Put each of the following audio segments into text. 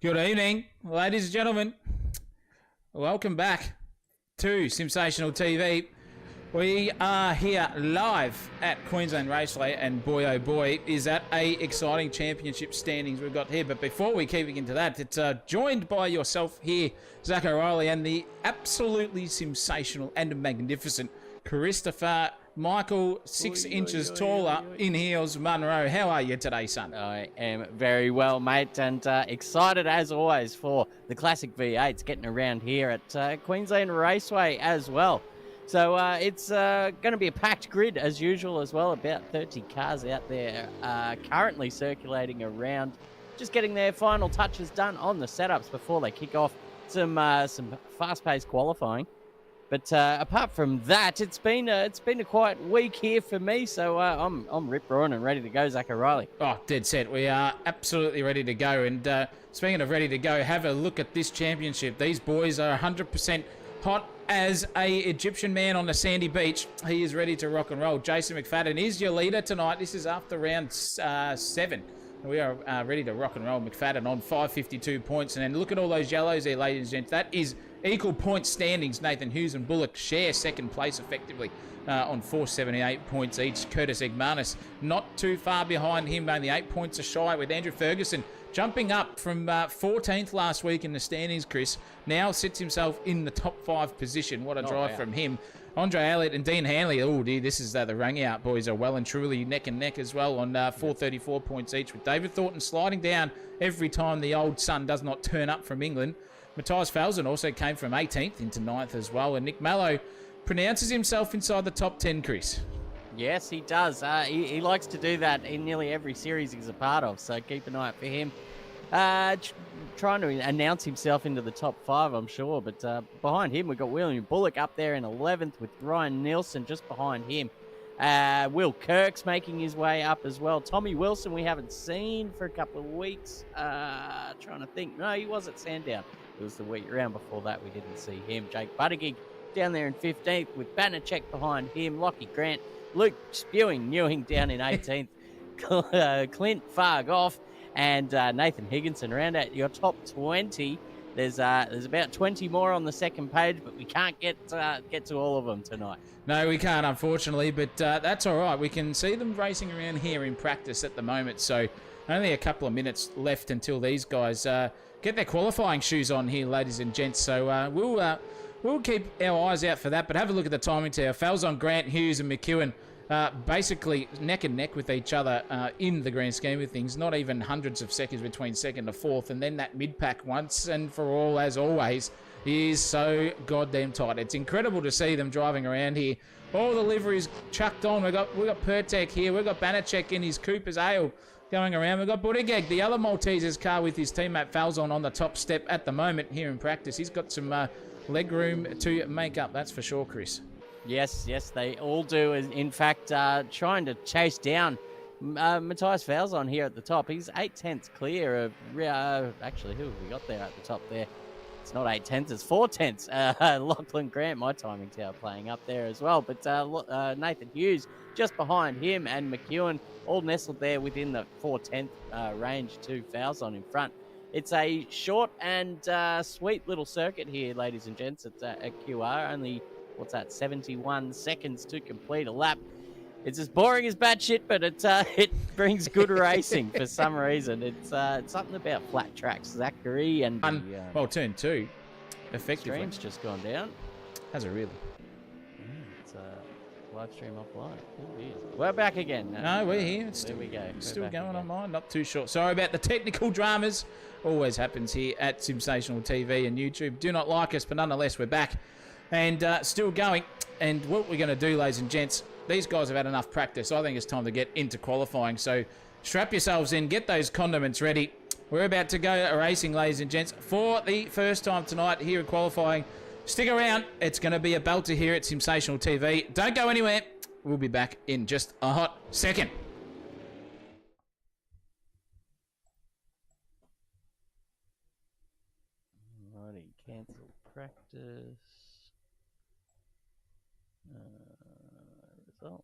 Good evening, ladies and gentlemen. Welcome back to SimSational TV. We are here live at Queensland Raceway, and boy oh boy, is that a exciting championship standings we've got here. But before we keep into that, it's joined by yourself here, Zach O'Reilly, and the absolutely sensational and magnificent Christopher Michael, 6 inches taller in heels, Munro. How are you today, son? I am very well, mate, and excited as always for the classic V8s getting around here at Queensland Raceway as well. So it's going to be a packed grid as usual as well. About 30 cars out there currently circulating around, just getting their final touches done on the setups before they kick off some fast-paced qualifying. But apart from that, it's been a quiet week here for me, so I'm rip-roaring and ready to go, Zach O'Reilly. Oh, dead set. We are absolutely ready to go. And speaking of ready to go, have a look at this championship. These boys are 100% hot as a Egyptian man on a sandy beach. He is ready to rock and roll. Jason McFadden is your leader tonight. This is after round 7. We are ready to rock and roll. McFadden on 552 points. And then look at all those yellows there, ladies and gents. That is equal point standings. Nathan Hughes and Bullock share second place effectively on 478 points each. Curtis Egmanis not too far behind him, only 8 points shy, with Andrew Ferguson jumping up from 14th last week in the standings, Chris. Now sits himself in the top 5 position. What a drive from him. Andre Elliott and Dean Hanley, oh dear, this is the rang out boys are well and truly neck and neck as well on 434 points each, with David Thornton sliding down every time the old son does not turn up from England. Matthias Falzon also came from 18th into 9th as well, and Nick Mallow pronounces himself inside the top 10, Chris. Yes, he does. He likes to do that in nearly every series he's a part of, so keep an eye out for him. Trying to announce himself into the top 5, I'm sure, but behind him we've got William Bullock up there in 11th with Ryan Nielsen just behind him. Will Kirk's making his way up as well. Tommy Wilson we haven't seen for a couple of weeks. Trying to think. No, he was at Sandown. It was the week round before that we didn't see him. Jake Buttigieg down there in 15th with Banachek behind him. Lockie Grant, Luke Newing down in 18th. Clint Farg off. And Nathan Higginson around at your top 20. There's about 20 more on the second page, but we can't get to all of them tonight. No, we can't, unfortunately, but that's all right. We can see them racing around here in practice at the moment, so only a couple of minutes left until these guys get their qualifying shoes on here, ladies and gents. So we'll keep our eyes out for that, but have a look at the timing tower. Falzon, Grant, Hughes, and McEwen basically neck and neck with each other in the grand scheme of things. Not even hundreds of seconds between second to fourth, and then that mid-pack once and for all, as always, is so goddamn tight. It's incredible to see them driving around here. All the liveries chucked on. We've got Pertek here. We've got Banachek in his Cooper's Ale going around. We've got Buttigieg, the other Maltese's car, with his teammate Falzon on the top step at the moment here in practice. He's got some leg room to make up, that's for sure, Chris. Yes, they all do. In fact, trying to chase down Matthias Falzon here at the top. He's 8/10 clear of... actually, who have we got there at the top there? It's not 8/10, it's 4/10. Lachlan Grant, my timing tower, playing up there as well. But Nathan Hughes just behind him, and McEwen all nestled there within the 4/10 range to Falzon in front. It's a short and sweet little circuit here, ladies and gents, at QR. Only... what's that, 71 seconds to complete a lap. It's as boring as batshit, but it brings good racing for some reason. It's something about flat tracks, Zachary, and well, turn 2, effectively. Stream's just gone down. Has it really? It's a live stream offline. We're back again. No, we're here. There we go. Still going online. Not too sure. Sorry about the technical dramas. Always happens here at SimSational TV and YouTube. Do not like us, but nonetheless, we're back. And still going. And what we're going to do, ladies and gents, these guys have had enough practice. I think it's time to get into qualifying. So strap yourselves in, get those condiments ready. We're about to go racing, ladies and gents, for the first time tonight here in qualifying. Stick around. It's going to be a belter here at SimSational TV. Don't go anywhere. We'll be back in just a hot second. Alrighty, cancel practice. Result.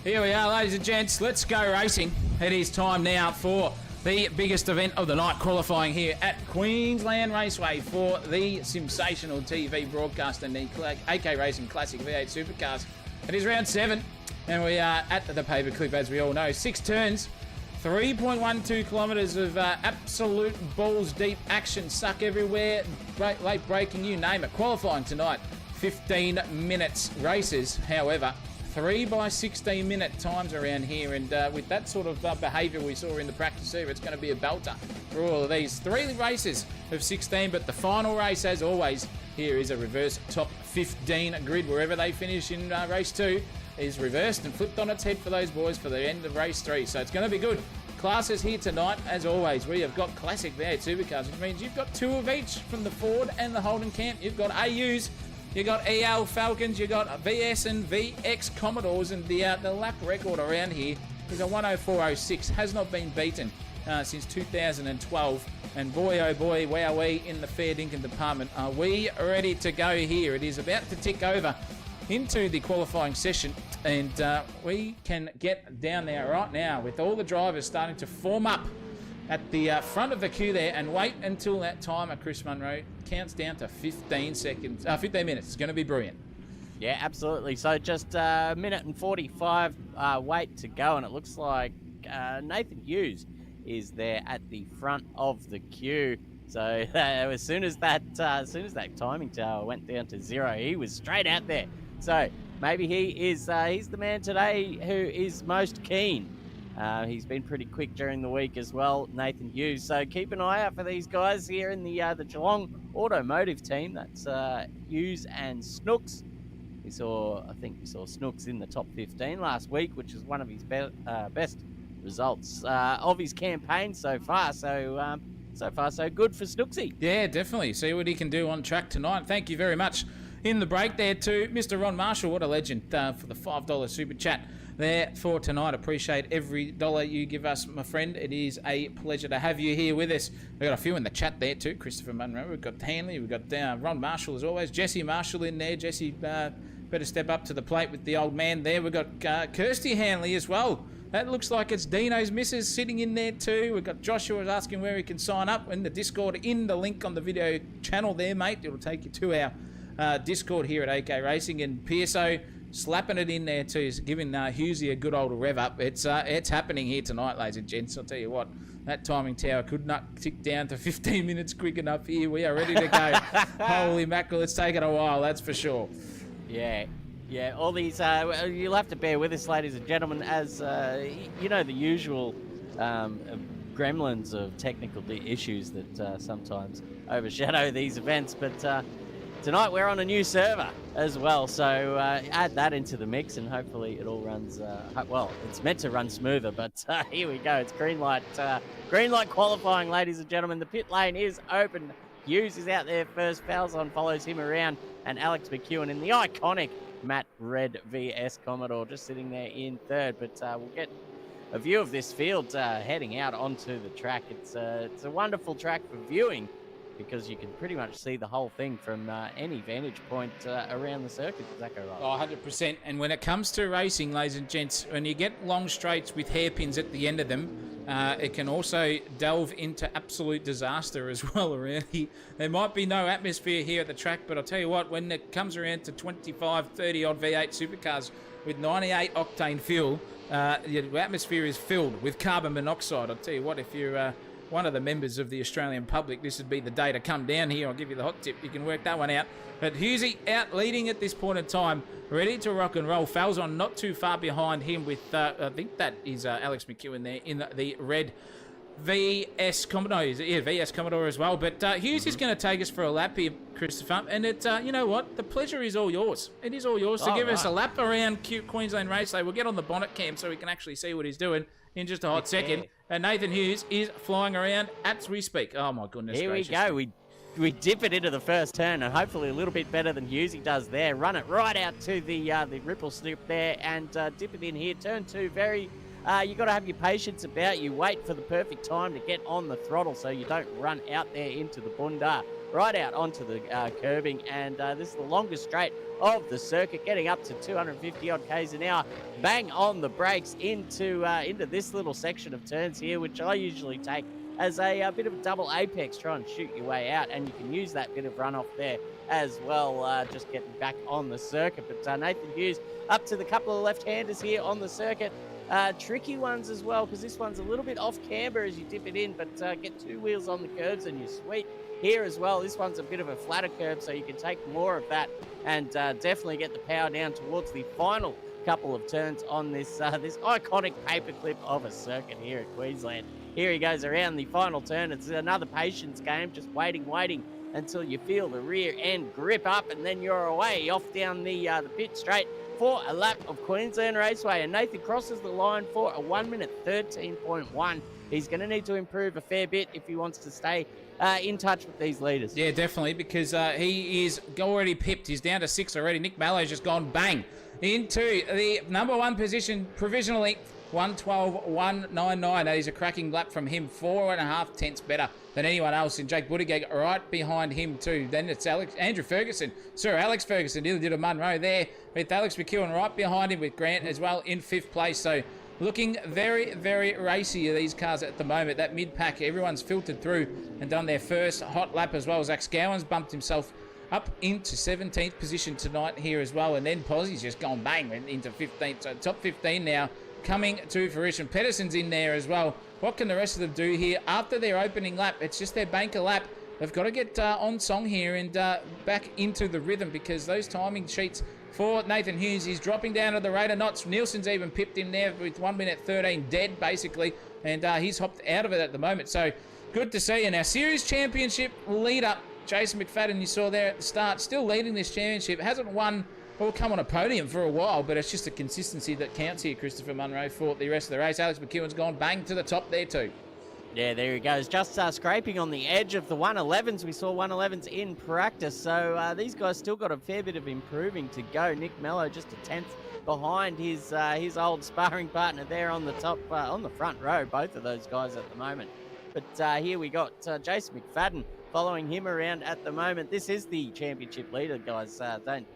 Here we are, ladies and gents. Let's go racing. It is time now for the biggest event of the night, qualifying here at Queensland Raceway for the SimSational TV broadcast and the AK Racing Classic V8 Supercars. It is round 7, and we are at the paperclip, as we all know. 6 turns, 3.12 kilometres of absolute balls deep action, suck everywhere, late braking, you name it. Qualifying tonight, 15 minutes races, however. 3 by 16 minute times around here, and with that sort of behaviour we saw in the practice here, it's going to be a belter for all of these 3 races of 16. But the final race, as always, here is a reverse top 15 grid. Wherever they finish in race 2 is reversed and flipped on its head for those boys for the end of race 3. So it's going to be good. Classes here tonight, as always. We have got classic V8 Supercars, which means you've got 2 of each from the Ford and the Holden camp. You've got AUs. You got EL Falcons, you got VS and VX Commodores, and the lap record around here is a 104.06. Has not been beaten since 2012. And boy, oh boy, wowee, in the fair dinkum department, are we ready to go here? It is about to tick over into the qualifying session, and we can get down there right now with all the drivers starting to form up at the front of the queue there, and wait until that timer, Chris Munro, counts down to 15 minutes. It's going to be brilliant. Yeah, absolutely. So just a minute and 45 wait to go, and it looks like Nathan Hughes is there at the front of the queue. So as soon as that timing tower went down to 0, he was straight out there. So maybe he's the man today who is most keen. He's been pretty quick during the week as well, Nathan Hughes. So keep an eye out for these guys here in the Geelong Automotive team. That's Hughes and Snooks. I think we saw Snooks in the top 15 last week, which is one of his best results of his campaign so far. So far so good for Snooksy. Yeah, definitely. See what he can do on track tonight. Thank you very much in the break there to Mr. Ron Marshall. What a legend for the $5 super chat there for tonight. Appreciate every dollar you give us, my friend. It is a pleasure to have you here with us. We've got a few in the chat there too. Christopher Munro, we've got Hanley, we've got Ron Marshall as always. Jesse Marshall in there. Jesse better step up to the plate with the old man there. We've got Kirsty Hanley as well. That looks like it's Dino's missus sitting in there too. We've got Joshua asking where he can sign up in the Discord, in the link on the video channel there, mate. It'll take you to our Discord here at AK Racing. And PSO slapping it in there too, giving Hughesy a good old rev up. It's happening here tonight, ladies and gents. I'll tell you what, that timing tower could not tick down to 15 minutes quick enough here. We are ready to go. Holy mackerel, it's taken a while, that's for sure. Yeah, all these, you'll have to bear with us, ladies and gentlemen, as, you know, the usual gremlins of technical issues that sometimes overshadow these events. But tonight we're on a new server as well, so add that into the mix, and hopefully it all runs, well, it's meant to run smoother, but here we go. It's green light qualifying, ladies and gentlemen. The pit lane is open. Hughes is out there first. Falzon follows him around, and Alex McEwen in the iconic Matt Red VS Commodore just sitting there in third. But we'll get a view of this field heading out onto the track. It's a wonderful track for viewing, because you can pretty much see the whole thing from any vantage point around the circuit. Is that go right? Oh, 100%. And when it comes to racing, ladies and gents, when you get long straights with hairpins at the end of them, it can also delve into absolute disaster as well around here. There might be no atmosphere here at the track, but I'll tell you what, when it comes around to 25, 30 odd V8 supercars with 98 octane fuel, the atmosphere is filled with carbon monoxide. I'll tell you what, if you're one of the members of the Australian public, this would be the day to come down here. I'll give you the hot tip. You can work that one out. But Hughesy out leading at this point in time, ready to rock and roll. Falzon not too far behind him with, I think that is Alex McEwen there in the red VS Commodore. Yeah, VS Commodore as well. But Hughes is going to take us for a lap here, Christopher. And it, you know what? The pleasure is all yours. It is all yours to give us a lap around Queensland Raceway. We'll get on the bonnet cam so we can actually see what he's doing in just a hot second. And Nathan Hughes is flying around as we speak. Oh, my goodness gracious. Here we go. We dip it into the first turn, and hopefully a little bit better than Hughesy does there. Run it right out to the ripple slip there, and dip it in here. Turn 2, very You got to have your patience about you. Wait for the perfect time to get on the throttle so you don't run out there into the bunda, right out onto the curbing. And this is the longest straight of the circuit, getting up to 250 odd k's an hour. Bang on the brakes into this little section of turns here, which I usually take as a bit of a double apex. Try and shoot your way out, and you can use that bit of runoff there as well, just getting back on the circuit. But Nathan Hughes up to the couple of left-handers here on the circuit. Tricky ones as well, because this one's a little bit off camber as you dip it in, but get two wheels on the curbs and you're sweet. Here as well, this one's a bit of a flatter curb, so you can take more of that and definitely get the power down towards the final couple of turns on this this iconic paperclip of a circuit here at Queensland. Here he goes around the final turn. It's another patience game, just waiting until you feel the rear end grip up, and then you're away off down the pit straight for a lap of Queensland Raceway. And Nathan crosses the line for a 1 minute 13.1. He's going to need to improve a fair bit if he wants to stay in touch with these leaders. Yeah, definitely, because he is already pipped. He's down to 6 already. Nick Mallow's just gone bang into the number 1 position provisionally. 1:12.199. That is a cracking lap from him. 4.5 tenths better than anyone else. And Jake Buttigieg right behind him too. Then it's Andrew Ferguson. Sir Alex Ferguson nearly did a Munro there with Alex McEwen right behind him with Grant as well in 5th place. So looking very, very racy are these cars at the moment. That mid-pack, everyone's filtered through and done their first hot lap as well. Zach Scowen's bumped himself up into 17th position tonight here as well. And then Pozzie's just gone bang into 15th. So top 15 now coming to fruition. Pedersen's in there as well. What can the rest of them do here after their opening lap? It's just their banker lap. They've got to get on song here and back into the rhythm, because those timing sheets for Nathan Hughes, he's dropping down to the rate of knots. Nielsen's even pipped him there with 1 minute 13 dead basically, and he's hopped out of it at the moment. So good to see. And our series championship leader, Jason McFadden, you saw there at the start, still leading this championship. Hasn't won or come on a podium for a while, but it's just the consistency that counts here, Christopher Munro, for the rest of the race. Alex McEwen's gone bang to the top there too. Yeah, there he goes. Just scraping on the edge of the 111s. We saw 111s in practice, so these guys still got a fair bit of improving to go. Nick Mello just a tenth behind his old sparring partner there on the top, on the front row, both of those guys at the moment. But here we got Jason McFadden following him around at the moment. This is the championship leader, guys. Don't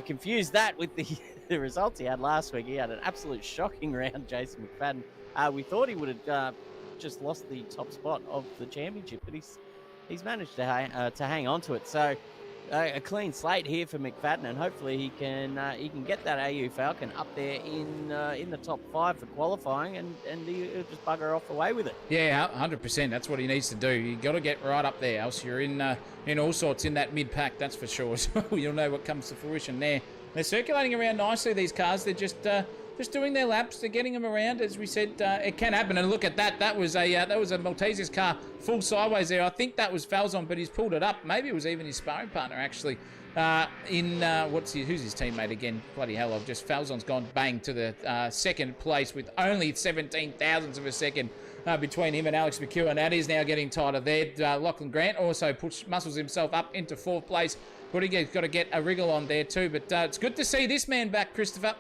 confuse that with the results he had last week. He had an absolute shocking round, Jason McFadden. We thought he would have just lost the top spot of the championship, but he's managed to hang on to it. So a clean slate here for McFadden, and hopefully he can get that AU Falcon up there in the top 5 for qualifying, and he'll just bugger off away with it. Yeah, 100%. That's what he needs to do. You got to get right up there, else you're in all sorts in that mid pack. That's for sure. So you'll know what comes to fruition there. They're circulating around nicely. These cars. They're just doing their laps. They're getting them around. As we said, it can happen. And look at that. That was a Maltese's car full sideways there. I think that was Falzon, but he's pulled it up. Maybe it was even his sparring partner actually. Who's his teammate again? Bloody hell! Falzon's gone bang to the second place with only 17 thousandths of a second between him and Alex McEwen. That is now getting tighter there. Lachlan Grant also muscles himself up into 4th place. But he's got to get a wriggle on there too. But it's good to see this man back, Christopher.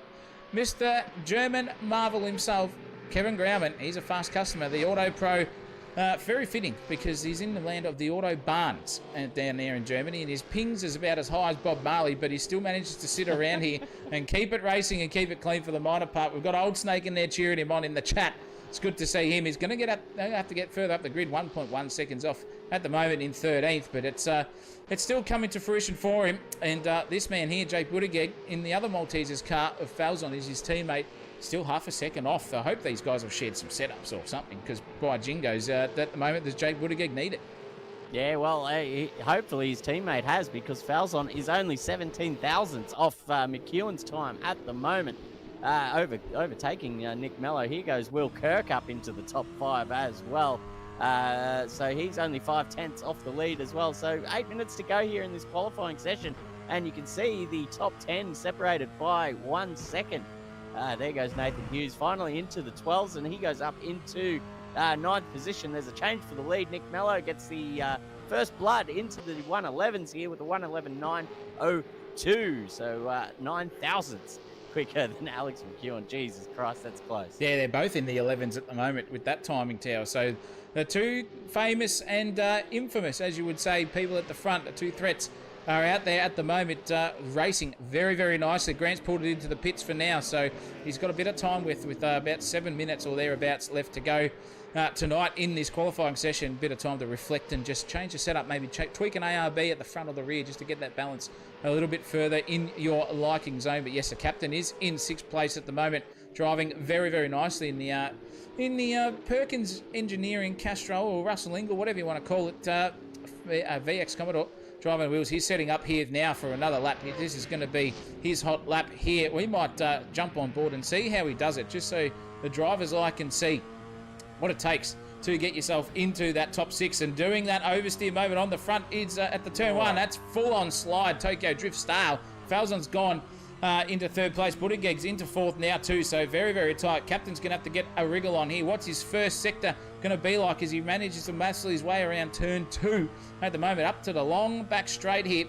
Mr. German Marvel himself, Kevin Grauman. He's a fast customer. The Auto Pro, very fitting because he's in the land of the Auto Barns down there in Germany, and his pings is about as high as Bob Marley, but he still manages to sit around here and keep it racing and keep it clean for the minor part. We've got Old Snake in there cheering him on in the chat. It's good to see him. He's going to have to get further up the grid, 1.1 seconds off at the moment in 13th, but it's still coming to fruition for him. And this man here, Jake Buttigieg, in the other Maltese's car of Falzon, is his teammate, still half a second off. I hope these guys have shared some setups or something, because by jingoes, at the moment, does Jake Buttigieg need it? Yeah, well, hopefully his teammate has, because Falzon is only 17 thousandths off McEwen's time at the moment. Overtaking Nick Mello. Here goes Will Kirk up into the top 5 as well. So he's only 5 tenths off the lead as well. So 8 minutes to go here in this qualifying session, and you can see the top 10 separated by 1 second. There goes Nathan Hughes finally into the 12s, and he goes up into 9th position. There's a change for the lead. Nick Mello gets the first blood into the 111s here with a 111.902. So 9 thousandths quicker than Alex McEwen. Jesus Christ, that's close. Yeah, they're both in the 11s at the moment with that timing tower. So the two famous and infamous, as you would say, people at the front, the two threats, are out there at the moment racing very, very nicely. Grant's pulled it into the pits for now, so he's got a bit of time with about 7 minutes or thereabouts left to go tonight in this qualifying session. Bit of time to reflect and just change the setup, maybe tweak an ARB at the front or the rear just to get that balance a little bit further in your liking zone. But yes, the captain is in 6th place at the moment, driving very, very nicely in the Perkins Engineering Castrol or Russell Ingall, whatever you want to call it, VX Commodore. Driving wheels. He's setting up here now for another lap. This is going to be his hot lap here. We might jump on board and see how he does it, just so the drivers can see what it takes to get yourself into that top 6. And doing that oversteer moment on the front is at the turn 1. That's full-on slide, Tokyo Drift style. Falzon's gone into 3rd place. Buttigeg's into 4th now too, so very, very tight. Captain's going to have to get a wriggle on here. What's his first sector going to be like as he manages to muscle his way around turn 2 at the moment, up to the long back straight here,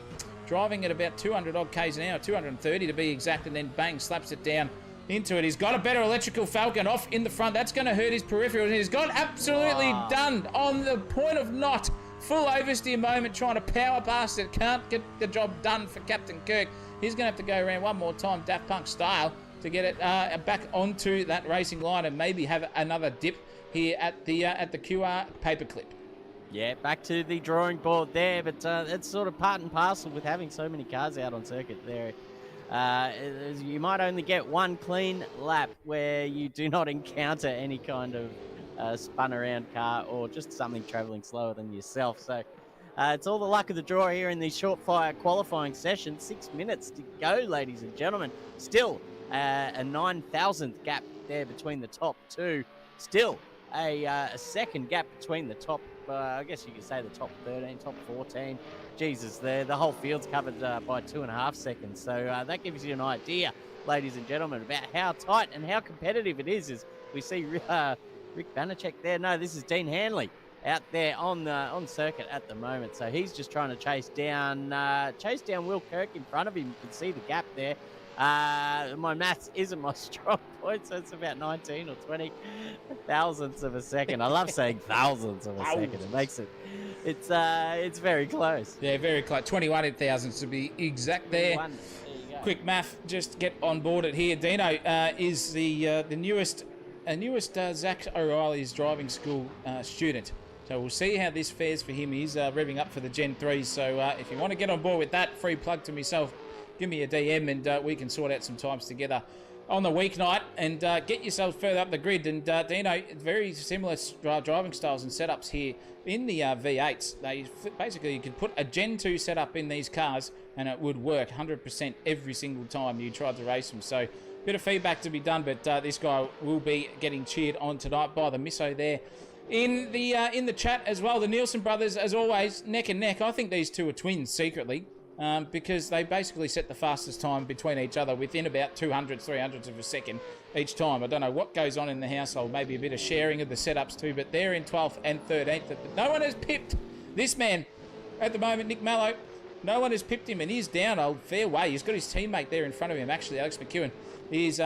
driving at about 200 odd k's an hour, 230 to be exact, and then bang, slaps it down into it. He's got a better electrical Falcon off in the front. That's going to hurt his peripheral, and he's got absolutely done on the point of not. Full oversteer moment, trying to power past it. Can't get the job done for Captain Kirk. He's going to have to go around one more time, Daft Punk style, to get it back onto that racing line and maybe have another dip here at the QR paperclip. Yeah, back to the drawing board there, but it's sort of part and parcel with having so many cars out on circuit there. You might only get one clean lap where you do not encounter any kind of spun around car or just something traveling slower than yourself. So it's all the luck of the draw here in the short fire qualifying session. 6 minutes to go, ladies and gentlemen. Still a 9,000th gap there between the top two. Still a second gap between the top, I guess you could say the top 13, top 14. Jesus, the whole field's covered by 2.5 seconds. So that gives you an idea, ladies and gentlemen, about how tight and how competitive it is. As we see Rick Banachek there. No, this is Dean Hanley out there on circuit at the moment. So he's just trying to chase down Will Kirk in front of him. You can see the gap there. My maths isn't my strong point, so it's about 19 or 20 thousandths of a second. I love saying thousandths of a second. It makes it's very close. Yeah, very close. 21 thousandths to be exact there. There you go. Quick math, just get on board it here. Dino is the newest Zach O'Reilly's driving school student. So we'll see how this fares for him. He's revving up for the Gen 3. So if you want to get on board with that, free plug to myself, give me a DM and we can sort out some times together on the weeknight and get yourself further up the grid. And Dino, very similar driving styles and setups here in the V8s. Basically, you could put a Gen 2 setup in these cars and it would work 100% every single time you tried to race them. So bit of feedback to be done, but this guy will be getting cheered on tonight by the Misso there in the chat as well. The Nielsen brothers, as always, neck and neck. I think these two are twins secretly. Because they basically set the fastest time between each other within about 200s, 300s of a second each time. I don't know what goes on in the household, maybe a bit of sharing of the setups too, but they're in 12th and 13th. But no one has pipped this man at the moment, Nick Mallow. No one has pipped him, and he's down a fair way. He's got his teammate there in front of him, actually, Alex McEwen. Is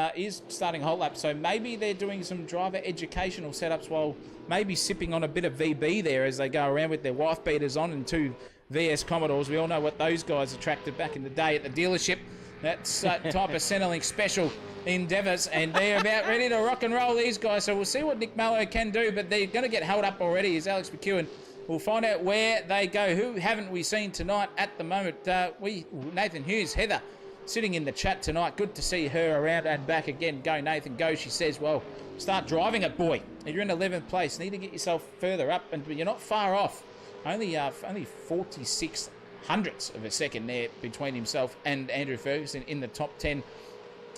starting a whole lap, so maybe they're doing some driver educational setups while maybe sipping on a bit of VB there as they go around with their wife beaters on and two VS Commodores. We all know what those guys attracted back in the day at the dealership. That's type of Centrelink special endeavours, and they're about ready to rock and roll, these guys. So we'll see what Nick Mallow can do, but they're going to get held up already is Alex McEwen. We'll find out where they go. Who haven't we seen tonight at the moment? Nathan Hughes, Heather, sitting in the chat tonight. Good to see her around and back again. Go, Nathan, go. She says, well, start driving it, boy. You're in 11th place. Need to get yourself further up, and you're not far off. Only 46 hundredths of a second there between himself and Andrew Ferguson in the top 10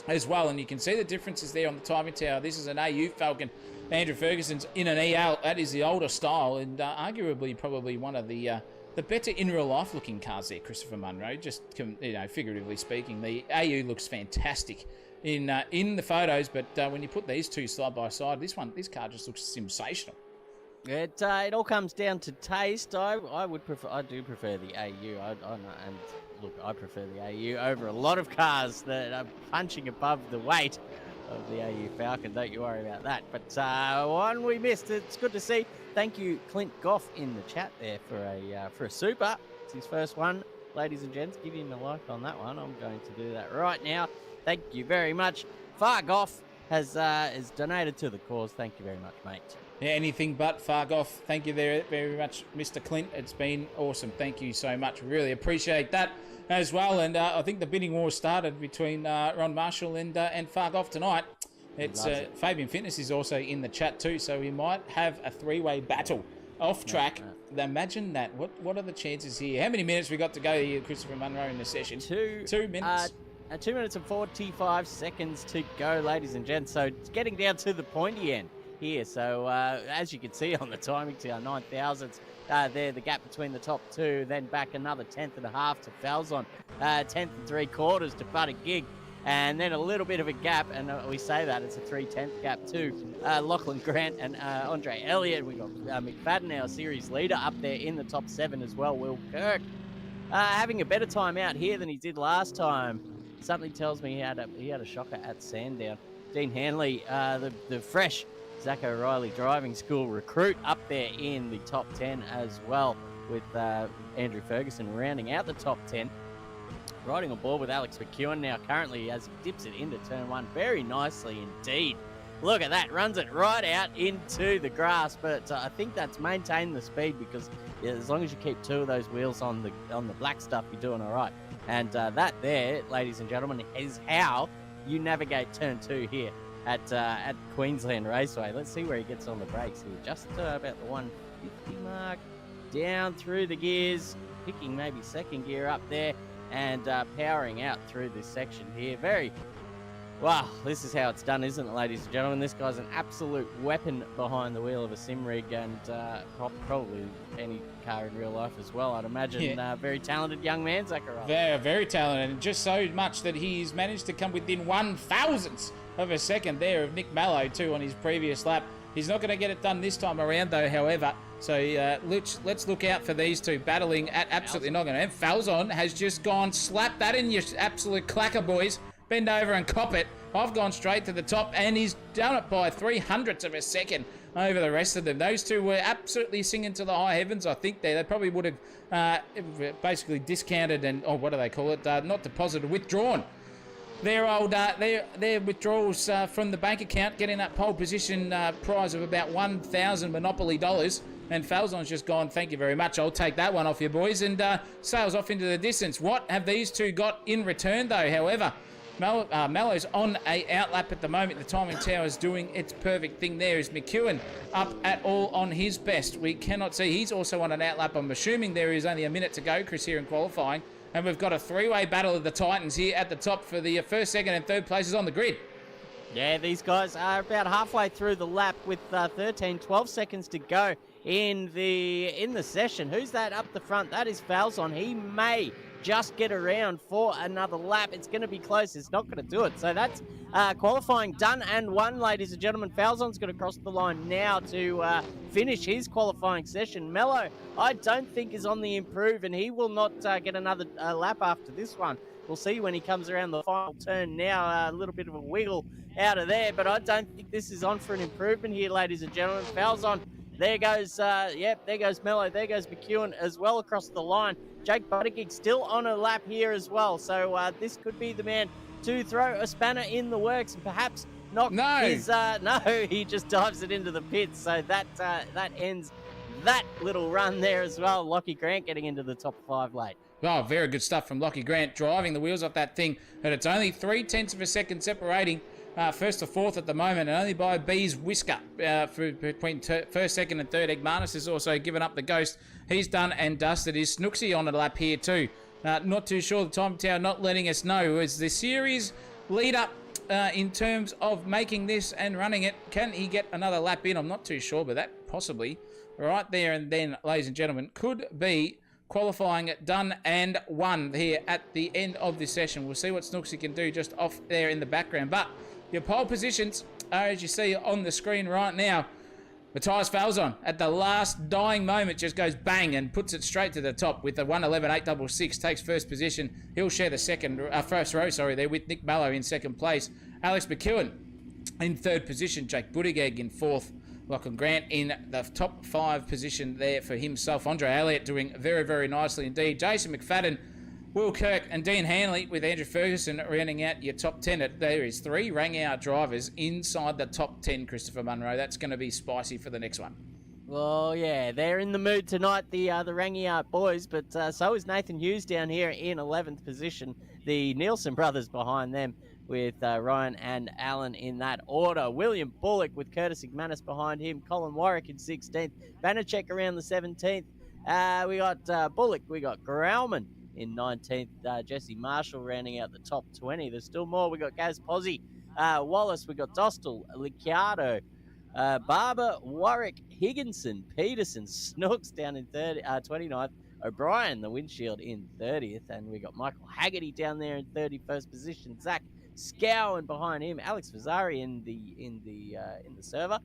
as well. And you can see the differences there on the timing tower. This is an AU Falcon. Andrew Ferguson's in an EL. That is the older style and arguably probably one of the better in real life looking cars there, Christopher Munro. Just figuratively speaking, the AU looks fantastic in the photos, but when you put these two side by side, this car just looks sensational. It all comes down to taste. I do prefer the AU. And look, I prefer the AU over a lot of cars that are punching above the weight of the AU Falcon. Don't you worry about that. But one we missed. It's good to see. Thank you, Clint Goff, in the chat there for a super. It's his first one, ladies and gents. Give him a like on that one. I'm going to do that right now. Thank you very much. Far Goff has donated to the cause. Thank you very much, mate. Yeah, anything but far off. Thank you there very much, Mr. Clint. It's been awesome. Thank you so much. Really appreciate that as well. And I think the bidding war started between Ron Marshall and Fargoff tonight. It's Fabian Fitness is also in the chat too, so we might have a three-way battle off track. Imagine that. What are the chances here? How many minutes we got to go here, Christopher Munro, in the session? 2 minutes. 2 minutes and 45 seconds to go, ladies and gents. So it's getting down to the pointy end here. So as you can see on the timing to our 9,000s, there the gap between the top two, then back another 10th and a half to Falzon, 10th and 3/4 to Buttigieg, and then a little bit of a gap, and we say that it's a 3/10 gap to Lachlan Grant and Andre Elliott. We got McFadden, our series leader, up there in the top 7 as well. Will Kirk having a better time out here than he did last time. Something tells me he had a shocker at Sandown. Dean Hanley, the fresh Zach O'Reilly driving school recruit, up there in the top 10 as well, with Andrew Ferguson rounding out the top 10. Riding on board with Alex McEwen now currently as he dips it into turn 1 very nicely indeed. Look at that, runs it right out into the grass, but I think that's maintained the speed, because as long as you keep 2 of those wheels on the black stuff, you're doing all right. And that there, ladies and gentlemen, is how you navigate turn 2 here at Queensland Raceway. Let's see where he gets on the brakes here. Just about the 150 mark, down through the gears, picking maybe second gear up there, and powering out through this section here. Wow, this is how it's done, isn't it, ladies and gentlemen? This guy's an absolute weapon behind the wheel of a sim rig, and probably any car in real life as well, I'd imagine. Yeah. Very talented young man, Zachariah. Very, very talented, and just so much that he's managed to come within 1,000th of a second there of Nick Mallow, too, on his previous lap. He's not going to get it done this time around, though, however. So let's look out for these two battling at absolutely not going to. Falzon has just gone, slap that in, you absolute clacker, boys. Bend over and cop it. I've gone straight to the top, and he's done it by 300ths of a second over the rest of them. Those two were absolutely singing to the high heavens, I think. They probably would have basically discounted and, what do they call it? Not deposited, withdrawn. Their withdrawals from the bank account, getting that pole position prize of about 1,000 Monopoly dollars. And Falzon's just gone, thank you very much, I'll take that one off you boys, and sails off into the distance. What have these two got in return, though? However, Mellow's on a outlap at the moment. The timing tower's doing its perfect thing there. Is McEwen up at all on his best? We cannot see. He's also on an outlap. I'm assuming there is only a minute to go, Chris, here in qualifying. And we've got a 3-way battle of the Titans here at the top for the first, second, and third places on the grid. Yeah, these guys are about halfway through the lap with 12 seconds to go in the session. Who's that up the front? That is Falzon. He may just get around for another lap. It's going to be close. It's not going to do it. So that's qualifying done and won, ladies and gentlemen. Falzon's going to cross the line now to finish his qualifying session. Mello, I don't think, is on the improve, and he will not get another lap after this one. We'll see when he comes around the final turn now. A little bit of a wiggle out of there, but I don't think this is on for an improvement here, ladies and gentlemen. Falzon, there goes, there goes Mello, there goes McEwen as well across the line. Jake Buttigieg still on a lap here as well, so this could be the man to throw a spanner in the works and perhaps knock his... No, he just dives it into the pits, so that ends that little run there as well. Lockie Grant getting into the top 5 late. Oh, very good stuff from Lockie Grant, driving the wheels off that thing, and it's only 0.3 of a second separating first to fourth at the moment, and only by B's whisker between first, second, and third. Egmanis has also given up the ghost. He's done and dusted. Is Snooksy on a lap here too? Not too sure. The time tower not letting us know. Is the series lead up in terms of making this and running it? Can he get another lap in? I'm not too sure, but that possibly right there and then, ladies and gentlemen, could be qualifying done and won here at the end of this session. We'll see what Snooksy can do just off there in the background. But your pole positions are, as you see on the screen right now, Matthias Falzon at the last dying moment just goes bang and puts it straight to the top with the 1:11.866. Takes first position. He'll share the first row there with Nick Mallow in second place. Alex McEwen in third position. Jake Buttigieg in fourth. Lachlan Grant in the top 5 position there for himself. Andre Elliott doing very, very nicely indeed. Jason McFadden, Will Kirk and Dean Hanley with Andrew Ferguson rounding out your top 10. There is 3 rang-out drivers inside the top 10, Christopher Munro. That's going to be spicy for the next one. Well, yeah, they're in the mood tonight, the Rangiart boys, but so is Nathan Hughes down here in 11th position. The Nielsen brothers behind them with Ryan and Alan in that order. William Bullock with Curtis Igmanis behind him. Colin Warwick in 16th. Banachek around the 17th. We got Bullock. We got Grauman in 19th. Jesse Marshall rounding out the top 20. There's still more. We got Gaz Pozzi, Wallace. We got Dostal, Licciardo, Barber, Warwick, Higginson, Peterson, Snooks down in 29th. O'Brien, the windshield, in 30th. And we got Michael Haggerty down there in 31st position. Zach Scowen behind him. Alex Fazzari in the server.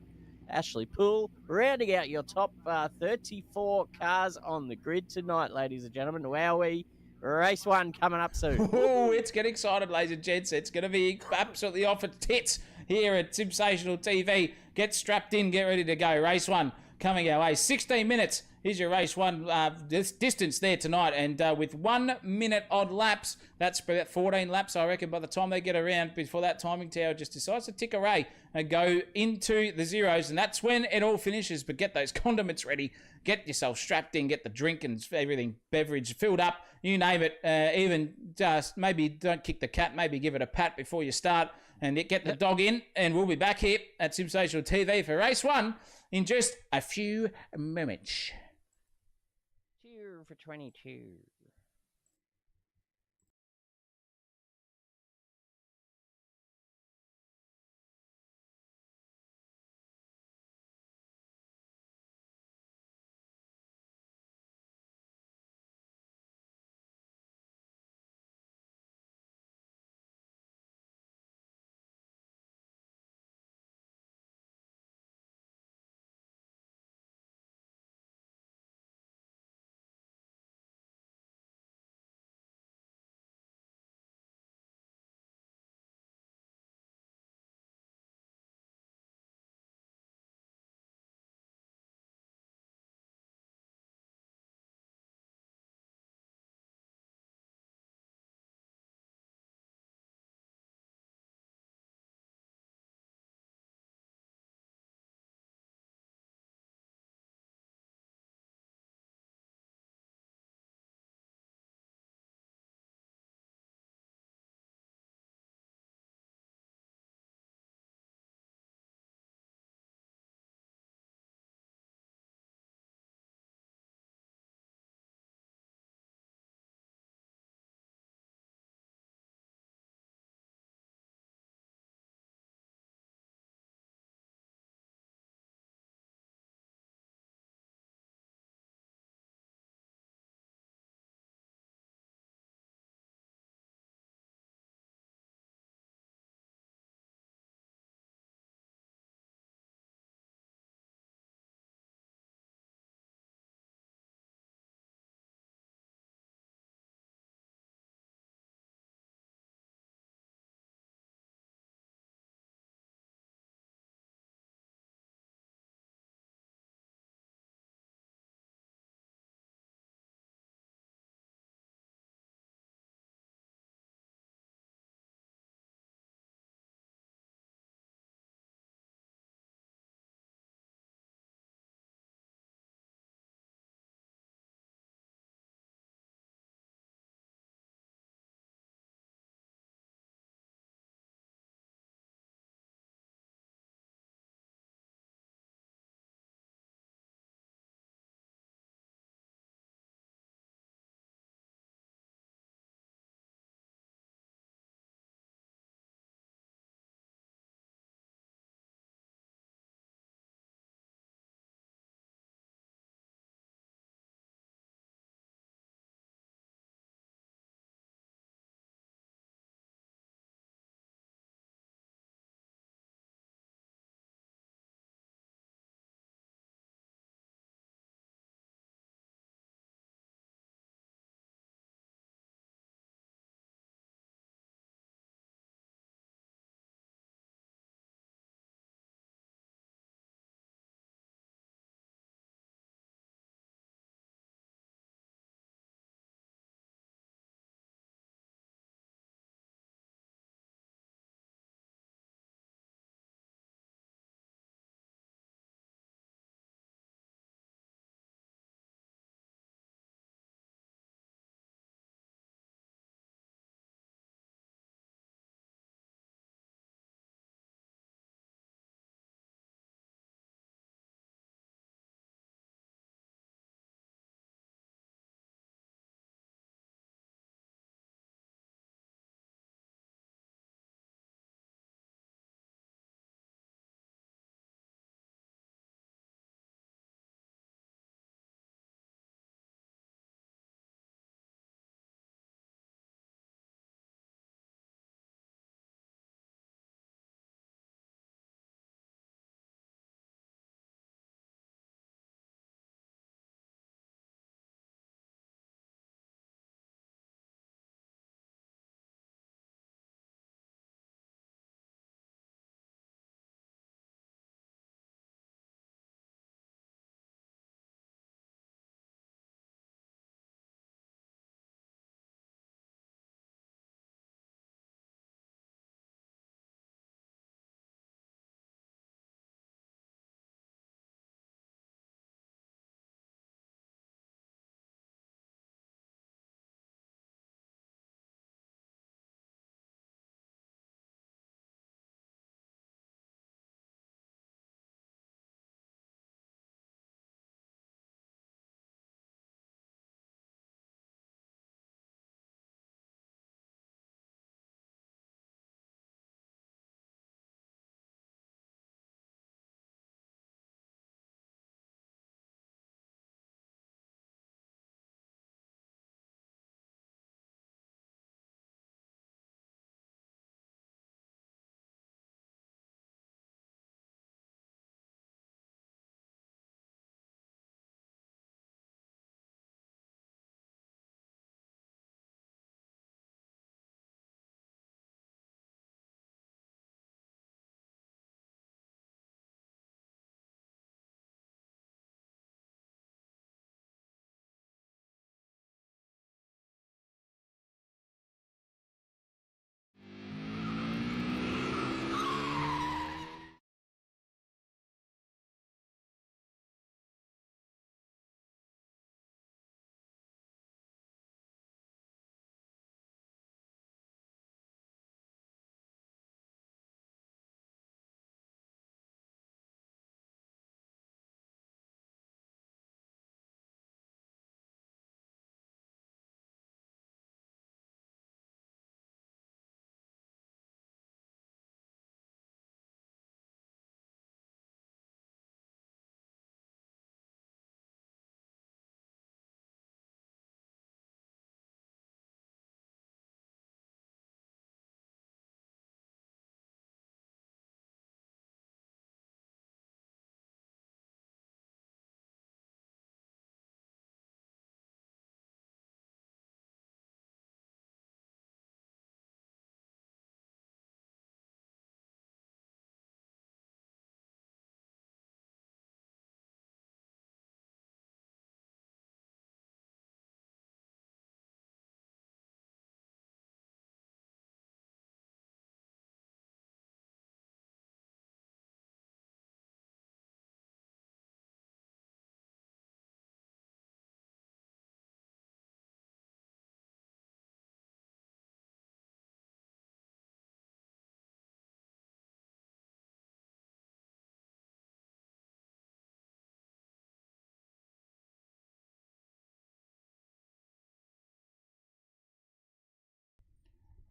Ashley Poole rounding out your top 34 cars on the grid tonight, ladies and gentlemen. Wowee. Race 1 coming up soon. Oh, it's getting excited, ladies and gents. It's going to be absolutely off its tits here at SimSational TV. Get strapped in, get ready to go. Race 1 coming our way. 16 minutes is your race 1 distance there tonight. And with 1 minute odd laps, that's about 14 laps, I reckon, by the time they get around, before that timing tower just decides to tick away and go into the zeros. And that's when it all finishes. But get those condiments ready. Get yourself strapped in. Get the drink and everything, beverage filled up. You name it. Even just maybe don't kick the cat. Maybe give it a pat before you start. And get the dog in. And we'll be back here at SimSational TV for race 1 in just a few moments. Cheer for 22.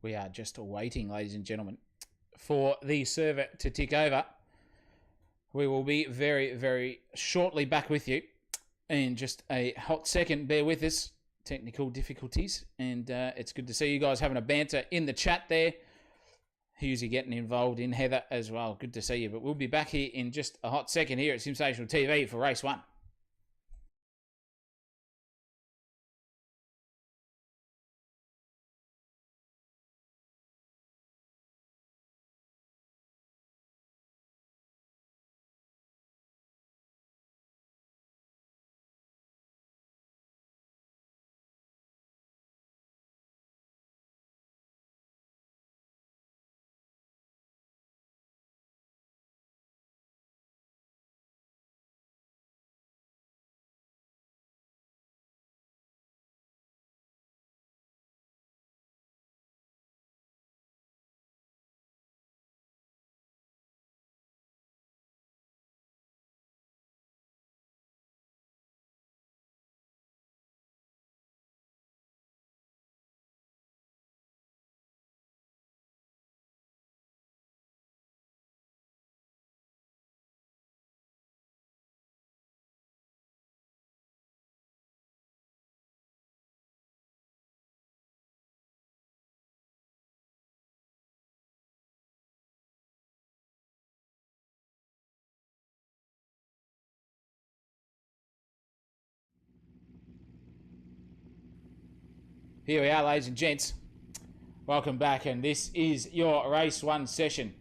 We are just waiting, ladies and gentlemen, for the server to tick over. We will be very, very shortly back with you in just a hot second. Bear with us. Technical difficulties. And it's good to see you guys having a banter in the chat there. Who's you getting involved in? Heather as well. Good to see you. But we'll be back here in just a hot second here at SimSational TV for race 1. Here we are, ladies and gents. Welcome back, and this is your race 1 session.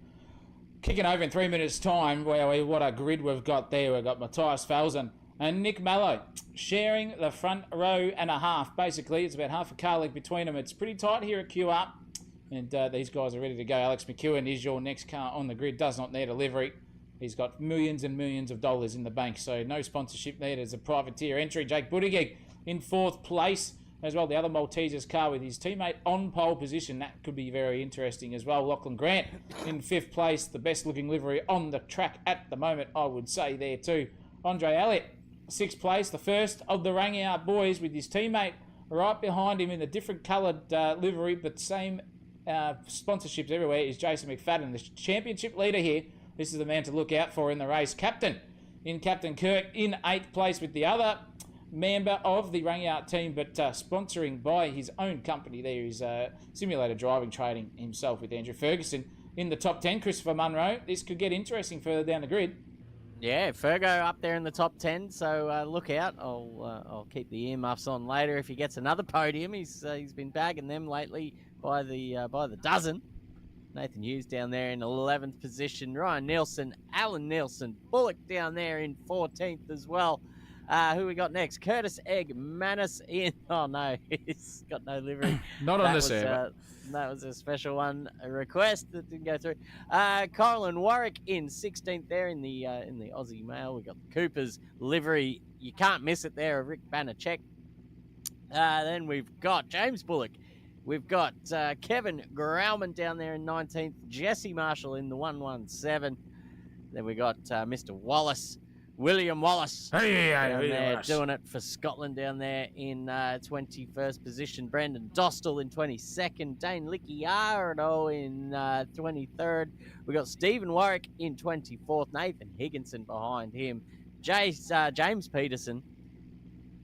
Kicking over in 3 minutes' time. Wow, what a grid we've got there. We've got Matthias Falzon and Nick Mallow sharing the front row and a half. Basically, it's about half a car length between them. It's pretty tight here at QR, and these guys are ready to go. Alex McEwen is your next car on the grid. Does not need a livery. He's got millions and millions of dollars in the bank, so no sponsorship needed as a privateer entry. Jake Buttigieg in 4th place. As well, the other Maltesers car with his teammate on pole position. That could be very interesting as well. Lachlan Grant in 5th place. The best looking livery on the track at the moment, I would say there too. Andre Elliott, 6th place. The first of the Rangier boys with his teammate right behind him in a different coloured livery, but same sponsorships everywhere, is Jason McFadden. The championship leader here. This is the man to look out for in the race. Captain Kirk in 8th place with the other member of the Rangier team, but sponsoring by his own company. There is Simulator Driving Trading himself with Andrew Ferguson in the top 10. Christopher Munro. This could get interesting further down the grid. Yeah, Fergo up there in the top 10, so look out. I'll keep the earmuffs on later if he gets another podium. He's been bagging them lately by the dozen. Nathan Hughes down there in 11th position. Ryan Nielsen, Alan Nielsen, Bullock down there in 14th as well. Who we got next? Curtis Egg Manus in. Oh no, he's got no livery. Not on the server. That was a special one, a request that didn't go through. Coraline Warwick in 16th there in the Aussie Mail. We got the Cooper's livery. You can't miss it there. Rick Banachek. Then we've got James Bullock. We've got Kevin Grauman down there in 19th. Jesse Marshall in the 117. Then we got Mr. Wallace. William Wallace down there doing it for Scotland down there in 21st position. Brandon Dostal in 22nd. Dane Licciardo in 23rd. We got Stephen Warwick in 24th. Nathan Higginson behind him. James Peterson.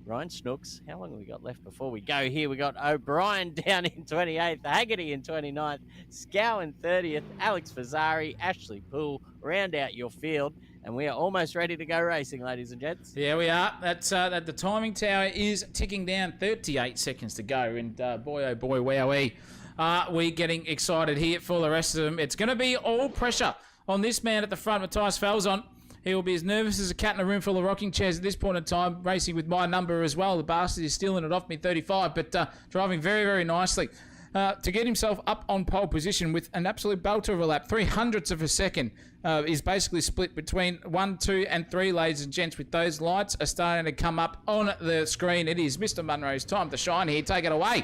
Ryan Snooks. How long have we got left before we go here? We got O'Brien down in 28th. Haggerty in 29th. Scow in 30th. Alex Fazzari. Ashley Poole. Round out your field. And we are almost ready to go racing, ladies and gents. Yeah, we are. That's the timing tower is ticking down. 38 seconds to go. And boy, oh boy, wowee. We're getting excited here for the rest of them. It's going to be all pressure on this man at the front, Matthias Falzon. He will be as nervous as a cat in a room full of rocking chairs at this point in time, racing with my number as well. The bastard is stealing it off me, 35, but driving very, very nicely. To get himself up on pole position with an absolute belter of a lap, 300ths of a second, is basically split between 1, 2, and 3, ladies and gents, with those lights are starting to come up on the screen. It is Mr. Munro's time to shine here. Take it away.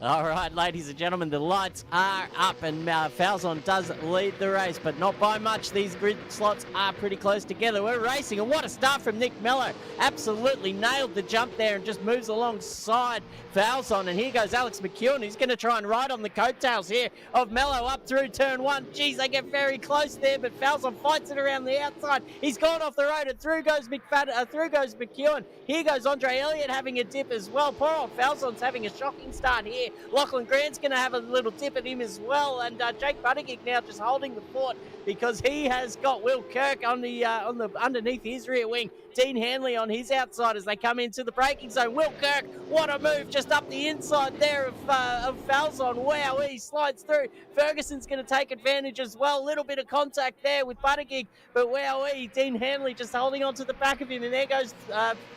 All right, ladies and gentlemen, the lights are up and Falzon does lead the race, but not by much. These grid slots are pretty close together. We're racing, and what a start from Nick Mello. Absolutely nailed the jump there and just moves alongside Falzon. And here goes Alex McEwen. He's going to try and ride on the coattails here of Mello up through turn one. Geez, they get very close there, but Falzon fights it around the outside. He's gone off the road, and through goes McEwen. Here goes Andre Elliott having a dip as well. Poor old Falzon's having a shocking start here. Lachlan Grant's going to have a little dip at him as well, and Jake Buttigieg now just holding the fort because he has got Will Kirk on the underneath his rear wing. Dean Hanley on his outside as they come into the braking zone. Will Kirk, what a move just up the inside there of Falzon. Wow, he slides through. Ferguson's going to take advantage as well. A little bit of contact there with Buttigieg, but wow, Dean Hanley just holding on to the back of him, and there goes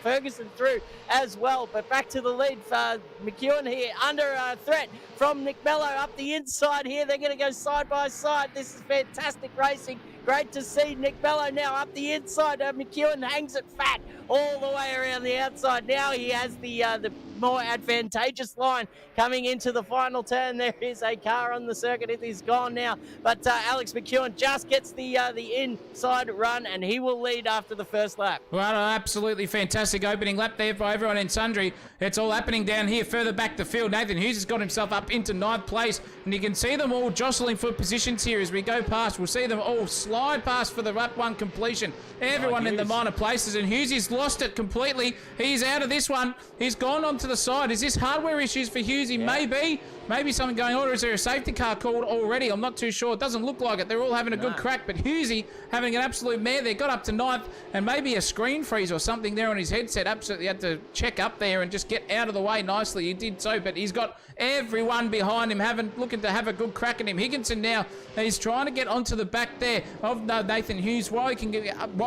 Ferguson through as well. But back to the lead for McEwen here, under threat from Nick Mello up the inside here. They're going to go side by side. This is fantastic racing. Great to see Nick Mello now up the inside. McEwen hangs it fat all the way around the outside. Now he has the more advantageous line coming into the final turn. There is a car on the circuit. It is gone now. But Alex McEwen just gets the inside run, and he will lead after the first lap. Well, an absolutely fantastic opening lap there for everyone in Sundry. It's all happening down here further back the field. Nathan Hughes has got himself up into 9th place, and you can see them all jostling for positions here as we go past. We'll see them all slide past for the lap 1 completion. Everyone in the minor places, and Hughes has lost it completely. He's out of this one. He's gone onto the side. Is this hardware issues for Hughes? Yeah. Maybe something going on, or is there a safety car called already? I'm not too sure. It doesn't look like it. They're all having a good crack, but Hughesy having an absolute mare there. Got up to 9th, and maybe a screen freeze or something there on his headset. Absolutely had to check up there and just get out of the way nicely. He did so, but he's got everyone behind him looking to have a good crack at him. Higginson now, he's trying to get onto the back there of Nathan Hughes while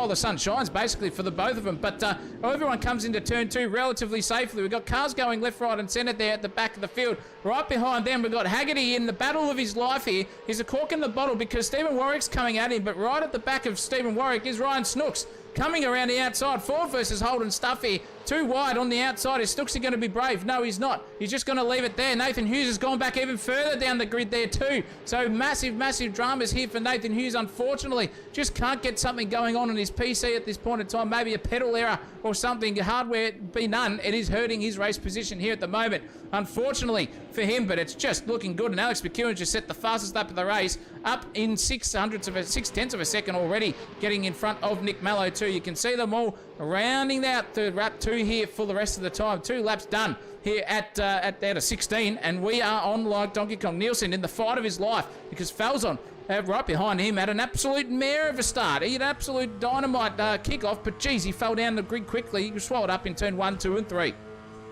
the sun shines, basically, for the both of them. But everyone comes into turn 2 relatively safely. We've got cars going left, right, and centre there at the back of the field. Right behind them, we've got Haggerty in the battle of his life here. He's a cork in the bottle because Stephen Warwick's coming at him, but right at the back of Stephen Warwick is Ryan Snooks. Coming around the outside, Ford versus Holden Stuff here. Too wide on the outside. Is Snooksy going to be brave? No, he's not. He's just going to leave it there. Nathan Hughes has gone back even further down the grid there too. So massive, massive dramas here for Nathan Hughes. Unfortunately, just can't get something going on in his PC at this point in time. Maybe a pedal error or something. Hardware be none. It is hurting his race position here at the moment, unfortunately for him, but it's just looking good. And Alex McEwen just set the fastest lap of the race, up in 6/10 of a second already, getting in front of Nick Mello too. You can see them all rounding out to lap 2 here for the rest of the time. 2 laps done here at 16, and we are on like Donkey Kong. Nielsen in the fight of his life because Falzon right behind him had an absolute mare of a start. He had an absolute dynamite kickoff, but geez, he fell down the grid quickly. He was swallowed up in turn 1, 2, and 3.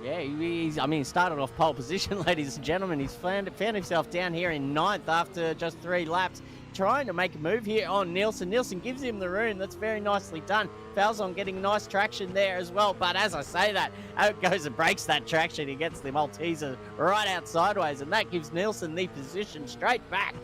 Yeah, he started off pole position, ladies and gentlemen. He's found himself down here in 9th after just 3 laps, trying to make a move here on Nielsen. Nielsen gives him the room. That's very nicely done. Falzon getting nice traction there as well. But as I say that, out goes and breaks that traction. He gets the Malteser right out sideways, and that gives Nielsen the position straight back.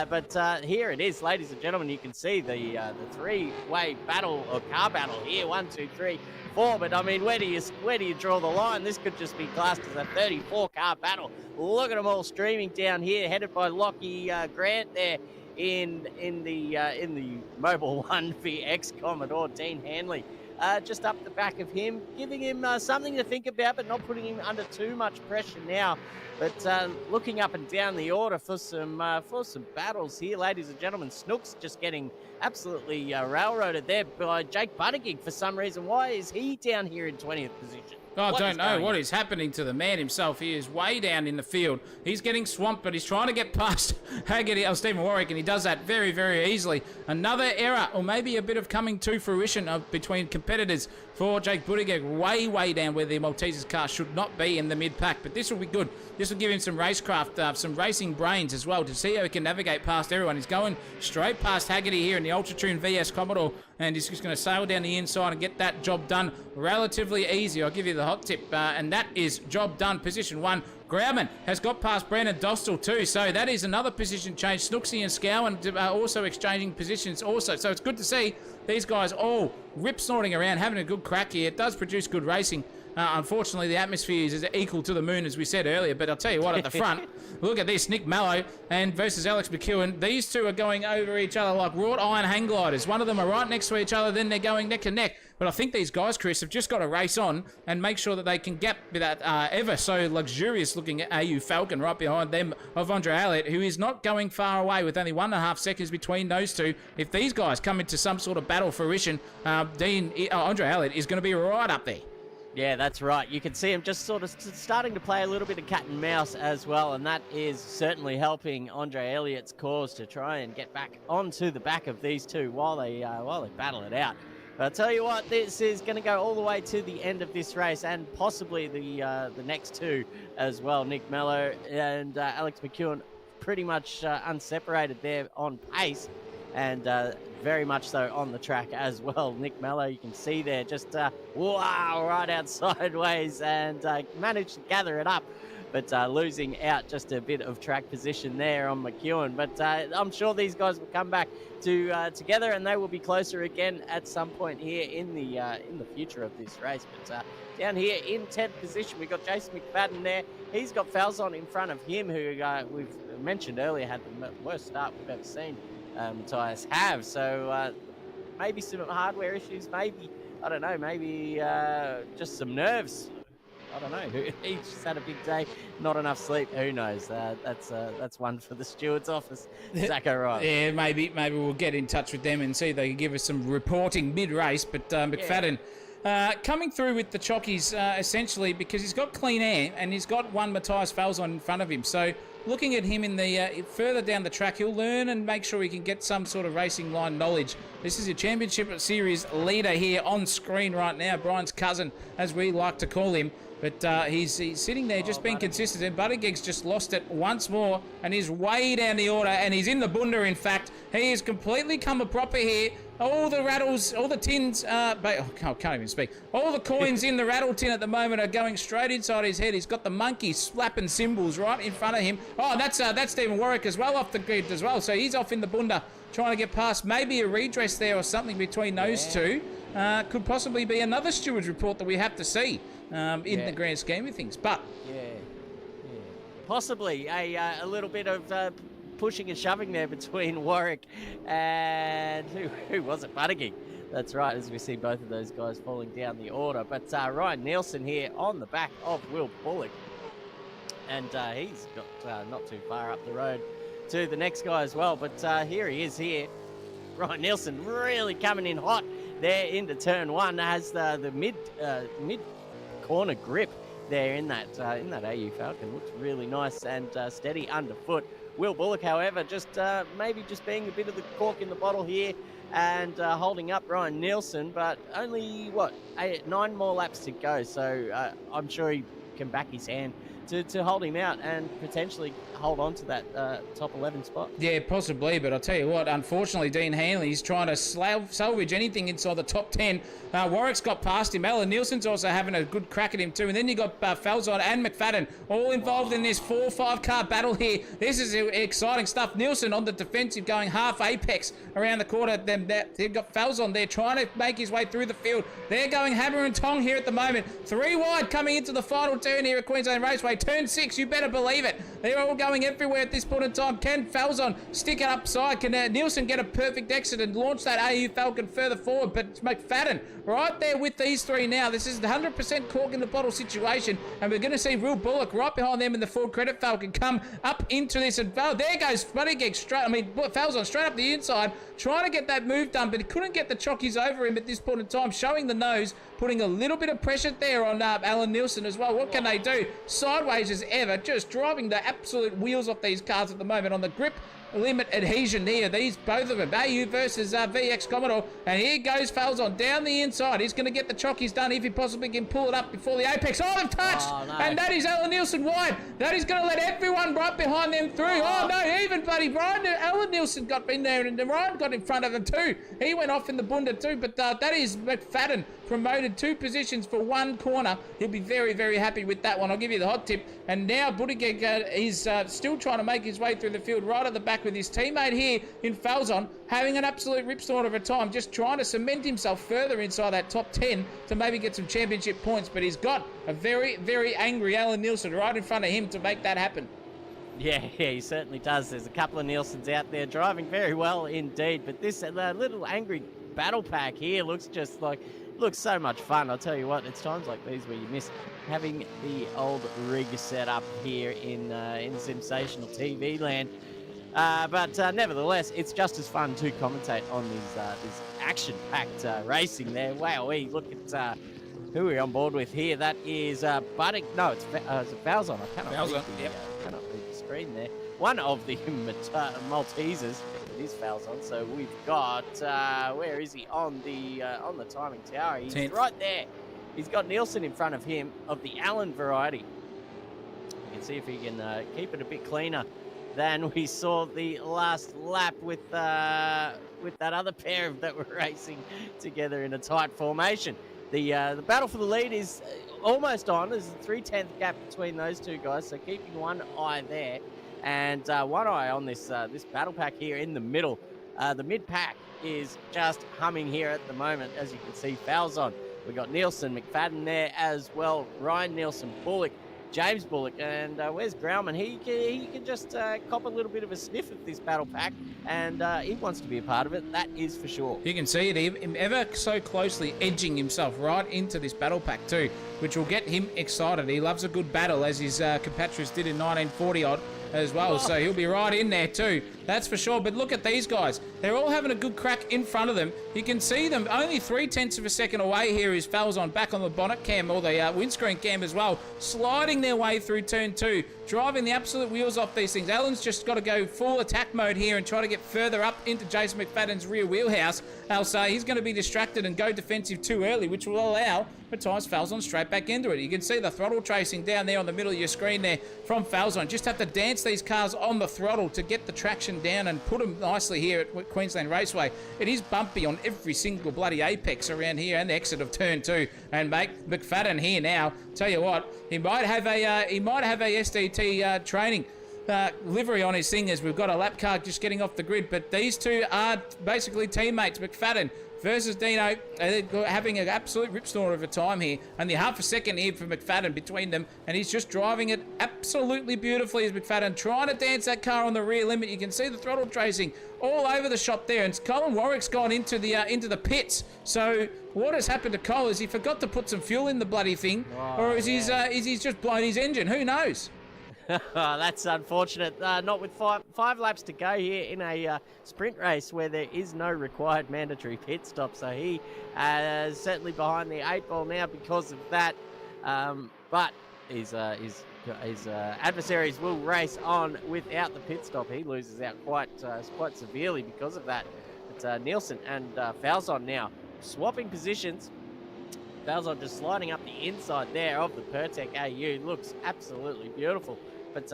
But here it is, ladies and gentlemen. You can see the 3-way battle or car battle here. 1, 2, 3, 4. But I mean, where do you draw the line? This could just be classed as a 34-car battle. Look at them all streaming down here, headed by Lockie Grant there. In the Mobile 1 VX Commodore, Dean Hanley just up the back of him, giving him something to think about, but not putting him under too much pressure now. But looking up and down the order for some battles here, ladies and gentlemen. Snooks just getting absolutely railroaded there by Jake Buttigieg for some reason. Why is he down here in 20th position? I don't know what is happening to the man himself. He is way down in the field. He's getting swamped, but he's trying to get past Stephen Warwick, and he does that very, very easily. Another error, or maybe a bit of coming to fruition between competitors for Jake Buttigieg. Way down where the Maltesers car should not be in the mid-pack. But this will be good. This will give him some racecraft, some racing brains as well to see how he can navigate past everyone. He's going straight past Haggerty here in the Ultra Tune VS Commodore, and he's just going to sail down the inside and get that job done relatively easy. I'll give you the hot tip, and that is job done. Position 1. Grauman has got past Brandon Dostal too, so that is another position change. Snooksy and Scowen are also exchanging positions also, so it's good to see these guys all rip-snorting around, having a good crack here. It does produce good racing. Unfortunately, the atmosphere is equal to the moon, as we said earlier. But I'll tell you what, at the front, look at this. Nick Mallow and versus Alex McEwen. These two are going over each other like wrought iron hang gliders. One of them are right next to each other, then they're going neck and neck. But I think these guys, Chris, have just got to race on and make sure that they can gap that ever so luxurious looking AU Falcon right behind them of Andre Elliott, who is not going far away with only 1.5 seconds between those two. If these guys come into some sort of battle fruition, Andre Elliott is going to be right up there. Yeah, that's right. You can see him just sort of starting to play a little bit of cat and mouse as well, and that is certainly helping Andre Elliott's cause to try and get back onto the back of these two while they battle it out. But I'll tell you what, this is going to go all the way to the end of this race, and possibly the next two as well. Nick Mello and Alex McEwen pretty much unseparated there on pace, and very much so on the track as well. Nick Mello, you can see there, just wow, right out sideways, and managed to gather it up, but losing out just a bit of track position there on McEwen. But I'm sure these guys will come back to together, and they will be closer again at some point here in the future of this race. But down here in 10th position, we've got Jason McFadden there. He's got Falzon in front of him, who we've mentioned earlier had the worst start we've ever seen Matthias have. So maybe some hardware issues, maybe, I don't know, maybe just some nerves. I don't know. He's just had a big day, not enough sleep. Who knows? That's one for the steward's office. Zach O'Reilly. Yeah, maybe we'll get in touch with them and see if they can give us some reporting mid-race. But McFadden coming through with the chockies essentially because he's got clean air and he's got one Matthias Falzon in front of him. So looking at him in the further down the track, he'll learn and make sure he can get some sort of racing line knowledge. This is a championship series leader here on screen right now, Brian's cousin, as we like to call him. But he's sitting there just being consistent. And Buttigieg's just lost it once more. And he's way down the order. And he's in the bunda, in fact. He has completely come a proper here. All the rattles, all the tins, I can't even speak. All the coins in the rattle tin at the moment are going straight inside his head. He's got the monkey slapping cymbals right in front of him. Oh, that's Stephen Warwick as well off the grid as well. So he's off in the bunda trying to get past. Maybe a redress there or something between those two. Could possibly be another steward's report that we have to see in the grand scheme of things. But possibly a little bit of pushing and shoving there between Warwick and who was it? Buttigieg. That's right, as we see both of those guys falling down the order. But Ryan Nielsen here on the back of Will Bullock, and he's got not too far up the road to the next guy as well. But here he is here. Ryan Nielsen really coming in hot there into turn one, has the mid corner grip there in that AU Falcon. Looks really nice and steady underfoot. Will Bullock, however, just maybe just being a bit of the cork in the bottle here and holding up Ryan Nielsen, but only 9 more laps to go. So I'm sure he can back his hand to hold him out and potentially hold on to that top 11 spot. Yeah, possibly, but I'll tell you what, unfortunately, Dean Hanley's trying to salvage anything inside the top 10. Warwick's got past him. Alan Nielsen's also having a good crack at him too. And then you got Falzon and McFadden all involved in this 4-5 car battle here. This is exciting stuff. Nielsen on the defensive going half apex around the corner. They've got Falzon there trying to make his way through the field. They're going hammer and tong here at the moment. 3 wide coming into the final turn here at Queensland Raceway. Turn 6, you better believe it. They're all going everywhere at this point in time. Can Falzon stick it upside? Can Nielsen get a perfect exit and launch that AU Falcon further forward? But it's McFadden right there with these three now. This is 100% cork in the bottle situation, and we're going to see Will Bullock right behind them in the Ford Credit Falcon come up into this. And there goes Buttigieg Falzon straight up the inside, trying to get that move done, but he couldn't get the chockies over him at this point in time, showing the nose, putting a little bit of pressure there on Alan Nielsen as well. What can they do? Sideways as ever, just driving the absolute wheels off these cars at the moment on the grip limit adhesion here. These both of them, AU versus VX Commodore, and here goes Falzon down the inside. He's going to get the chockies done if he possibly can pull it up before the apex. Oh, they've touched, and that is Alan Nielsen wide. That is going to let everyone right behind them through. Oh no, even buddy Alan Nielsen got in there, and Ryan got in front of him too. He went off in the bunda too, but that is McFadden promoted 2 positions for 1 corner. He'll be very, very happy with that one. I'll give you the hot tip. And now Buttigieg is still trying to make his way through the field right at the back back with his teammate here in Falzon, having an absolute ripstorm of a time, just trying to cement himself further inside that top 10 to maybe get some championship points. But he's got a very, very angry Alan Nielsen right in front of him to make that happen. Yeah, he certainly does. There's a couple of Nielsens out there driving very well indeed. But this little angry battle pack here looks so much fun. I'll tell you what, it's times like these where you miss having the old rig set up here in SimSational TV land. But nevertheless, it's just as fun to commentate on this action-packed racing there. Wow, look at who we're on board with here. That is Buddick. No, it's Falzon. I cannot read the screen there. One of the Maltesers. It is Falzon. So we've got where is he on the timing tower? He's 10th. Right there. He's got Nielsen in front of him of the Allen variety. You can see if he can keep it a bit cleaner than we saw the last lap with that other pair that were racing together in a tight formation. The battle for the lead is almost on. There's a 3/10 gap between those two guys, so keeping one eye there and one eye on this battle pack here in the middle. The mid pack is just humming here at the moment, as you can see. Falzon. We got Nielsen, McFadden there as well. Ryan Nielsen, Bullock, James Bullock, and where's Grauman? He can just cop a little bit of a sniff at this battle pack, and he wants to be a part of it, that is for sure. You can see it him ever so closely edging himself right into this battle pack too, which will get him excited. He loves a good battle, as his compatriots did in 1940-odd as well, so he'll be right in there too, that's for sure. But look at these guys, they're all having a good crack in front of them. You can see them only 0.3 of a second away. Here is Falzon back on the bonnet cam, or the windscreen cam as well, sliding their way through turn 2, driving the absolute wheels off these things. Alan's just got to go full attack mode here and try to get further up into Jason McFadden's rear wheelhouse. I'll say he's going to be distracted and go defensive too early, which will allow Matthias Falzon straight back into it. You can see the throttle tracing down there on the middle of your screen there from Falzon. Just have to dance these cars on the throttle to get the traction down and put them nicely here at Queensland Raceway. It is bumpy on every single bloody apex around here and the exit of turn 2. And mate, McFadden here now, tell you what, he might have a SDT training livery on his thing, as we've got a lap car just getting off the grid. But these two are basically teammates. McFadden versus Dino, having an absolute ripstorm of a time here. Only half a second here for McFadden between them, and he's just driving it absolutely beautifully as McFadden trying to dance that car on the rear limit. You can see the throttle tracing all over the shop there, and Colin Warwick's gone into the pits. So what has happened to Cole? Is he forgot to put some fuel in the bloody thing, or is he's just blown his engine? Who knows? That's unfortunate. Not with five laps to go here in a sprint race where there is no required mandatory pit stop. So he is certainly behind the 8 ball now because of that. But his adversaries will race on without the pit stop. He loses out quite severely because of that. But Nielsen and Falzon now swapping positions. Falzon just sliding up the inside there of the Pertec AU. Looks absolutely beautiful. But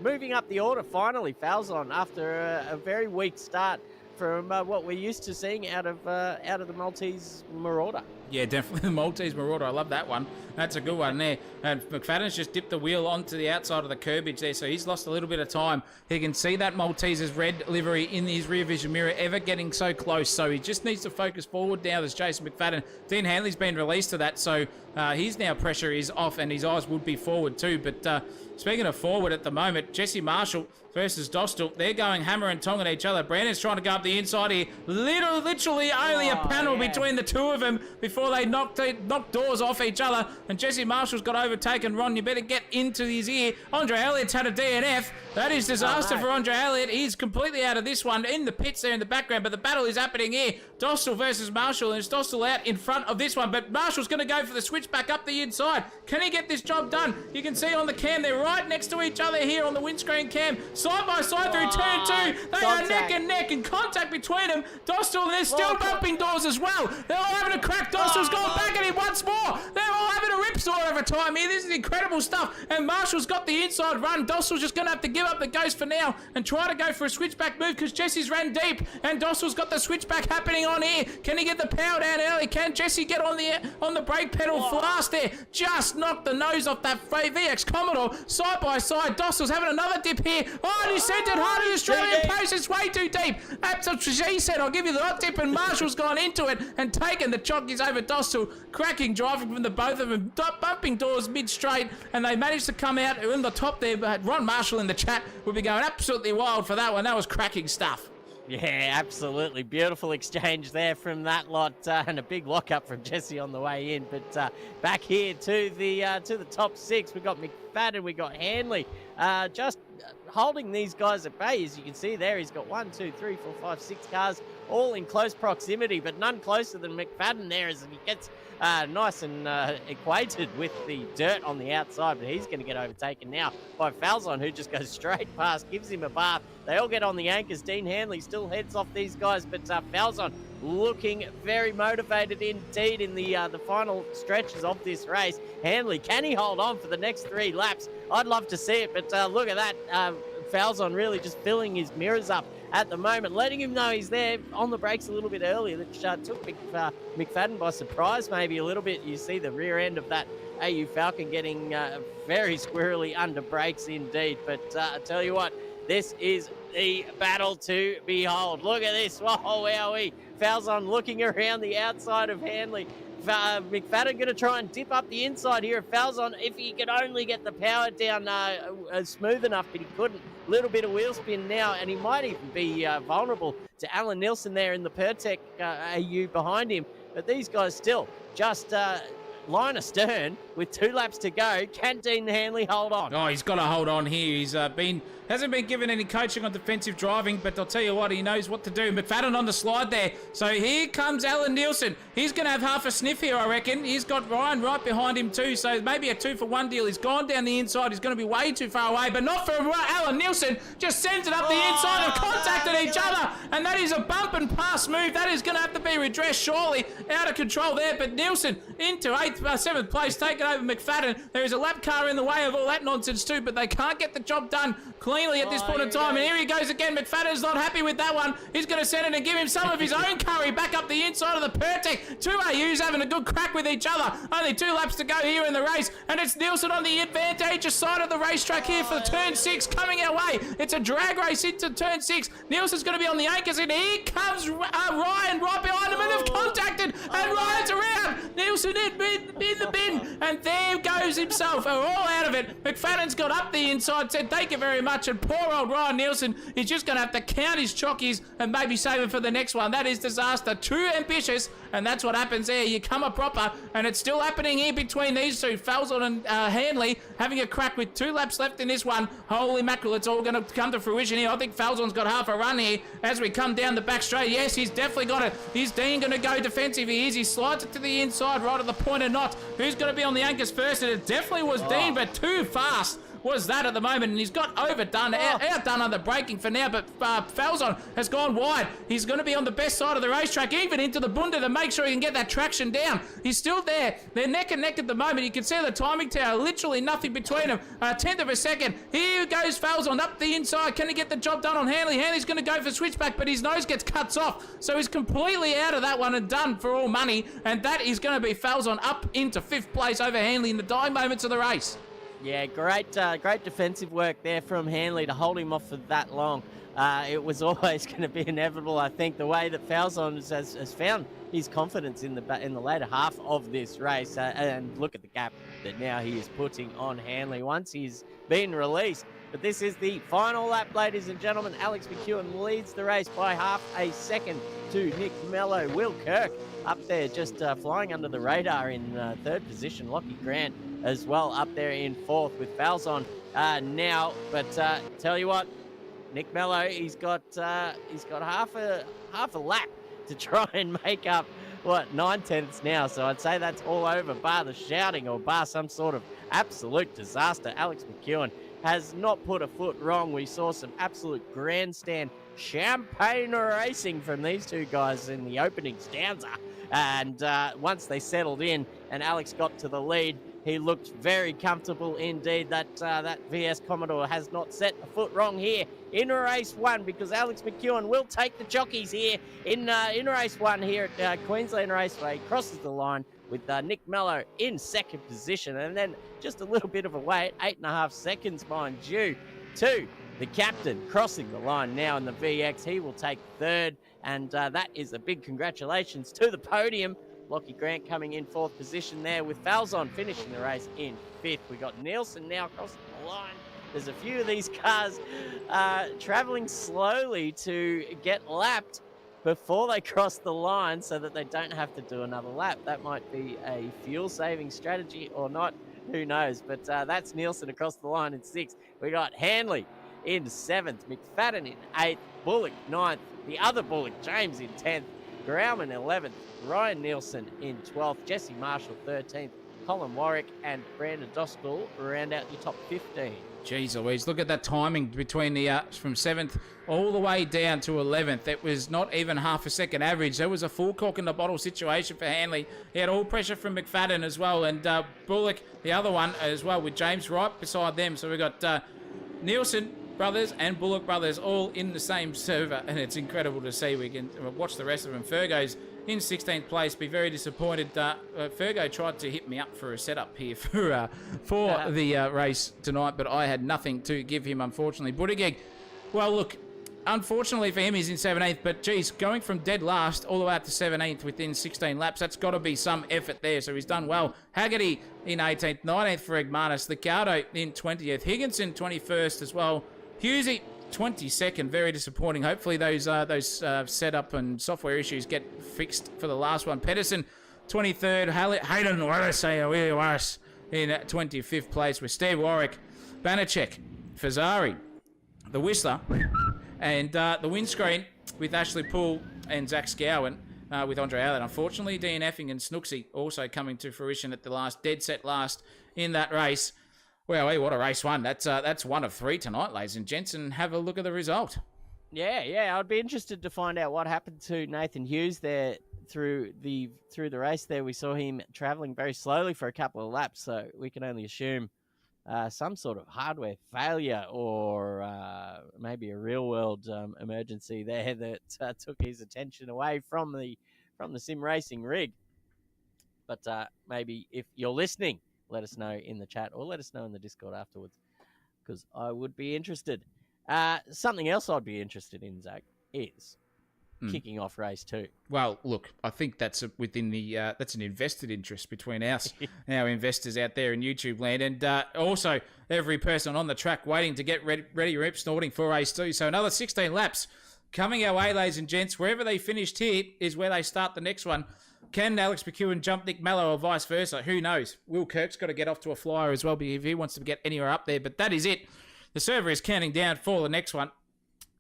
moving up the order finally, Falzon, after a very weak start from what we're used to seeing out of the Maltese Marauder. Yeah, definitely the Maltese Marauder. I love that one. That's a good one there. And McFadden's just dipped the wheel onto the outside of the curbage there, so he's lost a little bit of time. You can see that Maltese's red livery in his rear vision mirror ever getting so close, so he just needs to focus forward now. There's Jason McFadden. Dean Hanley's been released to that, so his now pressure is off, and his eyes would be forward too. But speaking of forward at the moment, Jesse Marshall versus Dostal, they're going hammer and tong at each other. Brandon's trying to go up the inside here. Literally only a panel between the two of them before they knock doors off each other. And Jesse Marshall's got overtaken. Ron, you better get into his ear. Andre Elliott's had a DNF. That is disaster for Andre Elliott. He's completely out of this one. In the pits there in the background, but the battle is happening here. Dostal versus Marshall, and it's Dostal out in front of this one, but Marshall's going to go for the switch back up the inside. Can he get this job done? You can see on the cam, they're right next to each other here on the windscreen cam, side by side through turn 2. They are neck and neck, and contact between them. Dostal, they're still bumping doors as well. They're all having a crack. Dostal's gone back at him once more. They're all having a ripsaw of a time here. This is incredible stuff. And Marshall's got the inside run. Dostal's just going to have to give up the ghost for now and try to go for a switchback move because Jesse's ran deep and Dostal's got the switchback happening on here. Can he get the power down early? Can Jesse get on the brake pedal fast there? Just knocked the nose off that VX Commodore side by side. Dostal's having another dip here. Oh, and he sent it hard to the Australian Post. It's way too deep. That's what she said. I'll give you the hot tip, and Marshall's gone into it and taken the chockies over Dostal. Cracking driving from the both of them, bumping doors mid-straight, and they managed to come out in the top there. But Ron Marshall in the chat will be going absolutely wild for that one. That was cracking stuff. Yeah, absolutely. Beautiful exchange there from that lot, and a big lockup from Jesse on the way in. But back here to the top 6, we've got McFadden, we got Hanley, just holding these guys at bay. As you can see there, he's got 1, 2, 3, 4, 5, 6 cars all in close proximity, but none closer than McFadden there as he gets nice and equated with the dirt on the outside, but he's going to get overtaken now by Falzon, who just goes straight past, gives him a bath. They all get on the anchors. Dean Hanley still heads off these guys, but Falzon looking very motivated indeed in the final stretches of this race. Hanley, can he hold on for the next 3 laps? I'd love to see it, but look at that. Falzon really just filling his mirrors up at the moment, letting him know he's there on the brakes a little bit earlier. That took McFadden by surprise maybe a little bit. You see the rear end of that AU Falcon getting very squirrely under brakes indeed. But I tell you what, this is the battle to behold. Look at this. Whoa, wowee. Falzon looking around the outside of Hanley. McFadden going to try and dip up the inside here of Falzon if he could only get the power down smooth enough, but he couldn't. Little bit of wheel spin now, and he might even be vulnerable to Alan Nielsen there in the Pertec AU behind him. But these guys still just line astern with 2 laps to go. Can Dean Hanley hold on? Oh, he's got to hold on here. He's hasn't been given any coaching on defensive driving, but I'll tell you what, he knows what to do. McFadden on the slide there. So here comes Alan Nielsen. He's going to have half a sniff here, I reckon. He's got Ryan right behind him too, so maybe a 2-for-1 deal. He's gone down the inside. He's going to be way too far away, but not for Alan Nielsen. Just sends it up the inside and contacted each other, and that is a bump and pass move. That is going to have to be redressed, surely. Out of control there, but Nielsen into 7th place, taking over McFadden. There is a lap car in the way of all that nonsense too, but they can't get the job done cleanly at this point in time. And here he goes again. McFadden's not happy with that one. He's going to send it and give him some of his own curry back up the inside of the Pertec. 2 AUs having a good crack with each other. Only 2 laps to go here in the race, and it's Nielsen on the advantageous side of the racetrack here for turn 6 coming our way. It's a drag race into turn 6. Nielsen's going to be on the anchors, and here comes Ryan right behind him, and they've contacted, and Ryan's around. Nielsen in the bin, and there goes himself. We're all out of it. McFadden's got up the inside, said thank you very much, and poor old Ryan Nielsen is just going to have to count his chockies and maybe save him for the next one. That is disaster. Too ambitious, and that's what happens there. You come a proper, and it's still happening here between these two. Falzon and Hanley having a crack with 2 laps left in this one. Holy mackerel, it's all going to come to fruition here. I think Falzon's got half a run here as we come down the back straight. Yes, he's definitely got it. Is Dean going to go defensive? He is. He slides it to the inside right at the point of knot. Who's going to be on the anchors first? And it definitely was Dean, but too fast was that at the moment, and he's got overdone, outdone on the braking for now, but Falzon has gone wide. He's going to be on the best side of the racetrack, even into the bunda to make sure he can get that traction down. He's still there. They're neck and neck at the moment. You can see the timing tower, literally nothing between them. A 10th of a second. Here goes Falzon up the inside. Can he get the job done on Hanley? Hanley's going to go for switchback, but his nose gets cut off, so he's completely out of that one and done for all money, and that is going to be Falzon up into 5th place over Hanley in the dying moments of the race. Yeah, great defensive work there from Hanley to hold him off for that long. It was always going to be inevitable, I think, the way that Falzon has found his confidence in the later half of this race. And look at the gap that now he is putting on Hanley once he's been released. But this is the final lap, ladies and gentlemen. Alex McEwen leads the race by half a second to Nick Mello. Will Kirk up there just flying under the radar in 3rd position. Lockie Grant as well up there in 4th with Falzon now. But tell you what, Nick Mello, he's got half a lap to try and make up 9/10 now. So I'd say that's all over, bar the shouting or bar some sort of absolute disaster. Alex McEwen has not put a foot wrong. We saw some absolute grandstand champagne racing from these 2 guys in the opening stanza. And once they settled in and Alex got to the lead, he looked very comfortable indeed. That VS Commodore has not set a foot wrong here in race one, because Alex McEwen will take the jockeys here in race one here at Queensland Raceway. Crosses the line with Nick Mello in second position, and then just a little bit of a wait, 8.5 seconds, mind you, to the captain crossing the line now in the VX. He will take third, and that is a big congratulations to the podium. Lockie Grant coming in fourth position there, with Falzon finishing the race in fifth. We got Nielsen now crossing the line. There's a few of these cars traveling slowly to get lapped before they cross the line so that they don't have to do another lap. That might be a fuel-saving strategy or not. Who knows? But that's Nielsen across the line in sixth. We got Hanley in seventh, McFadden in eighth, Bullock ninth, the other Bullock, James, in 10th, Grauman 11th, Ryan Nielsen in 12th, Jesse Marshall 13th, Colin Warwick and Brandon Doskel round out your top 15. Jeez Louise, look at that timing between the from 7th all the way down to 11th. It was not even half a second average. There was a full cork in the bottle situation for Hanley. He had all pressure from McFadden as well, and Bullock, the other one as well, with James right beside them. So we got Nielsen brothers and Bullock brothers all in the same server, and it's incredible to see. We can watch the rest of them. Fergo's in 16th place. Be very disappointed. Fergo tried to hit me up for a setup here for the race tonight, but I had nothing to give him, unfortunately. Buttigieg, well, look, unfortunately for him, he's in 17th, but geez, going from dead last all the way up to 17th within 16 laps, that's got to be some effort there, so he's done well. Haggerty in 18th, 19th for Egmanis, Liccardo in 20th, Higginson 21st as well, Husey 22nd, very disappointing. Hopefully those setup and software issues get fixed for the last one. Pedersen 23rd, Hayden Wallace in 25th place with Steve Warwick, Banachek, Fazari, the Whistler, and the windscreen with Ashley Poole and Zach Scowen with Andre Allen. Unfortunately, DNFing and Snooksy also coming to fruition at the last, dead set last in that race. Well, hey, what a race one. That's one of three tonight, ladies and gents, and have a look at the result. Yeah, I'd be interested to find out what happened to Nathan Hughes there through the race there. We saw him traveling very slowly for a couple of laps, so we can only assume some sort of hardware failure or maybe a real-world emergency there that took his attention away from the sim racing rig. But maybe if you're listening, let us know in the chat or let us know in the Discord afterwards, because I would be interested. Something else I'd be interested in, Zach, is kicking off race 2. Well, look, I think that's within the that's an invested interest between our investors out there in YouTube land, and also every person on the track waiting to get ready rip snorting for race 2. So another 16 laps coming our way, ladies and gents. Wherever they finished here is where they start the next one. Can Alex McEwen jump Nick Mello or vice versa? Who knows? Will Kirk's got to get off to a flyer as well if he wants to get anywhere up there. But that is it. The server is counting down for the next one.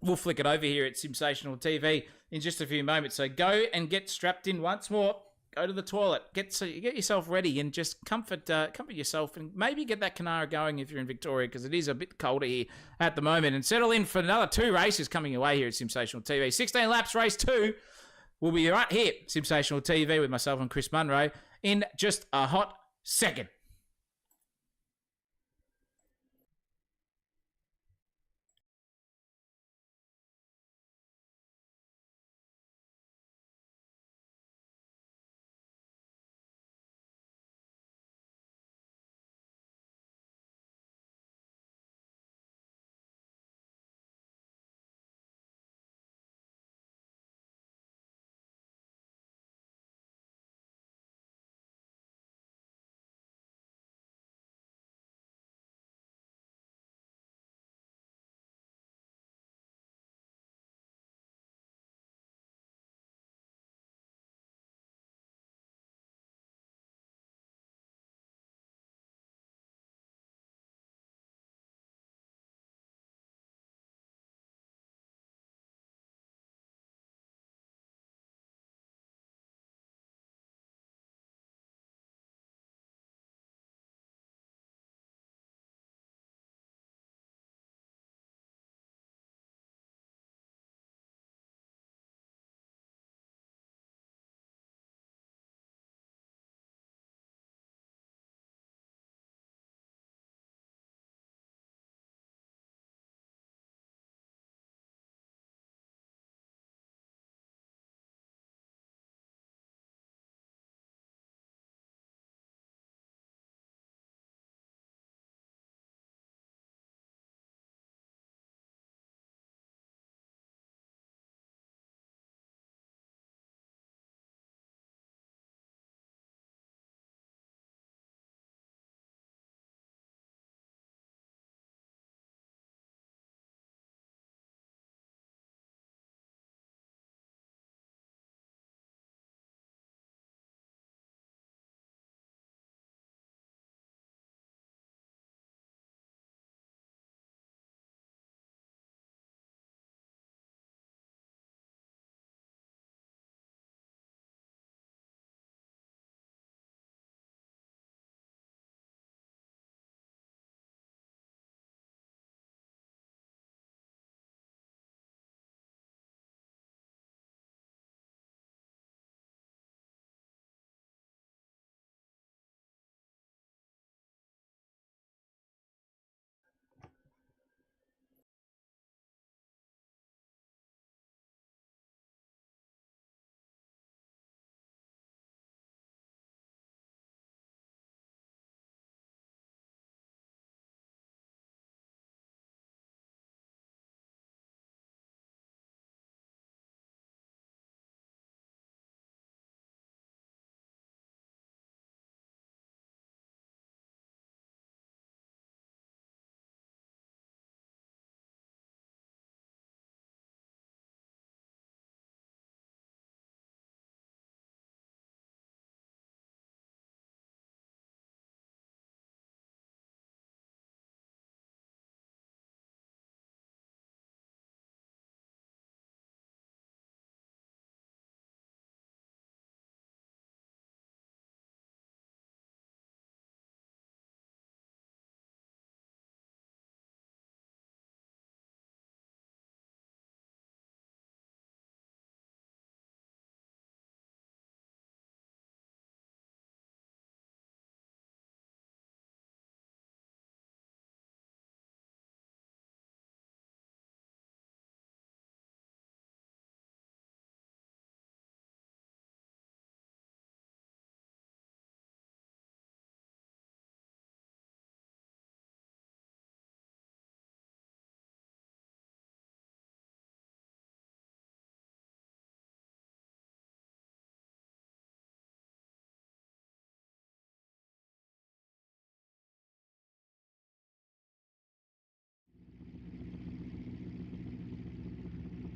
We'll flick it over here at SimSational TV in just a few moments. So go and get strapped in once more. Go to the toilet. Get yourself ready and just comfort yourself, and maybe get that Canara going if you're in Victoria, because it is a bit colder here at the moment. And settle in for another 2 races coming your way here at SimSational TV. 16 laps, race 2. We'll be right here, SimSational TV, with myself and Chris Munro in just a hot second.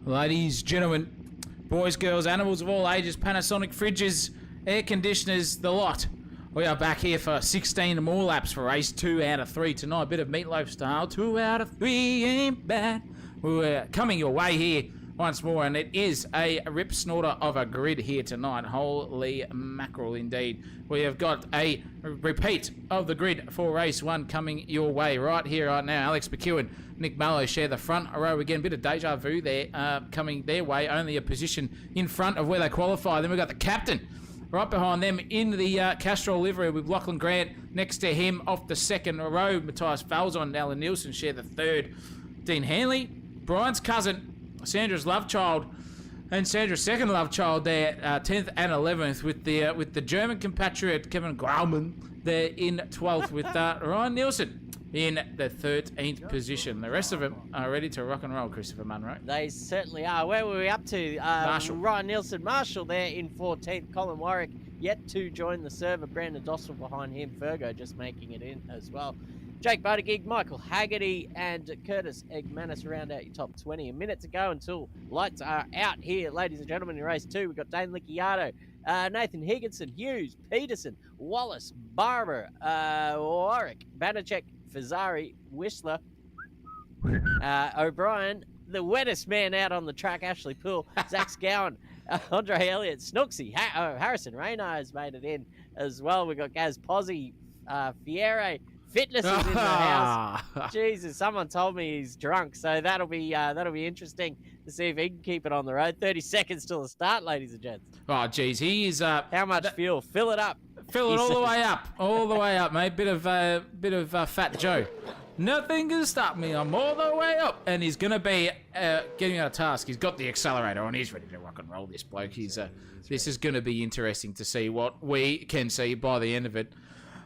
Ladies, gentlemen, boys, girls, animals of all ages, Panasonic fridges, air conditioners, the lot. We are back here for 16 more laps for race 2 out of 3 tonight. A bit of Meatloaf style. 2 out of 3 ain't bad. We're coming your way here once more, and it is a rip snorter of a grid here tonight. Holy mackerel indeed. We have got a repeat of the grid for race 1 coming your way right here, right now. Alex McEwen, Nick Mallow share the front row again. Bit of deja vu there coming their way. Only a position in front of where they qualify. Then we've got the captain right behind them in the Castrol livery with Lachlan Grant next to him off the second row. Matthias Falzon and Alan Nielsen share the third. Dean Hanley, Brian's cousin, Sandra's love child, and Sandra's second love child there, 10th and 11th with the German compatriot Kevin Grauman there in 12th with Ryan Nielsen in the 13th position. The rest of them are ready to rock and roll, Christopher Munro. They certainly are. Where were we up to? Marshall. Ryan Nielsen, Marshall there in 14th. Colin Warwick yet to join the server. Brandon Dossel behind him. Fergo just making it in as well. Jake Buttigieg, Michael Haggerty, and Curtis Egmanis round out your top 20. A minute to go until lights are out here, ladies and gentlemen, in race 2. We've got Dane Licciardo, Nathan Higginson, Hughes, Peterson, Wallace, Barber, Warwick, Banachek, Fazari, Whistler, O'Brien, the wettest man out on the track, Ashley Poole, Zach Scowen, Andre Elliott, Snooksy, Harrison Rayner has made it in as well. We've got Gaz Pozzi, Fiere, Fitness is in the house. Jesus, someone told me he's drunk, so that'll be interesting to see if he can keep it on the road. 30 seconds till the start, ladies and gents. Oh, geez, he is. How much fuel? Fill it up. Fill it all the way up, mate. Bit of Fat Joe. Nothing can stop me. I'm all the way up, and he's gonna be getting out of task. He's got the accelerator on. He's ready to rock and roll. This bloke. This is gonna be interesting to see what we can see by the end of it.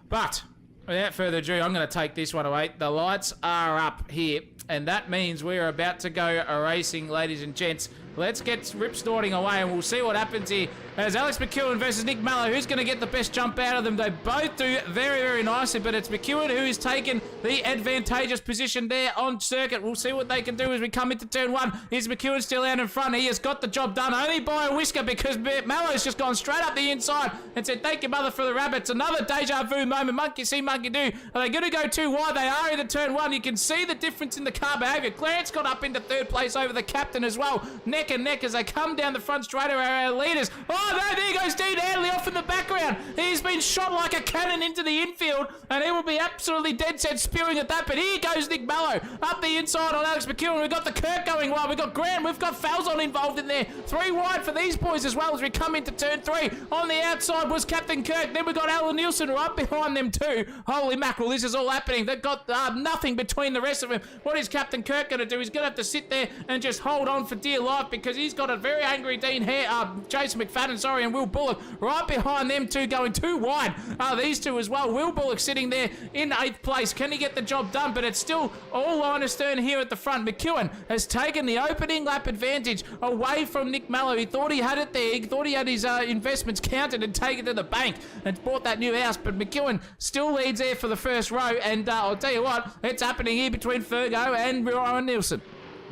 But without further ado, I'm going to take this one away. The lights are up here, and that means we're about to go racing, ladies and gents. Let's get rip snorting away, and we'll see what happens here. As Alex McEwen versus Nick Mallow, who's going to get the best jump out of them? They both do very, very nicely, but it's McEwen who is taking the advantageous position there on circuit. We'll see what they can do as we come into turn 1. Is McEwen still out in front? He has got the job done only by a whisker because Mallow's just gone straight up the inside and said, thank you, mother, for the rabbits. Another deja vu moment. Monkey see, monkey do. Are they going to go too wide? They are into turn 1. You can see the difference in the car behaviour. Clarence got up into third place over the captain as well. Neck and neck as they come down the front straight of our leaders. Oh, no, there goes Dean Hanley off in the background. He's been shot like a cannon into the infield, and he will be absolutely dead set spewing at that. But here goes Nick Mallow up the inside on Alex McEwen. We've got the Kirk going wide. We've got Grant. We've got Falzon involved in there. 3 wide for these boys as well as we come into turn 3. On the outside was Captain Kirk. Then we've got Alan Nielsen right behind them too. Holy mackerel, this is all happening. They've got nothing between the rest of them. What is Captain Kirk going to do? He's going to have to sit there and just hold on for dear life because he's got a very angry Jason McFadden, and Will Bullock right behind them two going too wide. These two as well. Will Bullock sitting there in 8th place. Can he get the job done? But it's still all line astern here at the front. McEwen has taken the opening lap advantage away from Nick Mallow. He thought he had it there. He thought he had his investments counted and taken to the bank and bought that new house. But McEwen still leads there for the first row. And I'll tell you what, it's happening here between Fergo and Ryan Nielsen.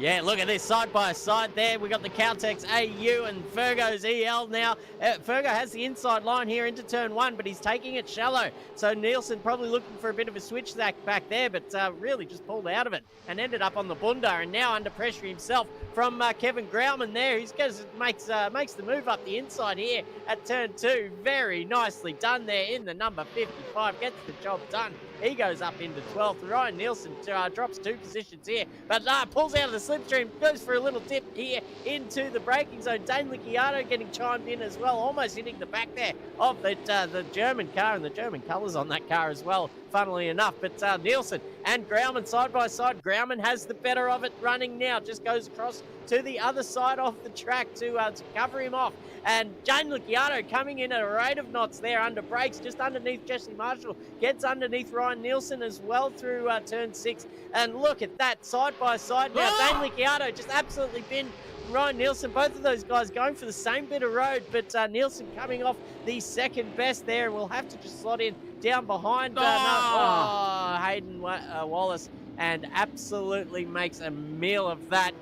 Yeah, look at this side by side there. We got the Caltex AU and Fergo's EL now. Fergo has the inside line here into turn 1, but he's taking it shallow. So Nielsen probably looking for a bit of a switch back there, but really just pulled out of it and ended up on the bunda and now under pressure himself from Kevin Grauman there. He's makes the move up the inside here at turn 2. Very nicely done there in the number 55. Gets the job done. He goes up into 12th. Ryan Nielsen drops 2 positions here, but pulls out of the slipstream, goes for a little dip here into the braking zone. Dane Licciardo getting chimed in as well, almost hitting the back there of the German car, and the German colours on that car as well, funnily enough. But Nielsen and Grauman side by side. Grauman has the better of it running now, just goes across to the other side of the track to cover him off. And Dane Licciardo coming in at a rate of knots there under brakes, just underneath Jesse Marshall, gets underneath Ryan Nielsen as well through turn 6. And look at that, side by side now. Dane Licciardo just absolutely binned Ryan Nielsen. Both of those guys going for the same bit of road, but Nielsen coming off the second best there, and we'll have to just slot in down behind Hayden Wallace, and absolutely makes a meal of that.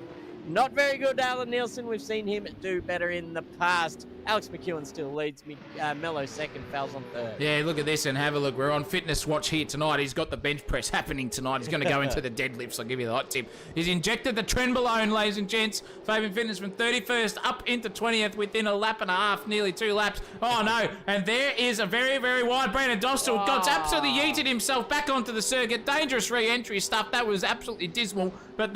Not very good, Alan Nielsen. We've seen him do better in the past. Alex McEwen still leads. Mello second, Fowles on third. Yeah, look at this and have a look. We're on fitness watch here tonight. He's got the bench press happening tonight. He's going to go into the deadlifts. I'll give you the hot tip. He's injected the trenbolone, ladies and gents. Fabian Fitness from 31st up into 20th within a lap and a half, nearly 2 laps. Oh, no. And there is a very, very wide Brandon Dostal. Got absolutely yeeted himself back onto the circuit. Dangerous re-entry stuff. That was absolutely dismal. But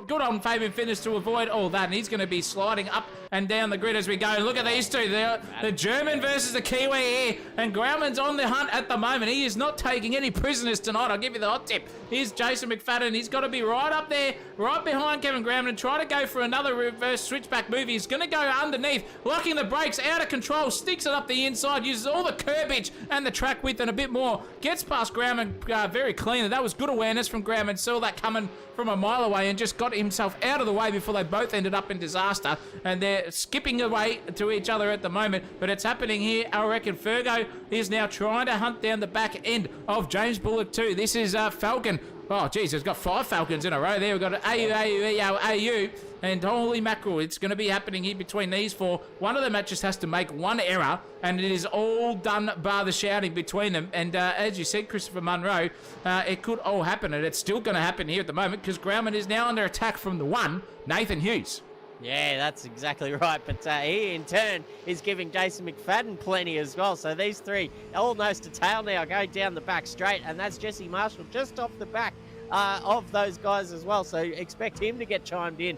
good on Fabian Fitness to avoid all that. And he's going to be sliding up and down the grid as we go. Look at these two. The German versus the Kiwi here. And Grauman's on the hunt at the moment. He is not taking any prisoners tonight. I'll give you the hot tip. Here's Jason McFadden. He's got to be right up there, right behind Kevin Grauman, and try to go for another reverse switchback move. He's going to go underneath, locking the brakes, out of control, sticks it up the inside, uses all the curbage and the track width and a bit more. Gets past Grauman very cleanly. That was good awareness from Grauman. Saw that coming from a mile away and just got himself out of the way before they both ended up in disaster. And they're skipping away to each other at the moment, but it's happening here. I reckon Fergo is now trying to hunt down the back end of James Bullock too. This is Falcon. Oh, geez, it's got 5 Falcons in a row there. We've got an AU, and holy mackerel, it's going to be happening here between these 4. One of them just has to make one error, and it is all done bar the shouting between them. And as you said, Christopher Munro, it could all happen, and it's still going to happen here at the moment because Grauman is now under attack from the one, Nathan Hughes. Yeah, that's exactly right. But he, in turn, is giving Jason McFadden plenty as well. So these 3 all nose to tail now, going down the back straight. And that's Jesse Marshall just off the back of those guys as well. So expect him to get chimed in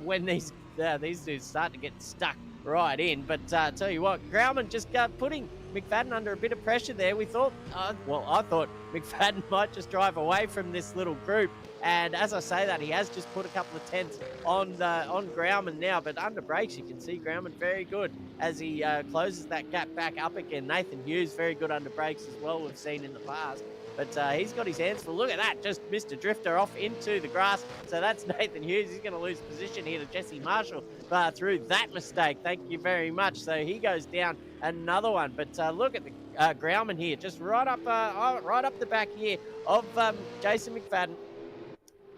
when these dudes start to get stuck right in. But tell you what, Grauman just putting McFadden under a bit of pressure there. We thought, I thought McFadden might just drive away from this little group. And as I say that, he has just put a couple of tenths on Grauman now. But under brakes, you can see Grauman very good as he closes that gap back up again. Nathan Hughes, very good under brakes as well, we've seen in the past. But he's got his hands full. Look at that, just missed a drifter off into the grass. So that's Nathan Hughes. He's going to lose position here to Jesse Marshall through that mistake. Thank you very much. So he goes down another one. But look at the Grauman here, just right up the back here of Jason McFadden,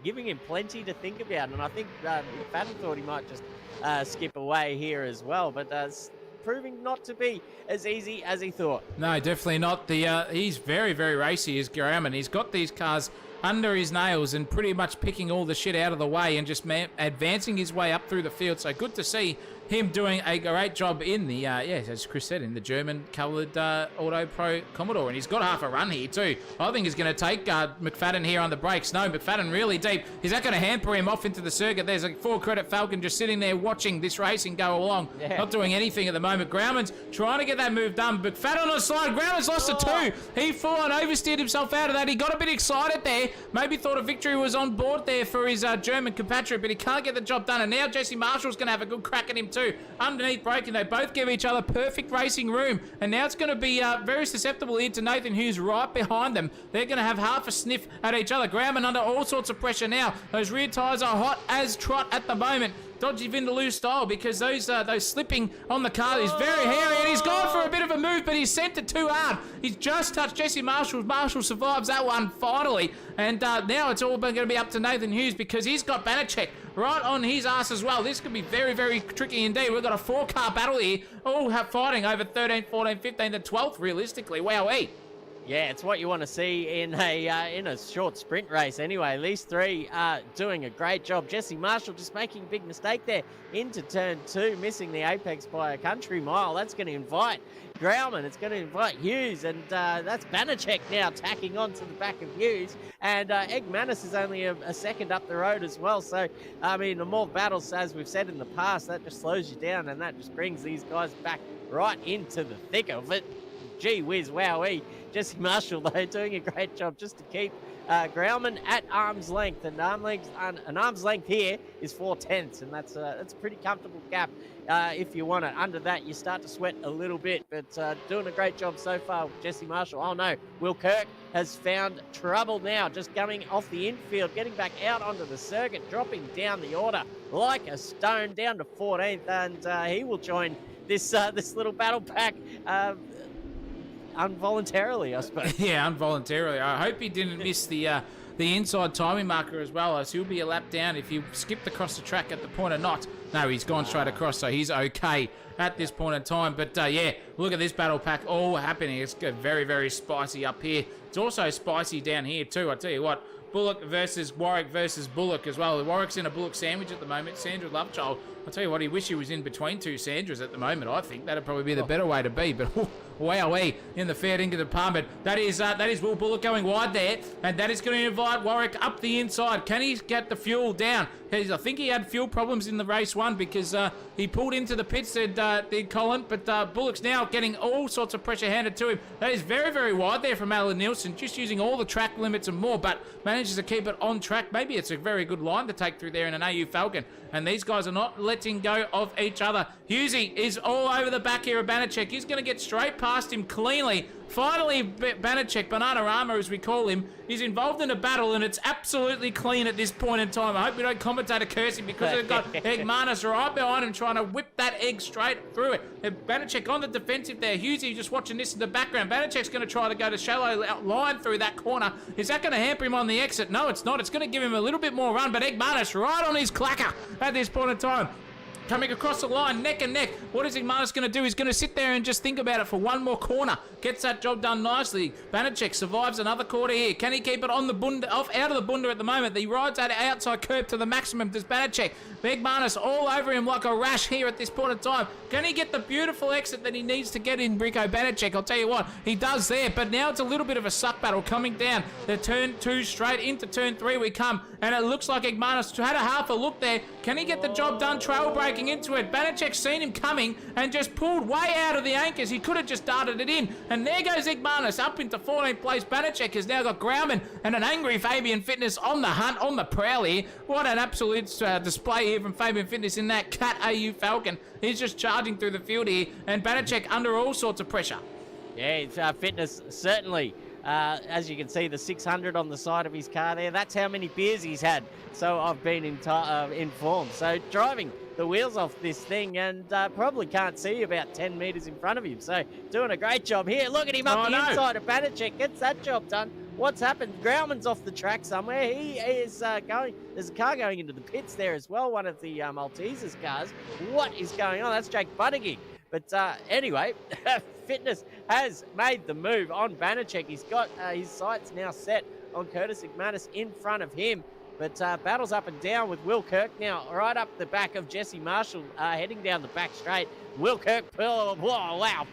giving him plenty to think about. And I think McFadden thought he might just skip away here as well. But proving not to be as easy as he thought. No, definitely not. He's very, very racy, is Grauman. He's got these cars under his nails and pretty much picking all the shit out of the way and just advancing his way up through the field. So good to see him doing a great job in the, as Chris said, in the German coloured Auto Pro Commodore. And he's got half a run here too. I think he's going to take McFadden here on the brakes. No, McFadden really deep. Is that going to hamper him off into the circuit? There's a 4-credit Falcon just sitting there watching this racing go along. Yeah. Not doing anything at the moment. Grauman's trying to get that move done. McFadden on the slide. Grauman's lost a 2. He full on oversteered himself out of that. He got a bit excited there. Maybe thought a victory was on board there for his German compatriot, but he can't get the job done. And now Jesse Marshall's going to have a good crack at him too. Underneath braking, they both give each other perfect racing room. And now it's going to be very susceptible here to Nathan Hughes right behind them. They're going to have half a sniff at each other. Grauman under all sorts of pressure now. Those rear tyres are hot as trot at the moment. Dodgy Vindaloo style, because those slipping on the car is very hairy, and he's gone for a bit of a move, but he's sent it too hard. He's just touched Jesse Marshall. Marshall survives that one finally, and now it's all going to be up to Nathan Hughes because he's got Banachek right on his ass as well. This could be very, very tricky indeed. We've got a 4-car battle here, all fighting over 13, 14, 15 to 12th realistically. Wowee. Yeah, it's what you want to see in a short sprint race anyway. These 3 are doing a great job. Jesse Marshall just making a big mistake there into turn 2, missing the apex by a country mile. That's going to invite Grauman. It's going to invite Hughes, and that's Banachek now tacking onto the back of Hughes. And Egg Manis is only a second up the road as well. So, I mean, the more battles, as we've said in the past, that just slows you down, and that just brings these guys back right into the thick of it. Gee whiz, wowee. Jesse Marshall, though, doing a great job just to keep Grauman at arm's length. And an arm's length here is 4 tenths, and that's a pretty comfortable gap if you want it. Under that, you start to sweat a little bit, but doing a great job so far with Jesse Marshall. Oh, no, Will Kirk has found trouble now, just coming off the infield, getting back out onto the circuit, dropping down the order like a stone, down to 14th, and he will join this little battle pack involuntarily, I suppose. Yeah, involuntarily. I hope he didn't miss the the inside timing marker as well, as he'll be a lap down if he skipped across the track at the point or not. No, he's gone straight across, so he's okay at this point in time. But yeah, look at this battle pack all happening. It's very, very spicy up here. It's also spicy down here too. I tell you what, Bullock versus Warwick versus Bullock as well. Warwick's in a Bullock sandwich at the moment. Sandra Lovechild, I'll tell you what, he wish he was in between two Sandras at the moment. I think that'd probably be the better way to be. But wowee, in the fair dinkum department, that is Will Bullock going wide there, and that is going to invite Warwick up the inside. Can he get the fuel down? I think he had fuel problems in the race one because he pulled into the pits, did Colin, but Bullock's now getting all sorts of pressure handed to him. That is very, very wide there from Alan Nielsen, just using all the track limits and more, but manages to keep it on track. Maybe it's a very good line to take through there in an AU Falcon, and these guys are not letting go of each other. Hughesy is all over the back here of Banachek. He's going to get straight past him cleanly. Finally, Banachek, Bananarama as we call him, is involved in a battle, and it's absolutely clean at this point in time. I hope we don't commentate a cursing because they've got Eggmanis right behind him trying to whip that egg straight through it. Banachek on the defensive there. Hughesy just watching this in the background. Banachek's going to try to go to shallow line through that corner. Is that going to hamper him on the exit? No, it's not. It's going to give him a little bit more run, but Eggmanis right on his clacker at this point in time. Coming across the line, neck and neck. What is Igmanis going to do? He's going to sit there and just think about it for one more corner. Gets that job done nicely. Banachek survives another quarter here. Can he keep it on the bunda, out of the bunda at the moment? He rides that outside curve to the maximum. Does Banachek? Igmanis all over him like a rash here at this point in time. Can he get the beautiful exit that he needs to get in, Brico Banachek? I'll tell you what, he does there, but now it's a little bit of a suck battle coming down. The turn 2 straight into turn 3 we come, and it looks like Igmanis had a half a look there. Can he get the job done? Trail breaking into it. Banachek's seen him coming and just pulled way out of the anchors. He could have just darted it in. And there goes Igmanis up into 14th place. Banachek has now got Grauman and an angry Fabian Fitness on the hunt, on the prowl here. What an absolute display here from Fabian Fitness in that Cat AU Falcon. He's just charging through the field here, and Banachek under all sorts of pressure. Yeah, it's Fitness certainly. As you can see, the 600 on the side of his car there, that's how many beers he's had. So I've been informed. So driving the wheels off this thing and probably can't see about 10 metres in front of him. So doing a great job here. Look at him up inside of Banachek. Gets that job done. What's happened? Grauman's off the track somewhere. He is going. There's a car going into the pits there as well. One of the Maltesers cars. What is going on? That's Jake Buttigieg. But anyway, Fitness has made the move on Banachek. He's got his sights now set on Curtis Igmanis in front of him. But battles up and down with Will Kirk now right up the back of Jesse Marshall, heading down the back straight. Will Kirk, whoa, wow,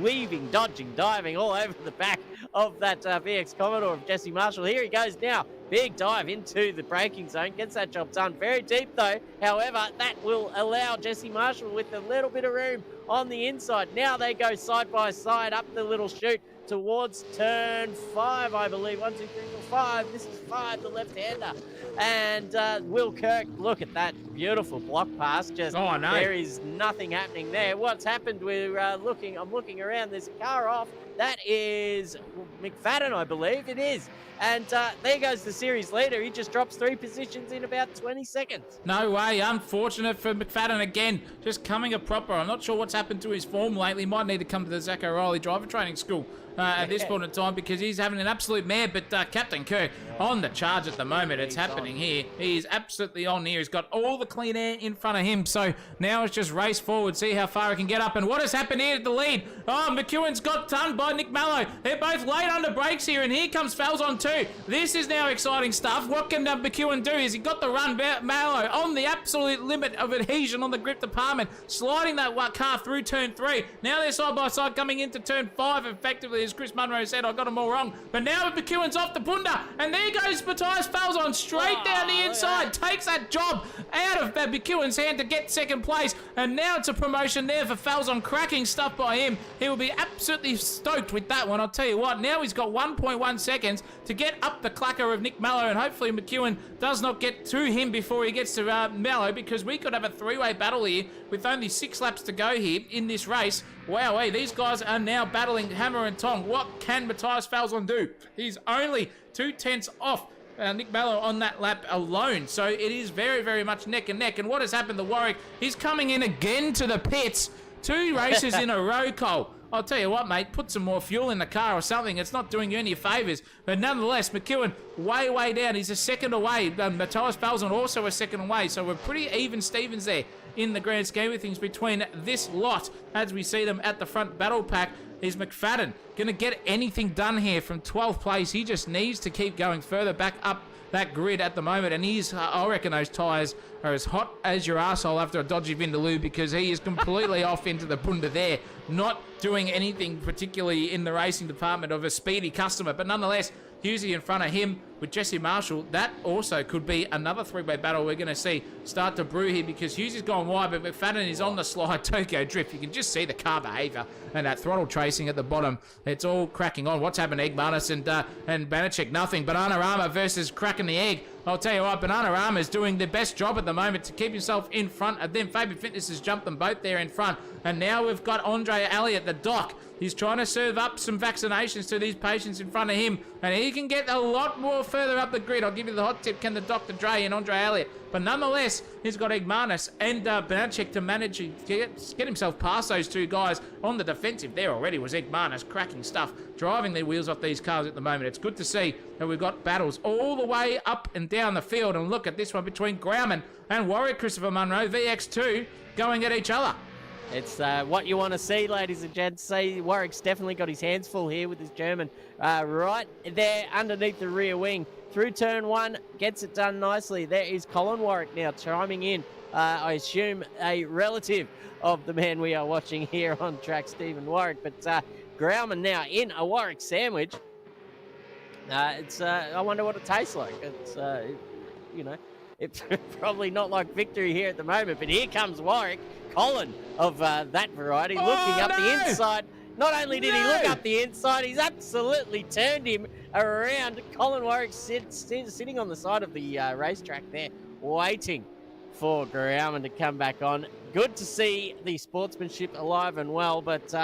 weaving, dodging, diving all over the back of that VX Commodore of Jesse Marshall. Here he goes now. Big dive into the braking zone. Gets that job done. Very deep though. However, that will allow Jesse Marshall with a little bit of room on the inside. Now they go side by side up the little chute towards turn 5, I believe. 1, 2, 3, 4, 5. This is 5, the left-hander. And Will Kirk, look at that beautiful block pass. Just there is nothing happening there. What's happened? I'm looking around. There's a car off. That is McFadden, I believe it is. And there goes the series leader. He just drops 3 positions in about 20 seconds. No way. Unfortunate for McFadden again. Just coming a proper. I'm not sure what's happened to his form lately. Might need to come to the Zach O'Reilly driver training school at this point in time because he's having an absolute mare. But Captain Kirk on the charge at the moment. It's happening here. He is absolutely on here. He's got all the clean air in front of him. So now it's just race forward. See how far he can get up. And what has happened here at the lead? Oh, McEwen's got done by Nick Mallow. They're both late under brakes here. And here comes Falzon too. This is now exciting stuff. What can McEwen do? Is he got the run? Mallow on the absolute limit of adhesion on the grip department. Sliding that car through turn 3. Now they're side by side coming into turn 5 effectively. As Chris Munro said, I got them all wrong. But now McEwen's off the bunda. And there goes Matthias Falzon straight down the inside. Takes that job out of McEwen's hand to get second place. And now it's a promotion there for Falzon. Cracking stuff by him. He will be absolutely stoked with that one. I'll tell you what. Now he's got 1.1 seconds to get up the clacker of Nick Mallow. And hopefully McEwen does not get to him before he gets to Mallow. Because we could have a 3-way battle here with only 6 laps to go here in this race. Wow, these guys are now battling hammer and tong. What can Matthias Falzon do? He's only 2/10 off Nick Mallow on that lap alone. So it is very, very much neck and neck. And what has happened to Warwick? He's coming in again to the pits. 2 races in a row, Cole. I'll tell you what, mate, put some more fuel in the car or something. It's not doing you any favours. But nonetheless, McEwen way down. He's a second away. Matthias Falzon also a second away. So we're pretty even Stevens there in the grand scheme of things between this lot as we see them at the front battle pack. Is McFadden going to get anything done here from 12th place? He just needs to keep going further back up that grid at the moment, and I reckon those tyres are as hot as your arsehole after a dodgy Vindaloo, because he is completely off into the bunda there, not doing anything particularly in the racing department of a speedy customer. But nonetheless, Hughesy in front of him with Jesse Marshall. That also could be another three-way battle we're going to see start to brew here, because Hughesy's gone wide, but McFadden is on the slide. Tokyo Drift. You can just see the car behaviour and that throttle tracing at the bottom. It's all cracking on. What's happened, Egg Martis and Banachek? Nothing. Bananarama versus Cracking the Egg. I'll tell you what, Bananarama is doing the best job at the moment to keep himself in front of them. Fabian Fitness has jumped them both there in front. And now we've got Andre Elliott, the doc. He's trying to serve up some vaccinations to these patients in front of him, and he can get a lot more further up the grid. I'll give you the hot tip. Can the Dr. Dre and Andre Elliott? But nonetheless, he's got Igmanis and Banachek to manage to get himself past those two guys on the defensive. There already was Igmanis cracking stuff, driving their wheels off these cars at the moment. It's good to see that we've got battles all the way up and down the field. And look at this one between Grauman and Warwick Christopher Munro, VX2, going at each other. It's what you want to see, ladies and gents. See, Warwick's definitely got his hands full here with his German right there underneath the rear wing. Through turn one, gets it done nicely. There is Colin Warwick now chiming in. I assume a relative of the man we are watching here on track, Stephen Warwick. But Grauman now in a Warwick sandwich. I wonder what it tastes like. It's, you know, it's probably not like victory here at the moment. But here comes Warwick. Colin of that variety, looking up the inside. Not only did he look up the inside, he's absolutely turned him around. Colin Warwick sitting on the side of the racetrack there, waiting for Grauman to come back on. Good to see the sportsmanship alive and well, but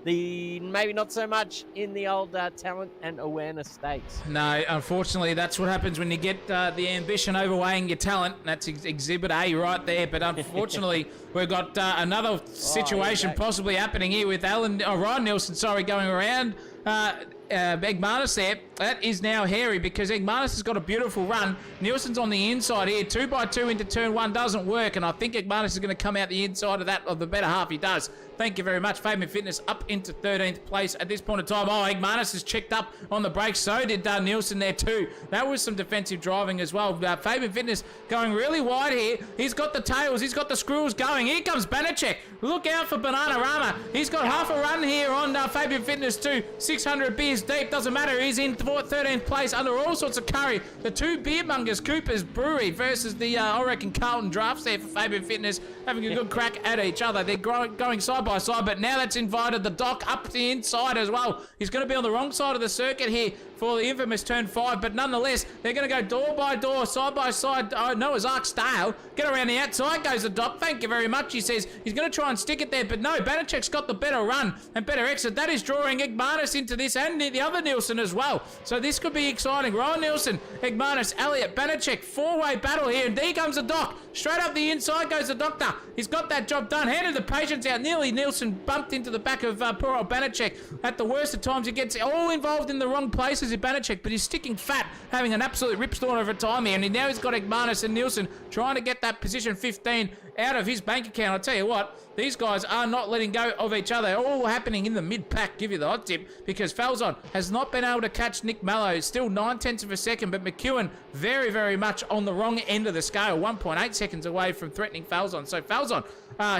maybe not so much in the old talent and awareness stakes. No, unfortunately, that's what happens when you get the ambition overweighing your talent. That's exhibit A right there. But unfortunately, we've got another situation possibly happening here with Ryan Nielsen, going around Egmanis there. That is now hairy because Egmanis has got a beautiful run. Nielsen's on the inside here. 2x2 into turn one doesn't work, and I think Egmanis is going to come out the inside of that, of the better half. He does. Thank you very much. Fabian Fitness up into 13th place at this point in time. Oh, Egmanis has checked up on the brakes. So did Nielsen there too. That was some defensive driving as well. Fabian Fitness going really wide here. He's got the tails. He's got the screws going. Here comes Banachek. Look out for Bananarama. He's got half a run here on Fabian Fitness too. 600 beers deep. Doesn't matter. He's in 13th place under all sorts of curry. The two beermongers, Cooper's Brewery versus the, I reckon, Carlton Drafts there for Fabian Fitness, having a good crack at each other. They're going side by side, but now that's invited the doc up the inside as well. He's going to be on the wrong side of the circuit here for the infamous turn 5, but nonetheless, they're going to go door by door, side by side. Noah's Ark style. Get around the outside goes the doc. Thank you very much, he says. He's going to try and stick it there, but no, Banachek's got the better run and better exit. That is drawing Egmanis into this and the other Nielsen as well. So this could be exciting. Ryan Nielsen, Egmanis, Elliott, Banachek, four-way battle here, and there comes the doc. Straight up the inside goes the doctor. He's got that job done. Handed the patients out. Nearly Nielsen bumped into the back of poor old Banachek. At the worst of times, he gets all involved in the wrong places in Banachek, but he's sticking fat, having an absolute ripstorm of a time here, and now he's got Egmanis and Nielsen trying to get that position 15 out of his bank account. I'll tell you what, these guys are not letting go of each other. All happening in the mid-pack, give you the hot tip, because Falzon has not been able to catch Nick Mallow. Still 9/10 of a second, but McEwen very, very much on the wrong end of the scale. 1.8 seconds away from threatening Falzon. So Falzon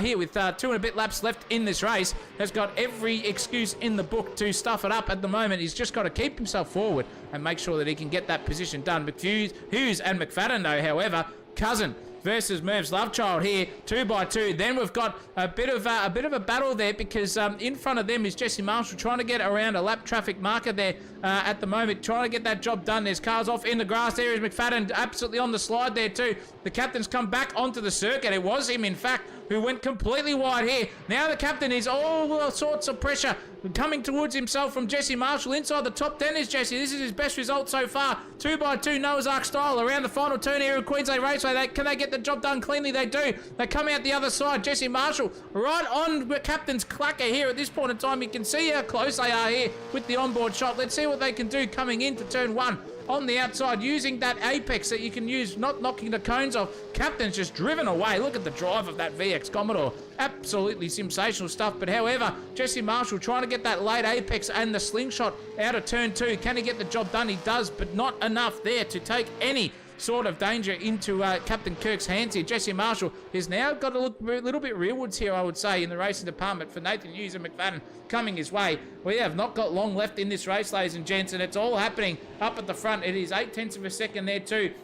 here with 2 and a bit laps left in this race has got every excuse in the book to stuff it up at the moment. He's just got to keep himself forward and make sure that he can get that position done. Hughes and McFadden, though, however, Cousin versus Merv's Lovechild here, 2x2. Then we've got a bit of a battle there because in front of them is Jesse Marshall trying to get around a lap traffic marker there at the moment, trying to get that job done. There's cars off in the grass. There is McFadden absolutely on the slide there too. The captain's come back onto the circuit. It was him, in fact, who went completely wide here. Now the captain is all sorts of pressure coming towards himself from Jesse Marshall. Inside the top 10 is Jesse. This is his best result so far. 2x2 Noah's Ark style around the final turn here of Queensland Raceway. Can they get the job done cleanly? They do. They come out the other side. Jesse Marshall right on Captain's clacker here at this point in time. You can see how close they are here with the onboard shot. Let's see what they can do coming into turn 1. On the outside, using that apex that you can use, not knocking the cones off. Captain's just driven away. Look at the drive of that VX Commodore. Absolutely sensational stuff. But however, Jesse Marshall trying to get that late apex and the slingshot out of turn 2. Can he get the job done? He does, but not enough there to take any sort of danger into Captain Kirk's hands here. Jesse Marshall has now got to look a little bit rearwards here, I would say, in the racing department for Nathan Hughes and McFadden coming his way. We have not got long left in this race, ladies and gents, and it's all happening up at the front. It is 0.8 of a second there too.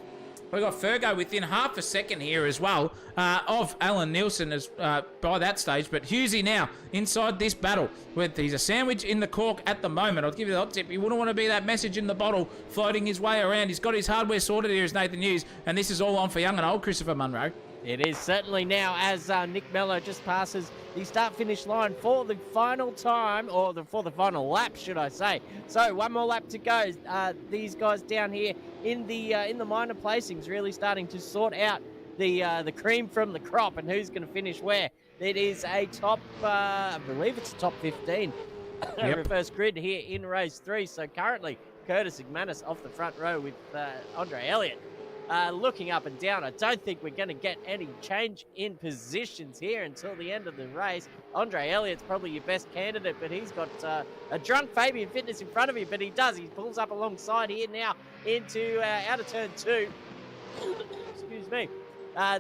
We've got Fergo within half a second here as well of Alan Nielsen as by that stage. But Hughesy now inside this battle. He's a sandwich in the cork at the moment. I'll give you the hot tip. You wouldn't want to be that message in the bottle floating his way around. He's got his hardware sorted here as Nathan Hughes. And this is all on for young and old Christopher Munro. It is certainly now as Nick Mello just passes the start-finish line for the final time, or for the final lap, should I say. So one more lap to go. These guys down here in the minor placings really starting to sort out the cream from the crop and who's going to finish where. It is a top, I believe it's a top 15 reverse grid here in race 3. So currently Curtis Igmanis off the front row with Andre Elliott. Looking up and down, I don't think we're going to get any change in positions here until the end of the race. Andre Elliott's probably your best candidate, but he's got a drunk Fabian Fitness in front of him, but he pulls up alongside here now into out of turn 2. Excuse me.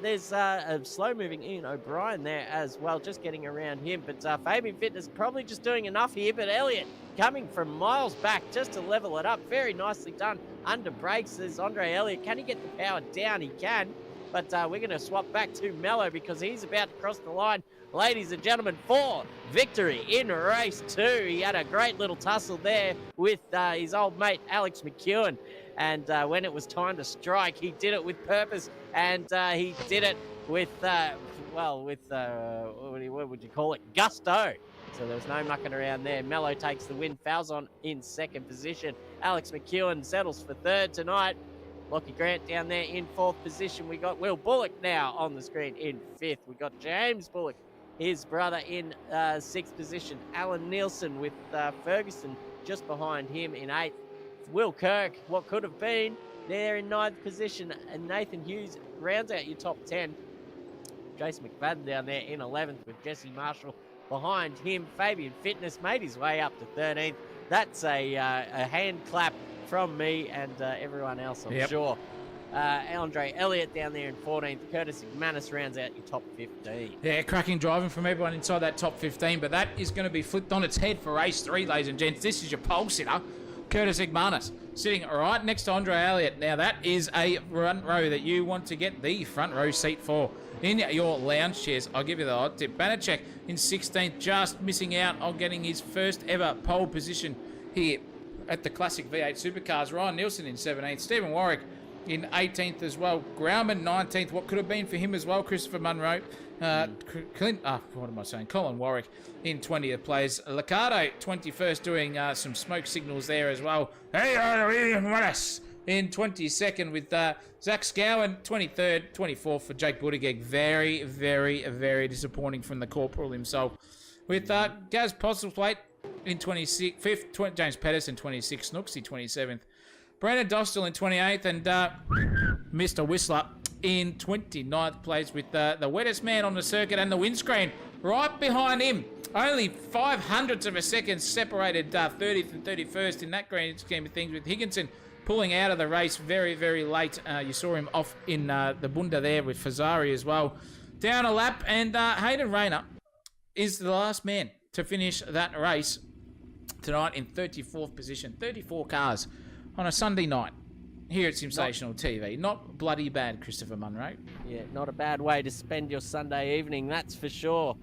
There's a slow-moving Ian O'Brien there as well, just getting around him. But Fabian Fitness probably just doing enough here. But Elliott coming from miles back just to level it up. Very nicely done under brakes. There's Andre Elliott. Can he get the power down? He can. But we're going to swap back to Mello because he's about to cross the line. Ladies and gentlemen, for victory in race 2. He had a great little tussle there with his old mate, Alex McEwen. And when it was time to strike, he did it with purpose, and he did it with, what would you call it, gusto. So there was no mucking around there. Mello takes the win. Falzon in second position. Alex McEwen settles for third tonight. Lockie Grant down there in 4th position. We got Will Bullock now on the screen in 5th. We got James Bullock, his brother, in 6th position. Alan Nielsen with Ferguson just behind him in 8th. Will Kirk, what could have been, there in 9th position. And Nathan Hughes rounds out your top 10. Jason McFadden down there in 11th with Jesse Marshall behind him. Fabian Fitness made his way up to 13th. That's a hand clap from me and everyone else, I'm sure. Andre Elliott down there in 14th. Curtis Igmanis rounds out your top 15. Yeah, cracking driving from everyone inside that top 15, but that is going to be flipped on its head for race 3, ladies and gents. This is your pole sitter, Curtis Igmanis, sitting right next to Andre Elliott. Now, that is a front row that you want to get the front row seat for in your lounge chairs. I'll give you the hot tip. Banachek in 16th, just missing out on getting his first ever pole position here at the Classic V8 Supercars. Ryan Nielsen in 17th. Stephen Warwick in 18th as well. Grauman 19th. What could have been for him as well, Christopher Munro. Colin Warwick in 20th place. Liccardo 21st, doing some smoke signals there as well. In 22nd with Zach Scowen, 23rd, 24th for Jake Buttigieg. Very, very, very disappointing from the corporal himself. With Gaz Postlethwaite in 25th, James Pedersen 26th, Snooksy 27th, Brandon Dostal in 28th, and Mr. Whistler in 29th place with the wettest man on the circuit and the windscreen right behind him. Only 0.05 of a second separated 30th and 31st in that grand scheme of things, with Higginson pulling out of the race very, very late. You saw him off in the bunda there with Fazari as well. Down a lap, and Hayden Rayner is the last man to finish that race tonight in 34th position. 34 cars on a Sunday night here at SimSational TV. Not bloody bad, Christopher Munro. Yeah, not a bad way to spend your Sunday evening, that's for sure.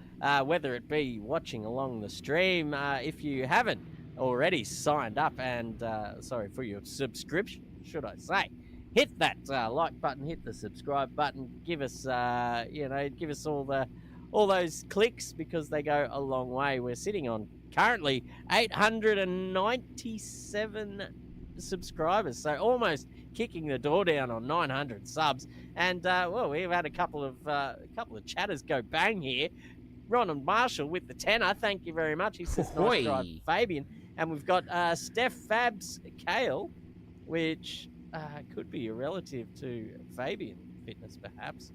Whether it be watching along the stream, if you haven't already signed up and, for your subscription, should I say, hit that like button, hit the subscribe button, give us, give us all those clicks, because they go a long way. We're sitting on currently 897 subscribers, so almost kicking the door down on 900 subs. And well, we've had a couple of chatters go bang here. Ronald Marshall with the tenner, thank you very much. He says nice drive, Fabian. And we've got Steph Fabs Kale, which could be a relative to Fabian Fitness, perhaps.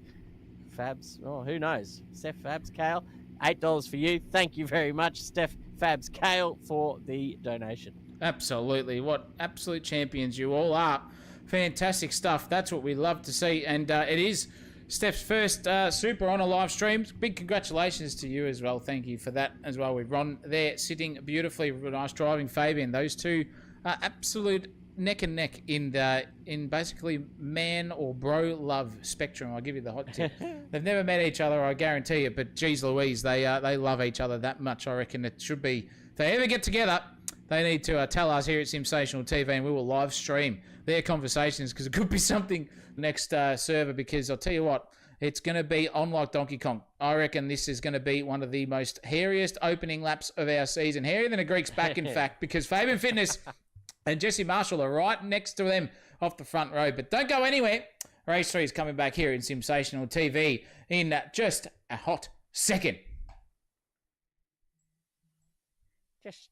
Fabs, oh, who knows? Steph Fabs Kale, $8 for you. Thank you very much, Steph Fabs Kale, for the donation. Absolutely. What absolute champions you all are. Fantastic stuff. That's what we love to see. And it is Steph's first Super on a live stream. Big congratulations to you as well. Thank you for that as well. We've Ron there sitting beautifully. Nice driving, Fabian. Those two are absolute neck and neck in basically man or bro love spectrum. I'll give you the hot tip. They've never met each other, I guarantee it. But geez Louise, they love each other that much. I reckon it should be. If they ever get together, they need to tell us here at SimSational TV, and we will live stream their conversations, because it could be something next server. Because I'll tell you what, it's going to be on like Donkey Kong. I reckon this is going to be one of the most hairiest opening laps of our season. Hairier than a Greek's back, in fact, because Fabian Fitness and Jesse Marshall are right next to them off the front row. But don't go anywhere. Race 3 is coming back here in SimSational TV in just a hot second. Just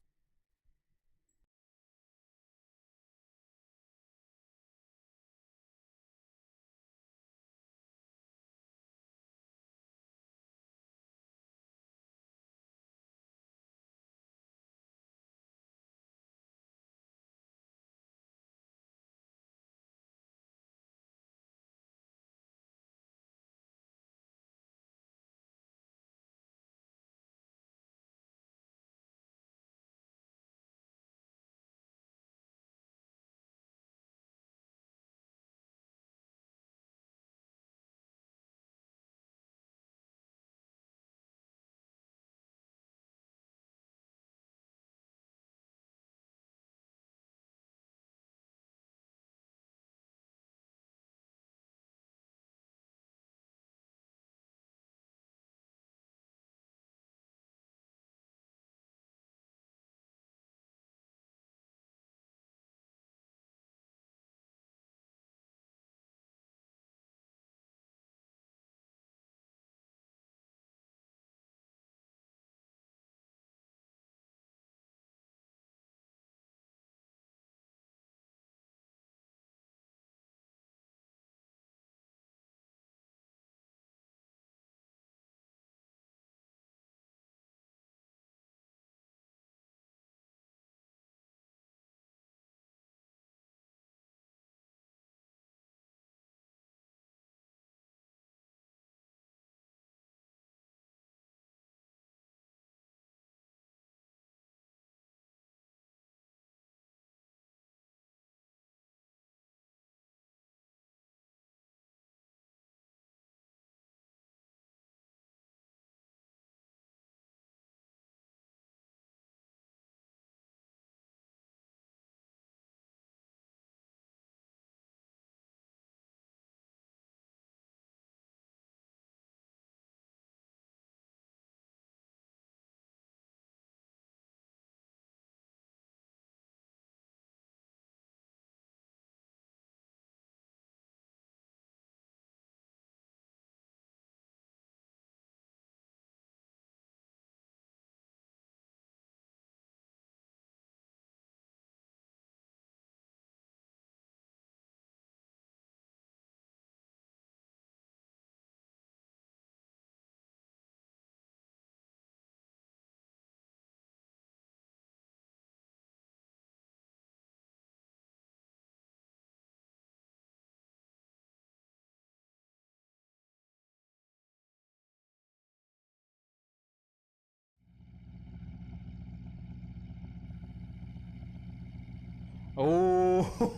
Oh,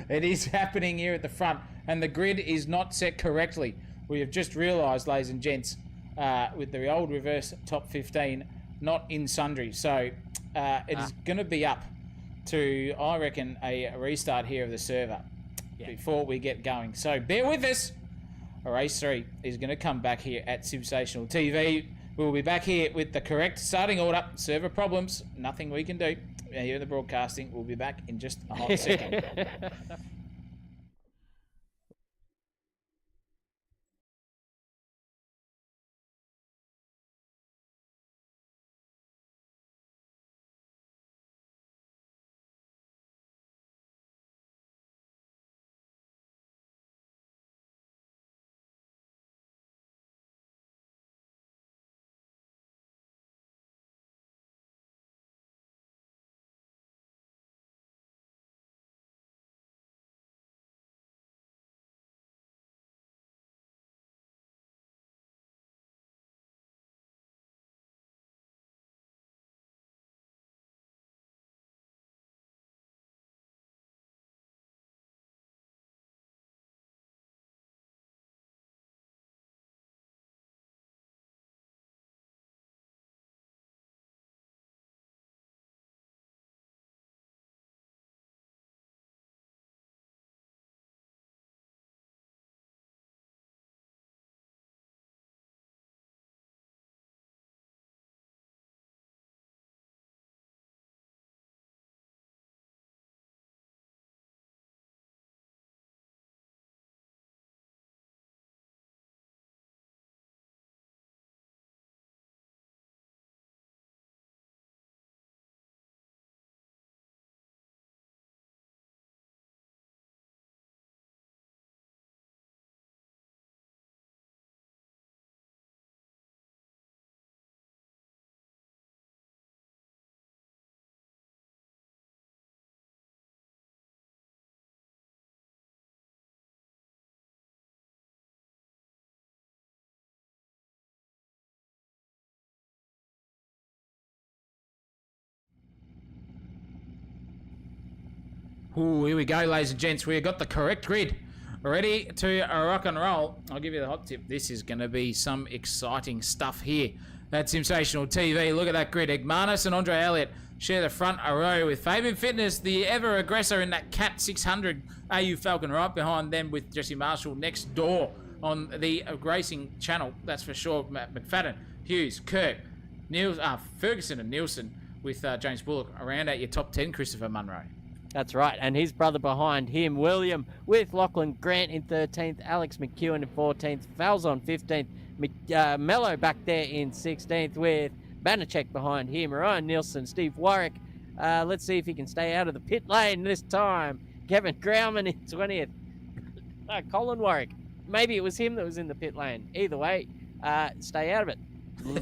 it is happening here at the front, and the grid is not set correctly. We have just realised, ladies and gents, with the old reverse top 15 not in sundry. So it is going to be up to, I reckon, a restart here of the server before we get going. So bear with us. Race 3 is going to come back here at SimSational TV. We'll be back here with the correct starting order. Server problems, nothing we can do. Here in the broadcasting, we'll be back in just a hot second. Ooh, here we go, ladies and gents. We've got the correct grid. Ready to rock and roll. I'll give you the hot tip. This is going to be some exciting stuff here. That's SimSational TV. Look at that grid. Egmanis and Andre Elliott share the front row with Fabian Fitness, the ever aggressor in that Cat 600 AU Falcon right behind them with Jesse Marshall next door on the racing channel. That's for sure. McFadden, Hughes, Kirk, Ferguson and Nielsen with James Bullock around at your top 10, Christopher Munro. That's right, and his brother behind him, William, with Lachlan Grant in 13th, Alex McEwen in 14th, Falzon 15th, Mello back there in 16th with Banachek behind him, Ryan Nielsen, Steve Warwick. Let's see if he can stay out of the pit lane this time. Kevin Grauman in 20th. Colin Warwick. Maybe it was him that was in the pit lane. Either way, stay out of it.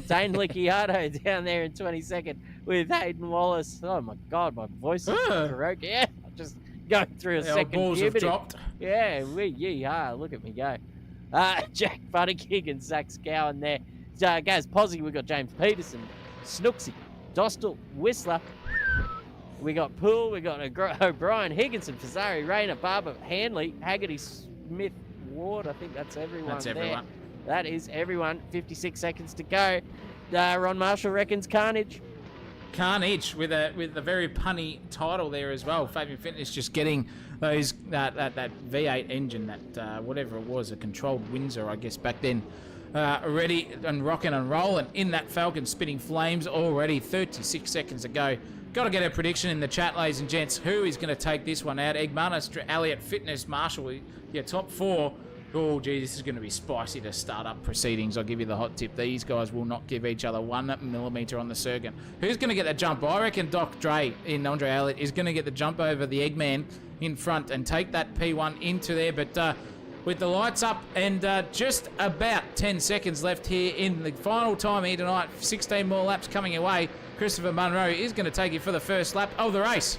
Dane Licciardo down there in 22nd with Hayden Wallace. Oh my God, my voice is broke. Yeah, just going through a second balls have puberty. dropped. Yeah, look at me go. Jack Buttigieg and Zach Scowen there. Gaz Posey, we got James Peterson, Snooksy, Dostal, Whistler. We got Poole, we got O'Brien, Higginson, Fazari, Rayner, Barber, Hanley, Haggerty, Smith, Ward. I think that's everyone. That's there. everyone. That is everyone. 56 seconds to go. Ron Marshall reckons Carnage. Carnage with a very punny title there as well. Fabian Fitness just getting those that V8 engine, that whatever it was, a controlled Windsor, I guess back then, ready and rocking and rolling in that Falcon, spitting flames already. 36 seconds to go. Got to get a prediction in the chat, ladies and gents. Who is going to take this one out? Egmanis, Elliott, Fitness, Marshall, your top four. Oh, gee, this is going to be spicy to start up proceedings. I'll give you the hot tip. These guys will not give each other 1 millimetre on the circuit. Who's going to get the jump? I reckon Doc Dre in Andre Elliott is going to get the jump over the Eggman in front and take that P1 into there. But with the lights up and just about 10 seconds left here in the final time here tonight, 16 more laps coming away, Christopher Munro is going to take it for the first lap of the race.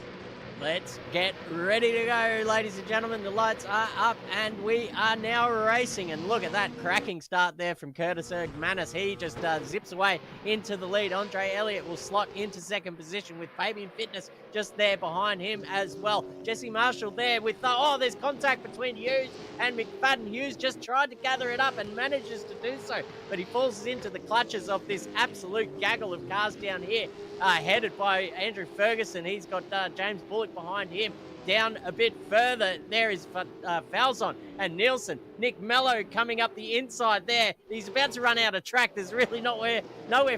Let's get ready to go, ladies and gentlemen. The lights are up and we are now racing. And look at that cracking start there from Curtis Ergmanis. He just zips away into the lead. Andre Elliott will slot into second position with Fabian Fitness just there behind him as well. Jesse Marshall there with, there's contact between Hughes and McFadden. Hughes just tried to gather it up and manages to do so, but he falls into the clutches of this absolute gaggle of cars down here. Headed by Andrew Ferguson. He's got James Bullock behind him. down a bit further. There is Falzon and Nielsen. Nick Mello coming up the inside there. He's about to run out of track. There's really nowhere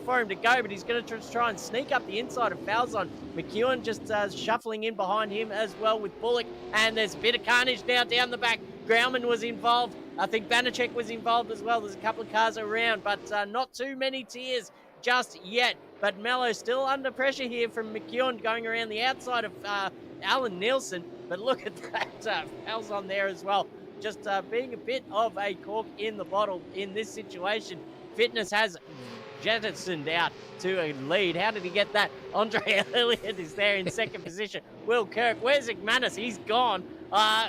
for him to go, but he's going to try and sneak up the inside of Falzon. McEwen just shuffling in behind him as well with Bullock, and there's a bit of carnage now down the back. Grauman was involved. I think Banachek was involved as well. There's a couple of cars around, but not too many tears just yet. But Mello still under pressure here from McEwen going around the outside of Alan Nielsen. But look at that, Falzon there as well. Just being a bit of a cork in the bottle in this situation. Fitness has jettisoned out to a lead. How did he get that? Andre Elliott is there in second position. Will Kirk, where's McManus? He's gone.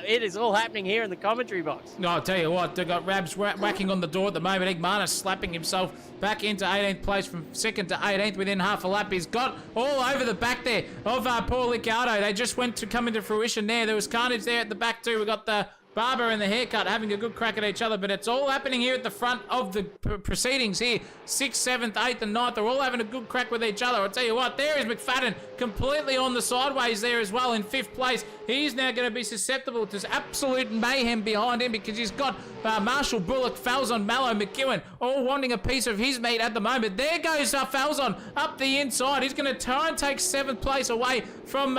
It is all happening here in the commentary box. No, I'll tell you what, they've got Rabs whacking on the door at the moment. Igmanis slapping himself back into 18th place from 2nd to 18th within half a lap. He's got all over the back there of Paul Liccardo. They just went to come into fruition there. There was carnage there at the back too. We got the barber and the haircut having a good crack at each other, but it's all happening here at the front of the proceedings here. 6th, 7th, 8th and 9th are all having a good crack with each other. I'll tell you what, there is McFadden completely on the sideways there as well in 5th place. He's now going to be susceptible to absolute mayhem behind him because he's got Marshall, Bullock, Falzon, Mallow, McEwen all wanting a piece of his meat at the moment. There goes Falzon up the inside. He's going to try and take 7th place away from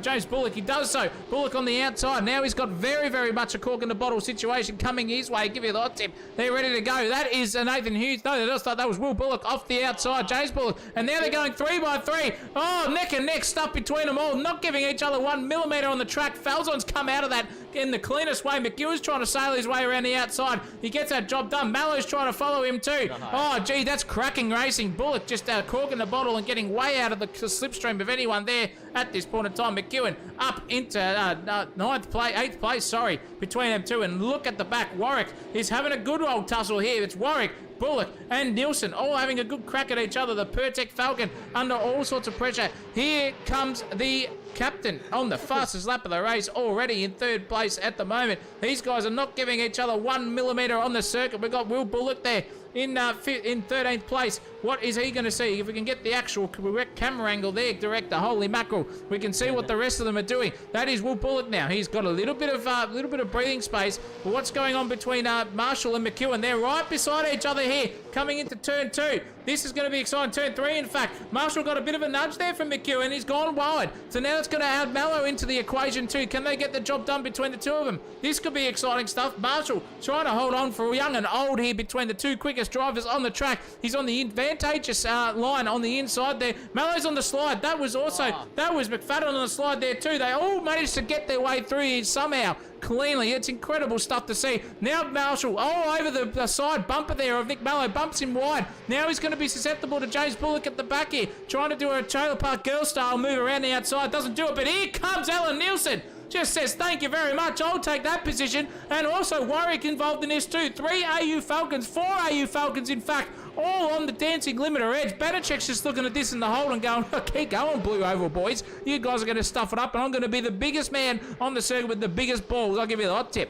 James Bullock. He does so. Bullock on the outside. Now he's got very, very much a cork in the bottle situation coming his way. Give you the hot tip. They're ready to go. That is Nathan Hughes. No, they just thought that was Will Bullock off the outside. James Bullock. And now they're going 3 by 3. Oh, neck and neck stuff between them all. Not giving each other 1 millimetre on the track. Falzon's come out of that in the cleanest way. McEwen's trying to sail his way around the outside. He gets that job done. Mallow's trying to follow him too. Oh, gee, that's cracking racing. Bullock just corking the bottle and getting way out of the slipstream of anyone there at this point in time. McEwen up into 8th place, sorry, between them two. And look at the back. Warwick is having a good old tussle here. It's Warwick, Bullock and Nielsen all having a good crack at each other. The Pertec Falcon under all sorts of pressure. Here comes the captain on the fastest lap of the race, already in 3rd place at the moment. These guys are not giving each other 1 millimetre on the circuit. We've got Will Bullock there in 13th place. What is he going to see? If we can get the actual correct camera angle there, director, holy mackerel, we can see what the rest of them are doing. That is Will Bullock now. He's got a little bit of breathing space. But what's going on between Marshall and McEwen? They're right beside each other here, coming into turn 2. This is going to be exciting. Turn 3, in fact. Marshall got a bit of a nudge there from McEwen. He's gone wide. So now it's going to add Mallow into the equation too. Can they get the job done between the two of them? This could be exciting stuff. Marshall trying to hold on for young and old here between the two quickest drivers on the track. He's on the advantageous line on the inside there. Mallow's on the slide. That was McFadden on the slide there too. They all managed to get their way through here somehow cleanly. It's incredible stuff to see. Now Marshall all over the side bumper there of Nick Mallow, bumps him wide. Now he's going to be susceptible to James Bullock at the back here, trying to do a trailer park girl style move around the outside. Doesn't do it, but here comes Alan Nielsen. Just says, thank you very much, I'll take that position. And also Warwick involved in this too. 3 AU Falcons, 4 AU Falcons in fact, all on the dancing limiter edge. Banachek's just looking at this in the hole and going, keep going, Blue Oval boys. You guys are going to stuff it up, and I'm going to be the biggest man on the circuit with the biggest balls. I'll give you the hot tip.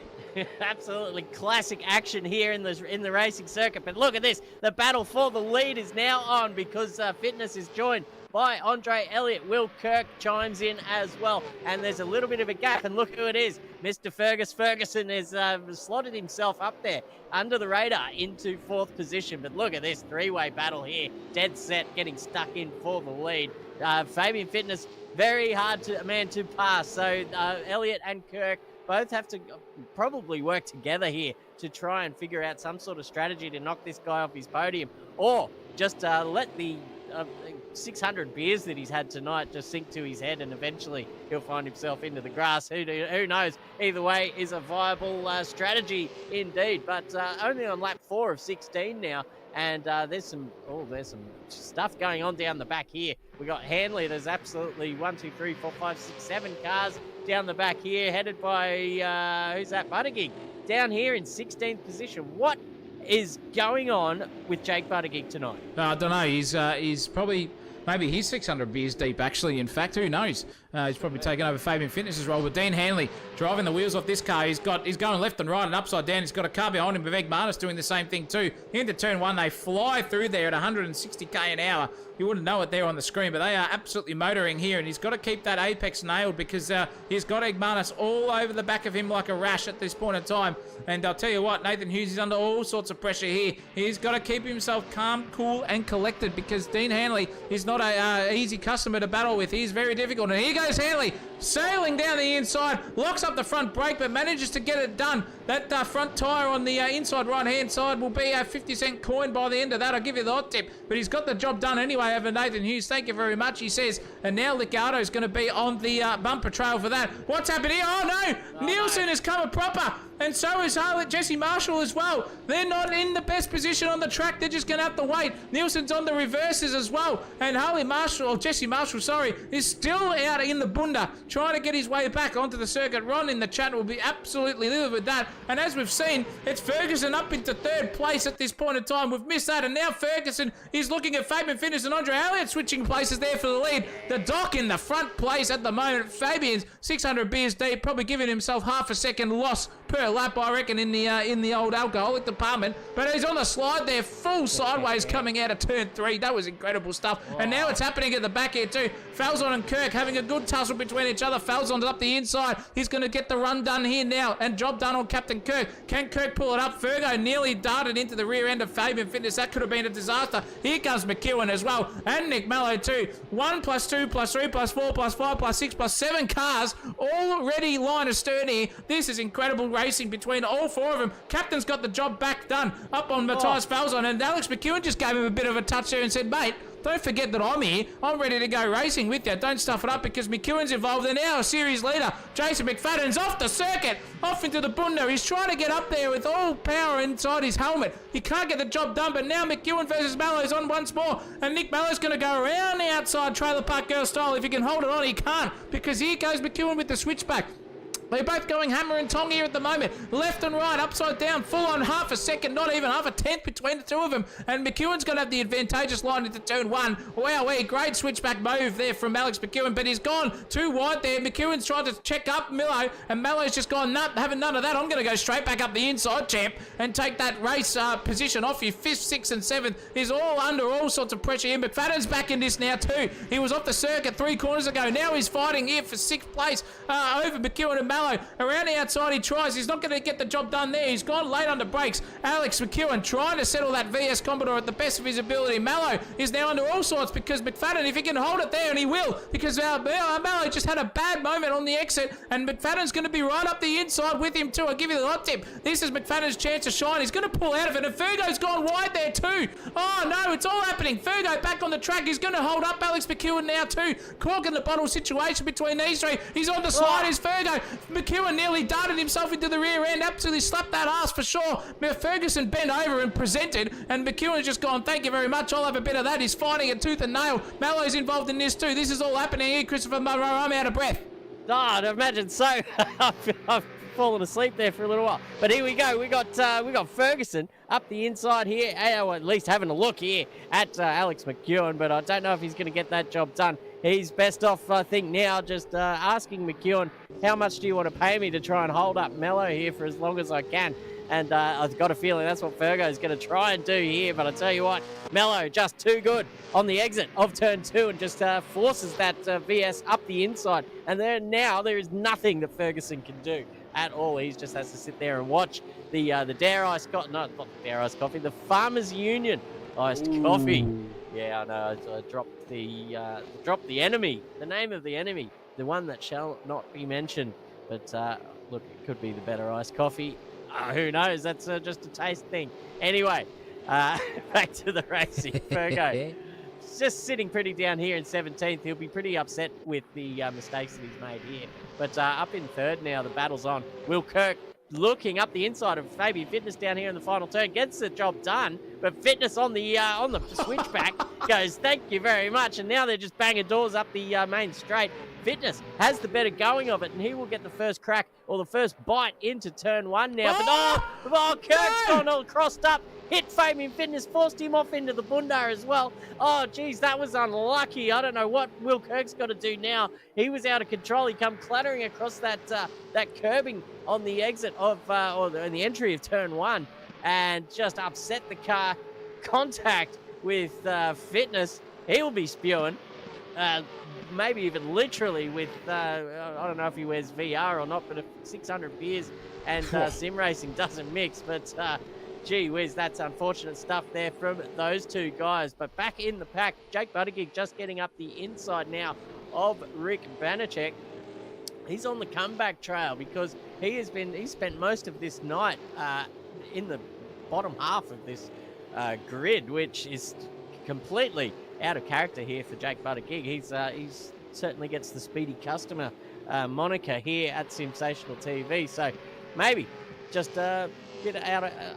Absolutely classic action here in the racing circuit. But look at this. The battle for the lead is now on because Fitness is joined by Andre Elliott. Will Kirk chimes in as well. And there's a little bit of a gap. And look who it is. Mr. Ferguson has slotted himself up there under the radar into 4th position. But look at this 3-way battle here. Dead set, getting stuck in for the lead. Fabian Fitness, very hard to pass. So Elliott and Kirk both have to probably work together here to try and figure out some sort of strategy to knock this guy off his podium, or just let the 600 beers that he's had tonight just sink to his head, and eventually he'll find himself into the grass. Who knows? Either way is a viable strategy indeed. But only on lap 4 of 16 now, and there's some stuff going on down the back here. We got Hanley. There's absolutely 1, 2, 3, 4, 5, 6, 7 cars down the back here, headed by who's that? Buttigieg down here in 16th position. What is going on with Jake Buttigieg tonight? I don't know. He's probably, maybe he's 600 beers deep, actually. In fact, who knows? He's probably taken over Fabian Fitness's role. But Dean Hanley driving the wheels off this car. He's going left and right and upside down. He's got a car behind him. Vivek Martis doing the same thing too. Into turn one, they fly through there at 160k an hour. You wouldn't know it there on the screen, but they are absolutely motoring here, and he's got to keep that apex nailed because he's got Igmanis all over the back of him like a rash at this point in time. And I'll tell you what, Nathan Hughes is under all sorts of pressure here. He's got to keep himself calm, cool, and collected because Dean Hanley is not an easy customer to battle with. He's very difficult. And here goes Hanley, sailing down the inside, locks up the front brake, but manages to get it done. That front tyre on the inside right-hand side will be a 50-cent coin by the end of that. I'll give you the hot tip. But he's got the job done anyway over Nathan Hughes. Thank you very much, he says. And now Liccardo's going to be on the bumper trail for that. What's happened here? Oh, no! Nielsen has come a proper. And so is Jesse Marshall as well. They're not in the best position on the track. They're just going to have to wait. Nielsen's on the reverses as well. And Jesse Marshall, is still out in the bunda, trying to get his way back onto the circuit. Ron in the chat will be absolutely livid with that. And as we've seen, it's Ferguson up into third place at this point in time. We've missed that. And now Ferguson is looking at Fabian Fitness and Andre Elliott switching places there for the lead. The Doc in the front place at the moment. Fabian's 600 beers deep, probably giving himself half a second loss per lap, I reckon, in the old alcoholic department. But he's on the slide there, full sideways coming out of turn 3. That was incredible stuff. And now it's happening at the back here too. Falzon and Kirk having a good tussle between each other. Falzon's up the inside. He's going to get the run done here now, and job done on Captain Kirk. Can Kirk pull it up? Fergo nearly darted into the rear end of Fabian Fitness. That could have been a disaster. Here comes McEwen as well, and Nick Mallow too. 1 + 2 + 3 + 4 + 5 + 6 + 7 cars already line astern here. This is incredible racing between all 4 of them. Captain's got the job back done up on Matthias Falzon, and Alex McEwen just gave him a bit of a touch there and said, mate, don't forget that I'm here. I'm ready to go racing with you. Don't stuff it up because McEwen's involved. And now a series leader, Jason McFadden's off the circuit, off into the bunda. He's trying to get up there with all power inside his helmet. He can't get the job done, but now McEwen versus Mallow's on once more. And Nick Mallow's going to go around the outside trailer park girl style. If he can hold it on, he can't, because here goes McEwen with the switchback. They're both going hammer and tong here at the moment. Left and right, upside down, full on half a second, not even half a tenth between the two of them. And McEwen's going to have the advantageous line into turn 1. Wow, great switchback move there from Alex McEwen, but he's gone too wide there. McEwen's tried to check up Millo, and Mallo's just gone, nah, having none of that. I'm going to go straight back up the inside, champ, and take that race position off you. 5th, 6th, and 7th is all under all sorts of pressure here. McFadden's back in this now too. He was off the circuit 3 corners ago. Now he's fighting here for 6th place over McEwen and Mallow. Around the outside he tries. He's not going to get the job done there. He's gone late under brakes. Alex McEwen trying to settle that VS Commodore at the best of his ability. Mallow is now under all sorts because McFadden, if he can hold it there, and he will, because Mallow just had a bad moment on the exit, and McFadden's going to be right up the inside with him too. I'll give you the hot tip. This is McFadden's chance to shine. He's going to pull out of it, and Fergo's gone wide there too. Oh no, it's all happening. Fergo back on the track. He's going to hold up Alex McEwen now too. Cork in the bottle situation between these 3. He's on the slide. Is Fergo. McEwen nearly darted himself into the rear end, absolutely slapped that ass for sure. Ferguson bent over and presented, and McEwen's just gone, thank you very much, I'll have a bit of that. He's fighting it tooth and nail. Mallow's involved in this too. This is all happening here, Christopher Monroe. I'm out of breath. Oh, I'd imagine so. I've fallen asleep there for a little while. But here we go. We got Ferguson up the inside here, or at least having a look here at Alex McEwen, but I don't know if he's going to get that job done. He's best off, I think, now just asking McEwen, how much do you want to pay me to try and hold up Mello here for as long as I can? And I've got a feeling that's what Fergo's going to try and do here. But I tell you what, Mello just too good on the exit of turn 2 and just forces that VS up the inside. And there is nothing that Ferguson can do at all. He just has to sit there and watch the Dare Iced Coffee, not the Dare Iced Coffee, the Farmers Union iced coffee. Yeah, I know. I dropped the enemy, the name of the enemy, the one that shall not be mentioned. But look, it could be the better iced coffee. Who knows? That's just a taste thing. Anyway, back to the racing. Fergo just sitting pretty down here in 17th. He'll be pretty upset with the mistakes that he's made here. But up in 3rd now, the battle's on. Will Kirk looking up the inside of Fabian Fitness down here in the final turn, gets the job done, but Fitness on the switchback goes, thank you very much, and now they're just banging doors up the main straight. Fitness has the better going of it, and he will get the first crack or the first bite into turn 1 now. But Kirk's gone all crossed up. Hit Fabian Fitness, forced him off into the bundar as well. Oh, geez, that was unlucky. I don't know what Will Kirk's got to do now. He was out of control. He come clattering across that curbing on the exit of, or the entry of turn 1, and just upset the car. Contact with Fitness. He will be spewing. Maybe even literally with, I don't know if he wears VR or not, but if 600 beers and sim racing doesn't mix. But gee whiz, that's unfortunate stuff there from those two guys. But back in the pack, Jake Buttigieg just getting up the inside now of Rick Banachek. He's on the comeback trail because he's spent most of this night in the bottom half of this grid, which is completely out of character here for Jake Buttigieg. He's certainly gets the speedy customer moniker here at SimSational TV. So maybe just a bit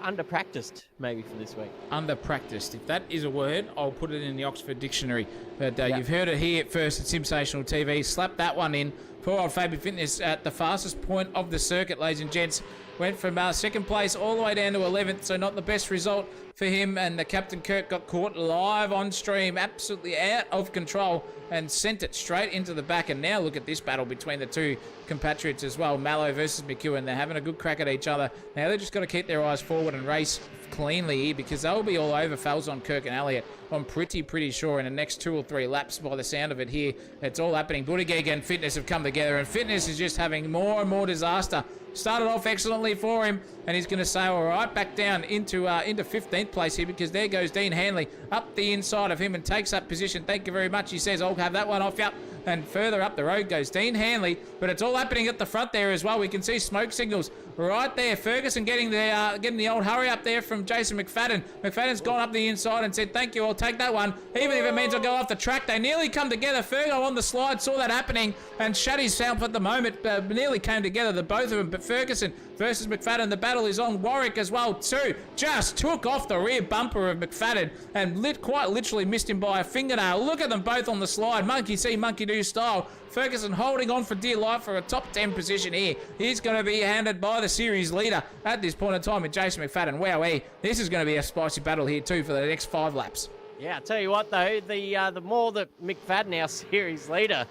under-practiced maybe for this week. Under-practiced. If that is a word, I'll put it in the Oxford Dictionary. But you've heard it here first at SimSational TV. Slap that one in. Poor old Fabian Fitness at the fastest point of the circuit, ladies and gents. Went from second place all the way down to 11th, so not the best result for him. And the Captain Kirk got caught live on stream, absolutely out of control, and sent it straight into the back. And now look at this battle between the two compatriots as well. Mallow versus McEwen. They're having a good crack at each other. Now they've just got to keep their eyes forward and race cleanly here, because they'll be all over Falzon, Kirk and Elliott. I'm pretty sure in the next 2 or 3 laps by the sound of it here. It's all happening. Buttigieg and Fitness have come together, and Fitness is just having more and more disaster. Started off excellently for him, and he's going to sail right back down into 15th place here, because there goes Dean Hanley up the inside of him and takes that position. Thank you very much, he says. I'll have that one off you. And further up the road goes Dean Hanley, but it's all happening at the front there as well. We can see smoke signals right there. Ferguson getting the old hurry up there from Jason McFadden. McFadden's gone up the inside and said, thank you, I'll take that one. Even if it means I'll go off the track. They nearly come together. Fergo on the slide saw that happening and shut himself at the moment. Nearly came together, the both of them. But Ferguson versus McFadden, the battle is on. Warwick as well too. Just took off the rear bumper of McFadden and quite literally missed him by a fingernail. Look at them both on the slide. Monkey see, monkey do style. Ferguson holding on for dear life for a top 10 position here. He's going to be handed by the series leader at this point in time with Jason McFadden. Wowee, this is going to be a spicy battle here too for the next 5 laps. Yeah, I tell you what though, the more that McFadden, our series leader,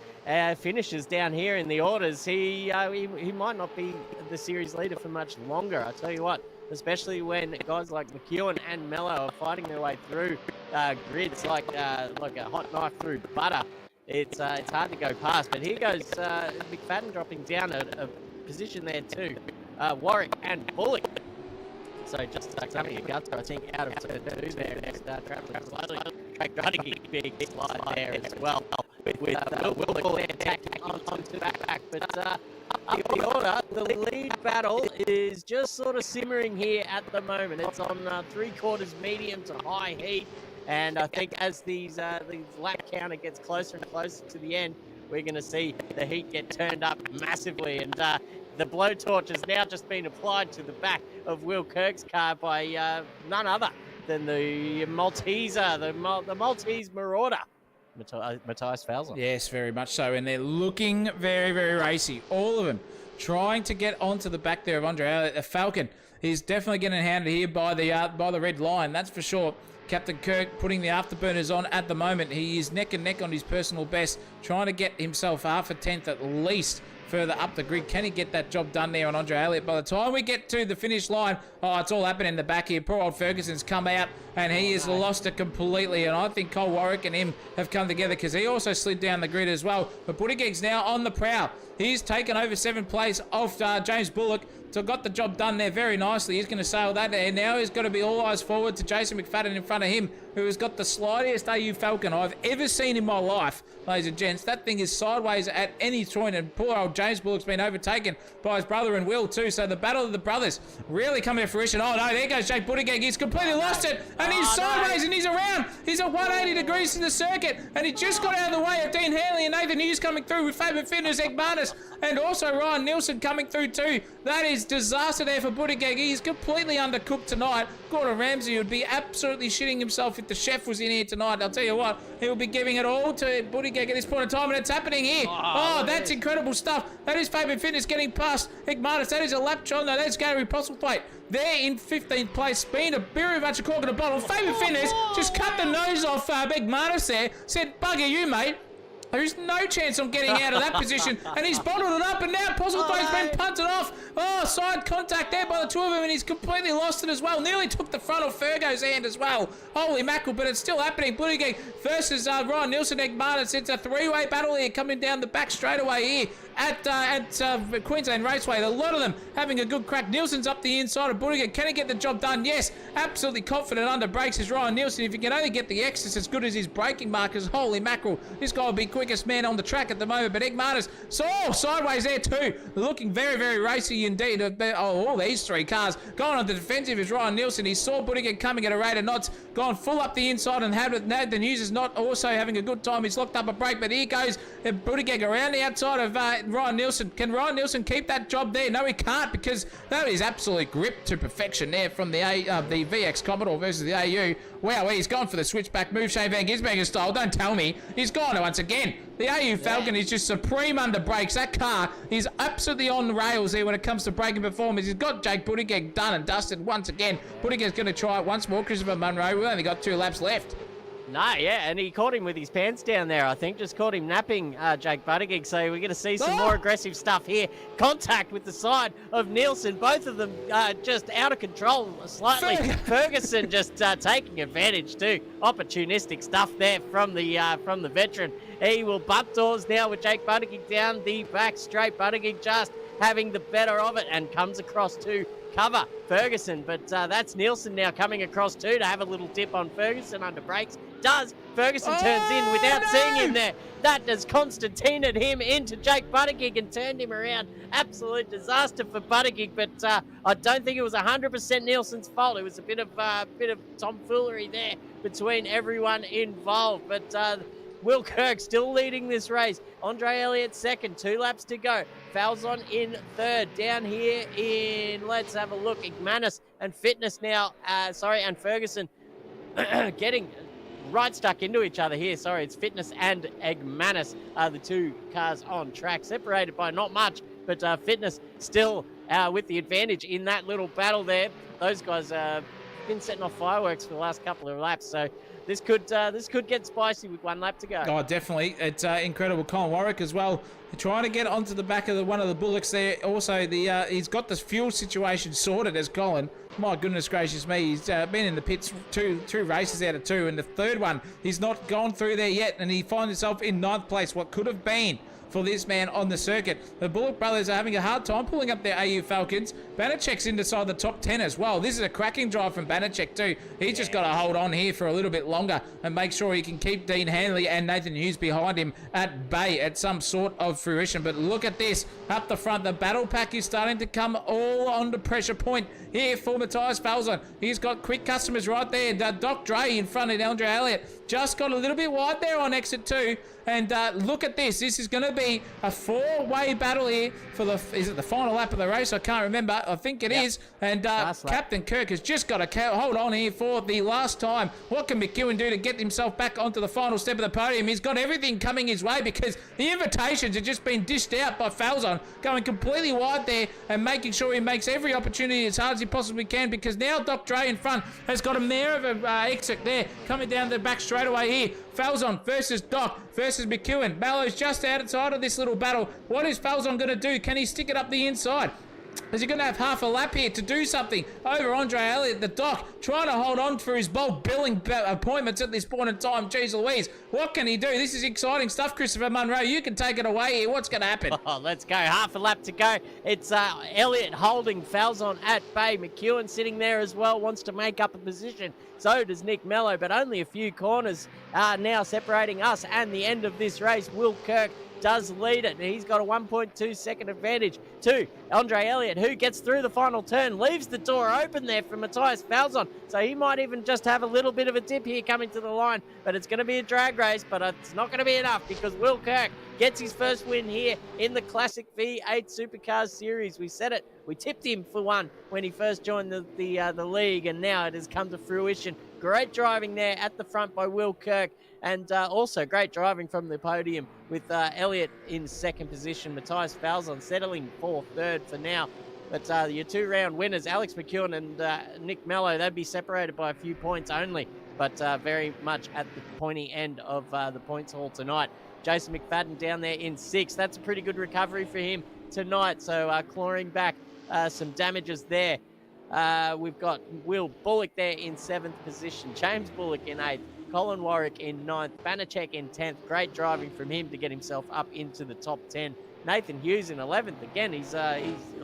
finishes down here in the orders, he might not be the series leader for much longer. I tell you what, especially when guys like McEwen and Mello are fighting their way through grids like a hot knife through butter. It's hard to go past, but here goes McFadden dropping down a position there too. Warwick and Bullock. So just some of your guts, I think, out of turn 2 there. Traveling slowly. Track Buttigieg, big slide there as well. With Will Bullock attacking onto the back. But the order, the lead battle is just sort of simmering here at the moment. It's on 3/4 medium to high heat. And I think as these lap counter gets closer and closer to the end, we're going to see the heat get turned up massively. And the blowtorch has now just been applied to the back of Will Kirk's car by none other than the Malteser, the Maltese Marauder, Matthias Falzon. Yes, very much so. And they're looking very racy. All of them trying to get onto the back there of Andre Elliott. The Falcon is definitely getting handed here by the red line, that's for sure. Captain Kirk putting the afterburners on at the moment. He is neck and neck on his personal best, trying to get himself half a tenth at least further up the grid. Can he get that job done there on Andre Elliott? By the time we get to the finish line, it's all happening in the back here. Poor old Ferguson's come out and he has lost it completely. And I think Cole Warwick and him have come together because he also slid down the grid as well. But Buttigieg's now on the prowl. He's taken over 7th place off James Bullock. So got the job done there very nicely. He's going to sail that there. Now he's got to be all eyes forward to Jason McFadden in front of him, who has got the slidiest AU Falcon I've ever seen in my life, ladies and gents. That thing is sideways at any point, and poor old James Bullock's been overtaken by his brother and Will too. So the battle of the brothers really coming to fruition. Oh no, there goes Jake Buttigieg. He's completely lost it, and he's sideways and he's around. He's at 180 degrees to the circuit, and he just got out of the way of Dean Hanley and Nathan Hughes coming through with Fabian Fitness, Egg Barnes, and also Ryan Nielsen coming through too. That is is disaster there for Buttigieg. He's completely undercooked tonight. Gordon Ramsay would be absolutely shitting himself if the chef was in here tonight. I'll tell you what, he will be giving it all to Buttigieg at this point in time, and it's happening here. Oh, that's incredible stuff. That is Fabian Fitness getting past Igmanis. That is a lap chon. No, that's Gary Postlethwaite. They're in 15th place, being a very much a cork in a bottle. Fabian Fitness just cut the nose off Igmanis there. Said, bugger you, mate. There's no chance I'm getting out of that position. And he's bottled it up, and now Postlethwaite's been punted off. Oh, side contact there by the two of them, and he's completely lost it as well. Nearly took the front of Fergo's hand as well. Holy mackerel, but it's still happening. Buttigieg versus Ryan Nielsen, Igmanis. It's a three-way battle here coming down the back straightaway here at Queensland Raceway. A lot of them having a good crack. Nielsen's up the inside of Buttigieg. Can he get the job done? Yes, absolutely confident under brakes is Ryan Nielsen. If he can only get the X's as good as his braking markers, holy mackerel, this guy will be quickest man on the track at the moment. But Igmanis, sideways there too. Looking very, very racy indeed. All these three cars going on the defensive is Ryan Nielsen. He saw Buttigieg coming at a rate of knots, gone full up the inside, and had the news is not also having a good time. He's locked up a brake, but here goes Buttigieg around the outside of Ryan Nielsen. Can Ryan Nielsen keep that job there? No, he can't, because that is absolute grip to perfection there from the VX Commodore versus the AU. Wow, he's gone for the switchback move, Shane Van Gisbergen style. Don't tell me. He's gone once again. The AU Falcon is just supreme under brakes. That car is absolutely on the rails there when it comes to braking performance. He's got Jake Buttigieg done and dusted once again. Buttigieg's going to try it once more. Christopher Munro, we've only got 2 laps left. No, yeah, and he caught him with his pants down there, I think. Just caught him napping, Jake Buttigieg. So we're going to see some more aggressive stuff here. Contact with the side of Nielsen. Both of them just out of control slightly. Ferguson just taking advantage too. Opportunistic stuff there from the veteran. He will butt doors now with Jake Buttigieg down the back straight. Buttigieg just having the better of it and comes across to cover Ferguson, but that's Nielsen now coming across too to have a little dip on Ferguson under brakes. Ferguson turns in without seeing him there. That has Constantinaed him into Jake Buttigieg and turned him around. Absolute disaster for Buttigieg, but I don't think it was 100% Nielsen's fault. It was a bit of tomfoolery there between everyone involved, but Will Kirk still leading this race. Andre Elliott second, 2 laps to go. Falzon in third. Down here in, let's have a look, Igmanis and Fitness now, and Ferguson getting right stuck into each other here. Sorry, it's Fitness and Igmanis are the 2 cars on track, separated by not much, but Fitness still with the advantage in that little battle there. Those guys have been setting off fireworks for the last couple of laps, so this could get spicy with 1 lap to go. Oh, definitely. It's incredible. Colin Warwick as well, trying to get onto the back of one of the Bullocks there. Also, he's got the fuel situation sorted as Colin. My goodness gracious me, he's been in the pits two races out of 2, and the third one, he's not gone through there yet, and he finds himself in 9th place, what could have been for this man on the circuit. The Bullock brothers are having a hard time pulling up their AU Falcons. Banachek's inside the top 10 as well. This is a cracking drive from Banachek too. He's just got to hold on here for a little bit longer and make sure he can keep Dean Hanley and Nathan Hughes behind him at bay at some sort of fruition. But look at this. Up the front, the battle pack is starting to come all under pressure point here for Matthias Falzon. He's got quick customers right there. Doc Dre in front of Andre Elliott. Just got a little bit wide there on exit 2. And look at this. This is going to be a 4-way battle here for is it the final lap of the race? I can't remember. I think it is. And Captain Kirk has just got to hold on here for the last time. What can McEwen do to get himself back onto the final step of the podium? He's got everything coming his way because the invitations have just been dished out by Falzon, going completely wide there and making sure he makes every opportunity as hard as he possibly can, because now Doc Dre in front has got him there of an exit there, coming down the back straightaway here. Falzon versus Doc versus McEwen. Mallow's just outside of this little battle. What is Falzon going to do? Can he stick it up the inside? Is he going to have half a lap here to do something over Andre Elliott, the Doc, trying to hold on for his bulk billing appointments at this point in time? Jeez Louise, what can he do? This is exciting stuff, Christopher Munro. You can take it away here. What's going to happen? Oh, let's go. Half a lap to go. It's Elliott holding Falzon at bay. McEwen sitting there as well, wants to make up a position. So does Nick Mello, but only a few corners are now separating us and the end of this race. Will Kirk does lead it. He's got a 1.2 second advantage to Andre Elliott, who gets through the final turn, leaves the door open there for Matthias Falzon. So he might even just have a little bit of a dip here coming to the line, but it's going to be a drag race, but it's not going to be enough because Will Kirk gets his first win here in the Classic V8 Supercars Series. We said it. We tipped him for one when he first joined the league, and now it has come to fruition. Great driving there at the front by Will Kirk, and also great driving from the podium with Elliott in second position. Matthias Falzon settling fourth, third for now. But your two-round winners, Alex McEwen and Nick Mello, they'd be separated by a few points only, but very much at the pointy end of the points haul tonight. Jason McFadden down there in sixth. That's a pretty good recovery for him tonight, so clawing back some damages there. We've got Will Bullock there in seventh position, James Bullock in eighth, Colin Warwick in ninth, Banachek in 10th. Great driving from him to get himself up into the top 10. Nathan Hughes in 11th. Again, he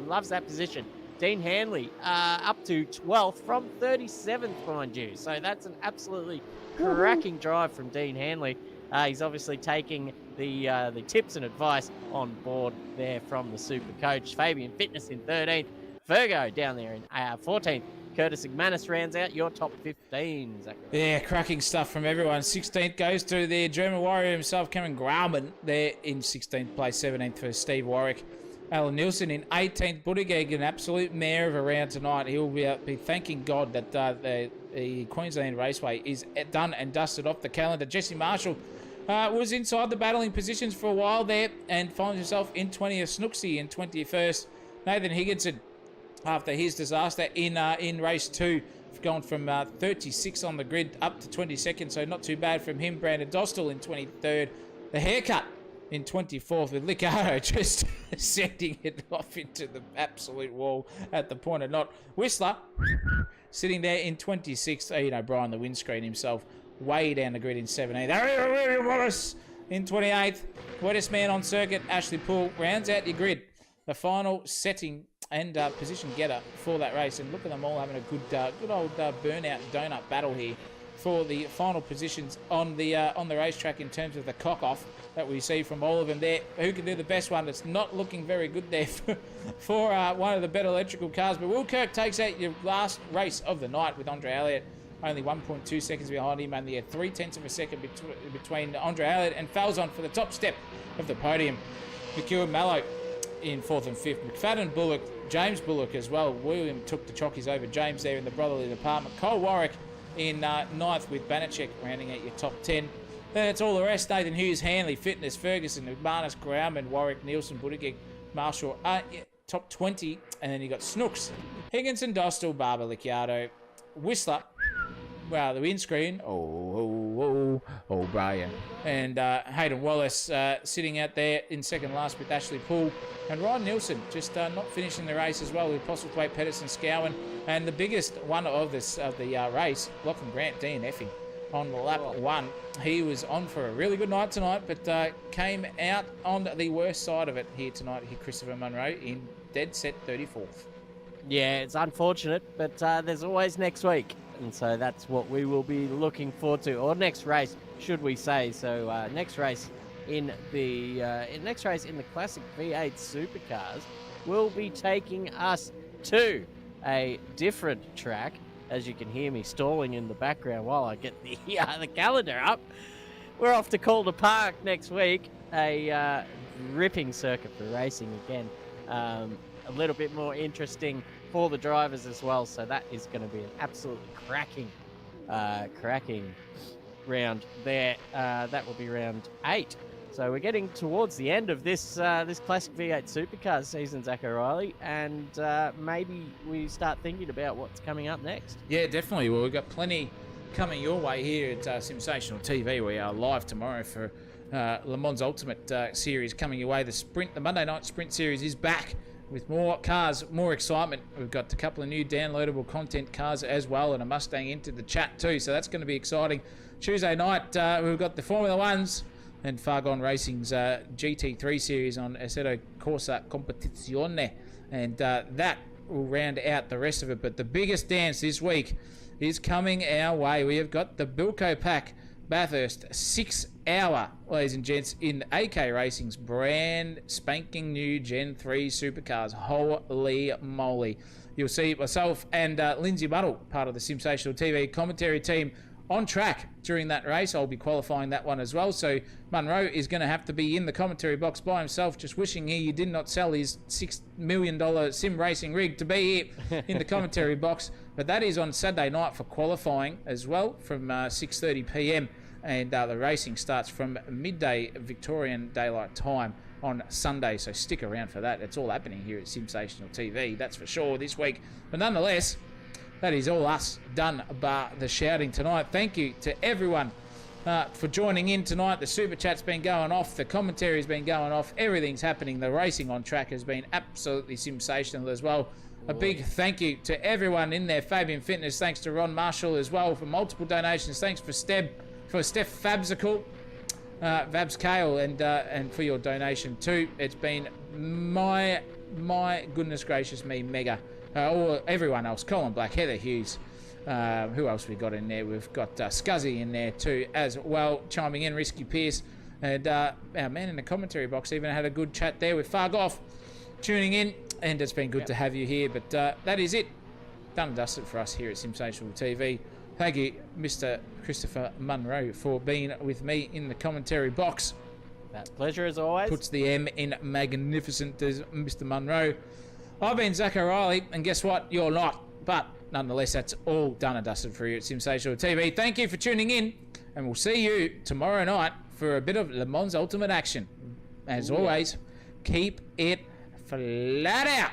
loves that position. Dean Hanley up to 12th from 37th, mind you. So that's an absolutely cracking drive from Dean Hanley. He's obviously taking the tips and advice on board there from the super coach. Fabian Fitness in 13th. Virgo down there in 14th. Curtis McManus rounds out your top 15, Zachary. Yeah, cracking stuff from everyone. 16th goes to the German warrior himself, Cameron Grauman, there in 16th place. 17th for Steve Warwick. Alan Nielsen in 18th. Buttigieg, an absolute mare of a round tonight. He'll be thanking God that the Queensland Raceway is done and dusted off the calendar. Jesse Marshall was inside the battling positions for a while there and finds himself in 20th. Snooksy in 21st. Nathan Higginson, after his disaster in race 2, gone from 36 on the grid up to 22nd, so not too bad from him. Brandon Dostal in 23rd. The haircut in 24th, with Liccardo just sending it off into the absolute wall at the point of knot. Whistler sitting there in 26th. Ian O'Brien, the windscreen himself, way down the grid in 17th. Ariel Wallace in 28th. Wettest man on circuit, Ashley Poole, rounds out your grid. The final setting and position getter for that race, and look at them all having a good old burnout donut battle here for the final positions on the racetrack in terms of the cock off that we see from all of them there. Who can do the best one? It's not looking very good there for one of the better electrical cars, but Will Kirk takes out your last race of the night with Andre Elliott only 1.2 seconds behind him, only at 0.3 of a second between Andre Elliott and Falzon for the top step of the podium. McEwen Mallow in 4th and 5th. McFadden, Bullock, James Bullock as well. William took the chockies over James there in the brotherly department. Cole Warwick in 9th with Banachek rounding out your top 10. Then it's all the rest. Nathan Hughes, Hanley, Fitness, Ferguson, McManus, Grauman, Warwick, Nielsen, Buttigieg, Marshall, top 20. And then you got Snooks, Higginson, Dostal, Barber, Liccardo, Whistler, well, the windscreen, Brian. And Hayden Wallace sitting out there in second last with Ashley Poole. And Ryan Nielsen just not finishing the race as well with Postlethwaite, Pedersen, Scowen. And the biggest one of the race, Lachlan Grant, DNFing on lap 1. He was on for a really good night tonight, but came out on the worst side of it here tonight. Here, Christopher Munro in dead set 34th. Yeah, it's unfortunate, but there's always next week. And so that's what we will be looking forward to, or next race, should we say? So next race in the Classic V8 Supercars will be taking us to a different track. As you can hear me stalling in the background while I get the calendar up. We're off to Calder Park next week. A ripping circuit for racing again. A little bit more interesting for the drivers as well, so that is going to be an absolutely cracking round there. That will be round 8. So we're getting towards the end of this Classic V8 Supercars season, Zach O'Reilly, and maybe we start thinking about what's coming up next. Yeah, definitely. Well, we've got plenty coming your way here at SimSational TV. We are live tomorrow for Le Mans Ultimate Series coming your way. The Monday Night Sprint Series is back with more cars, more excitement. We've got a couple of new downloadable content cars as well, and a Mustang into the chat too, so that's going to be exciting. Tuesday night, we've got the Formula Ones and Far Gone Racing's GT3 series on Assetto Corsa Competizione, and that will round out the rest of it. But the biggest dance this week is coming our way. We have got the Bilco Pack Bathurst 6-hour, ladies and gents, in AK Racing's brand spanking new Gen 3 supercars. Holy moly. You'll see myself and Lindsay Buddle, part of the SimSational TV commentary team, on track during that race. I'll be qualifying that one as well. So Munro is going to have to be in the commentary box by himself, just wishing he did not sell his $6 million sim racing rig to be here in the commentary box. But that is on Saturday night for qualifying as well from 6:30 p.m. And the racing starts from midday Victorian Daylight Time on Sunday. So stick around for that. It's all happening here at SimSational TV, that's for sure, this week. But nonetheless, that is all us done bar the shouting tonight. Thank you to everyone for joining in tonight. The super chat's been going off. The commentary's been going off. Everything's happening. The racing on track has been absolutely sensational as well. A big thank you to everyone in there. Fabian Fitness, thanks to Ron Marshall as well for multiple donations. Thanks for Steph Fabsicle, Vabs Kale, and for your donation too. It's been my goodness gracious me mega. Or everyone else, Colin Black, Heather Hughes, who else we got in there? We've got Scuzzy in there too as well, chiming in, Risky Pierce, and our man in the commentary box even had a good chat there with Fargoff tuning in, and it's been good to have you here. But that is it, done and dusted for us here at SimSational TV. Thank you, Mr. Christopher Munro, for being with me in the commentary box. That pleasure as always. Puts the M in magnificent as Mr. Munro. I've been Zach O'Reilly, and guess what? You're not. But nonetheless, that's all done and dusted for you at SimSational TV. Thank you for tuning in, and we'll see you tomorrow night for a bit of Le Mans Ultimate action. As always, keep it flat out.